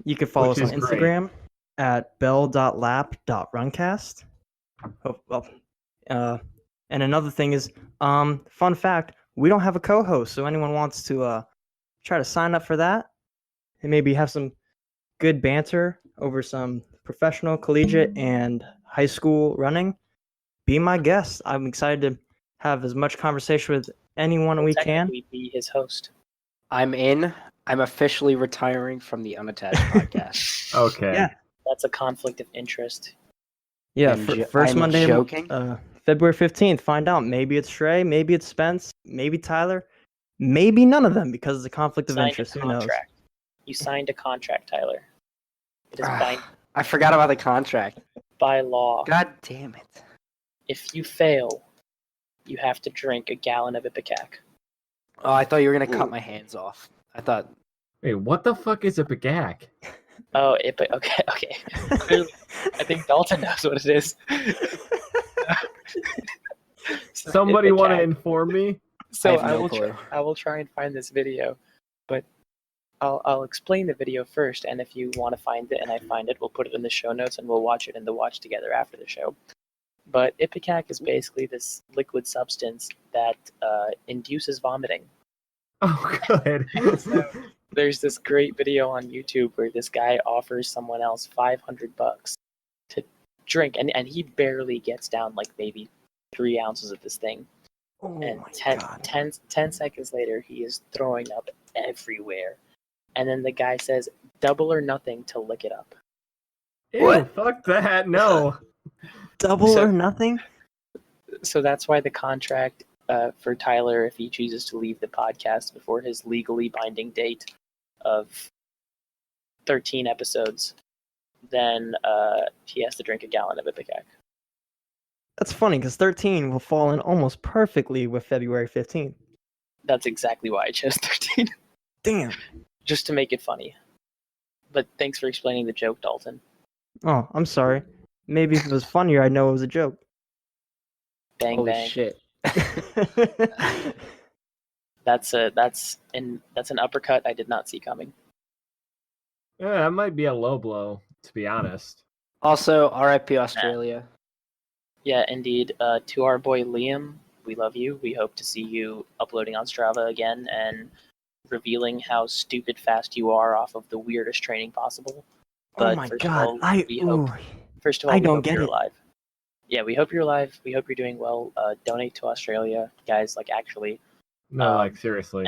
you can follow Which us on is great. Instagram at bell.lap.runcast. And another thing is, fun fact, we don't have a co-host, so anyone wants to try to sign up for that and maybe have some good banter over some professional, collegiate, and high school running, be my guest. I'm excited to have as much conversation with anyone we can. Technically be his host. I'm in. I'm officially retiring from the Unattached podcast. Okay. Yeah. That's a conflict of interest. Yeah, first I'm Monday, joking. February 15th. Find out. Maybe it's Shrey, maybe it's Spence, maybe Tyler, maybe none of them because of the conflict of Signed interest. a Who knows? contract. You signed a contract, Tyler. It is by I forgot about the contract. law. God damn it. If you fail, you have to drink a gallon of Ipecac. Oh, I thought you were gonna cut my hands off. I thought. Wait, what the fuck is a bagak? Oh, okay. Clearly, I think Dalton knows what it is. So Somebody want to Ipecac. inform me? So I have no clue. I will try and find this video, but I'll explain the video first, and if you want to find it and I find it, we'll put it in the show notes and we'll watch it in the watch together after the show. But Ipecac is basically this liquid substance that induces vomiting. Oh, good. So, there's this great video on YouTube where this guy offers someone else $500 to drink, and he barely gets down like maybe 3 ounces of this thing. Oh And my 10 god. seconds later, he is throwing up everywhere. And then the guy says, double or nothing to lick it up. Ew, fuck that. No. Double So- or nothing? So that's why the contract for Tyler, if he chooses to leave the podcast before his legally binding date of 13 episodes, then he has to drink a gallon of Ipecac. That's funny because 13 will fall in almost perfectly with February 15th. That's exactly why I chose 13, Damn. just to make it funny. But thanks for explaining the joke, Dalton. Oh, I'm sorry. Maybe if it was funnier, I'd know it was a joke. Bang Holy bang. shit. That's an uppercut I did not see coming. Yeah, that might be a low blow, to be honest. Also, RIP Australia. Yeah, indeed. To our boy Liam, we love you. We hope to see you uploading on Strava again and revealing how stupid fast you are off of the weirdest training possible. Oh But my first god. of all, we hope I we don't hope get you're it. alive. Yeah, we hope you're alive. We hope you're doing well. Donate to Australia, guys. Like actually, No, like seriously.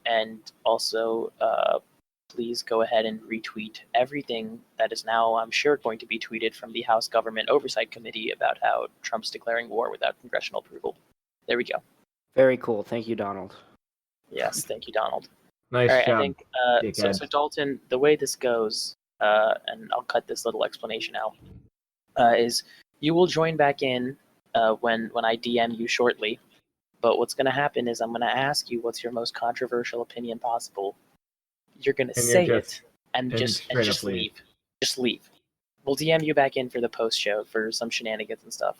and also please go ahead and retweet everything that is now, I'm sure, going to be tweeted from the House Government Oversight Committee about how Trump's declaring war without congressional approval. There we go. Very cool. Thank you, Donald. Yes, thank you, Donald. Nice All right, job. I think so. Dalton, the way this goes, and I'll cut this little explanation out, is you will join back in when I DM you shortly. But what's going to happen is I'm going to ask you what's your most controversial opinion possible. You're going to say it and just leave. Just leave. We'll DM you back in for the post show for some shenanigans and stuff.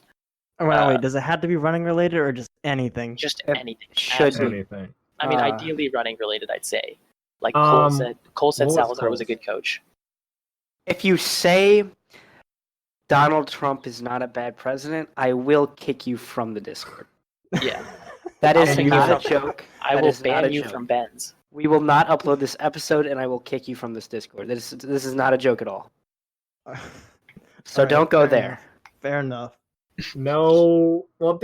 Oh, wait, does it have to be running related or just anything? Just anything. Should be. Anything. I mean, ideally running related, I'd say. Like Cole said Salazar was a good coach. If you say Donald Trump is not a bad president, I will kick you from the Discord. Yeah. That is kick not you a joke. I That will is not ban a you joke. from Ben's. We will not upload this episode, and I will kick you from this Discord. This is not a joke at all. So Alright, don't go fair there. enough. Fair enough. No. Well,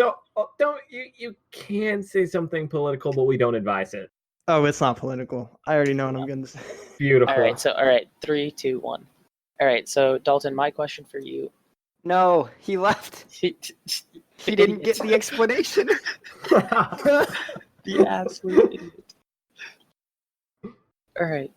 don't you can say something political, but we don't advise it. Oh, it's not political. I already know what I'm going to say. Beautiful. All right, 3, 2, 1. All right, so Dalton, my question for you. No, he left. He didn't get the explanation. The absolute idiot. All right.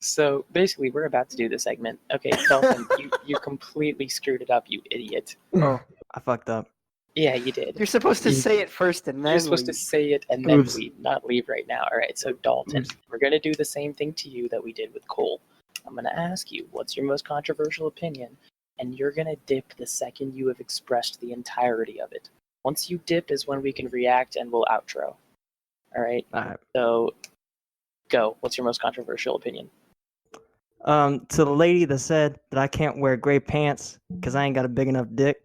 So basically, we're about to do the segment. Okay, Dalton, you completely screwed it up, you idiot. Oh, I fucked up. Yeah, you did. You're supposed to say it first and then You're supposed to leave. say it and then Oops. leave, not leave right now. All right, so Dalton, Oops. we're going to do the same thing to you that we did with Cole. I'm going to ask you, what's your most controversial opinion? And you're going to dip the second you have expressed the entirety of it. Once you dip is when we can react and we'll outro. All right, All right. so go. What's your most controversial opinion? To the lady that said that I can't wear gray pants because I ain't got a big enough dick.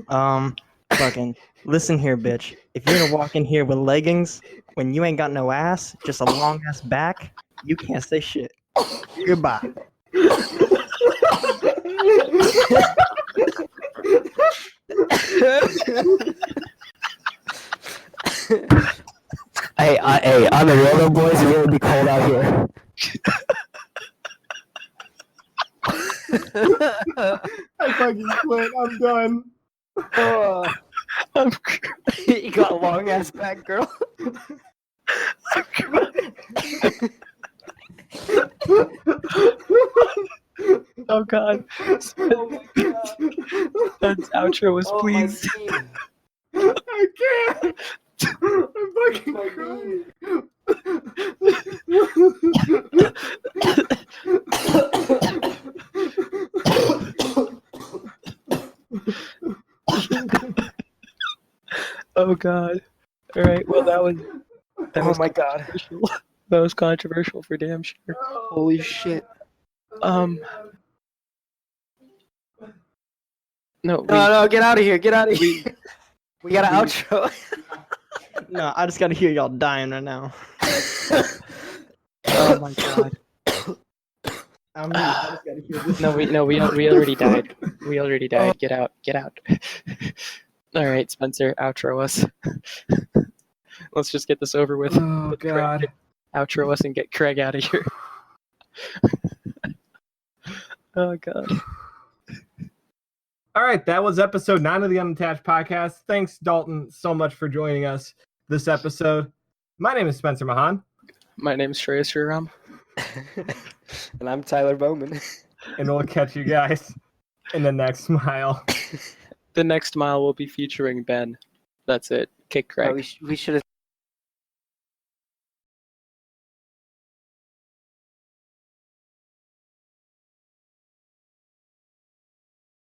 Fucking listen here, bitch. If you're gonna walk in here with leggings when you ain't got no ass, just a long ass back, you can't say shit. Goodbye. Hey, on the road, boys, it's gonna be cold out here. I fucking quit. I'm done. You got a long ass back, girl. Oh god. That's outro was please. I can't. I'm fucking crying. Oh god. All right. Well, that was Oh my god. controversial. That was controversial for damn sure. Holy shit. No, No, get out of here. Get out of here. We got an outro. No, I just gotta hear y'all dying right now. Oh my god. I just gotta hear this. we already died. We already died. Get out. Get out. All right, Spencer, outro us. Let's just get this over with. Oh god. Outro us and get Craig out of here. Oh god. All right, that was episode 9 of the Unattached podcast. Thanks, Dalton, so much for joining us this episode. My name is Spencer Mahon. My name's Shreyas Sriram. And I'm Tyler Bowman. And we'll catch you guys in the next mile. The next mile will be featuring Ben. That's it. Kick Craig. We should have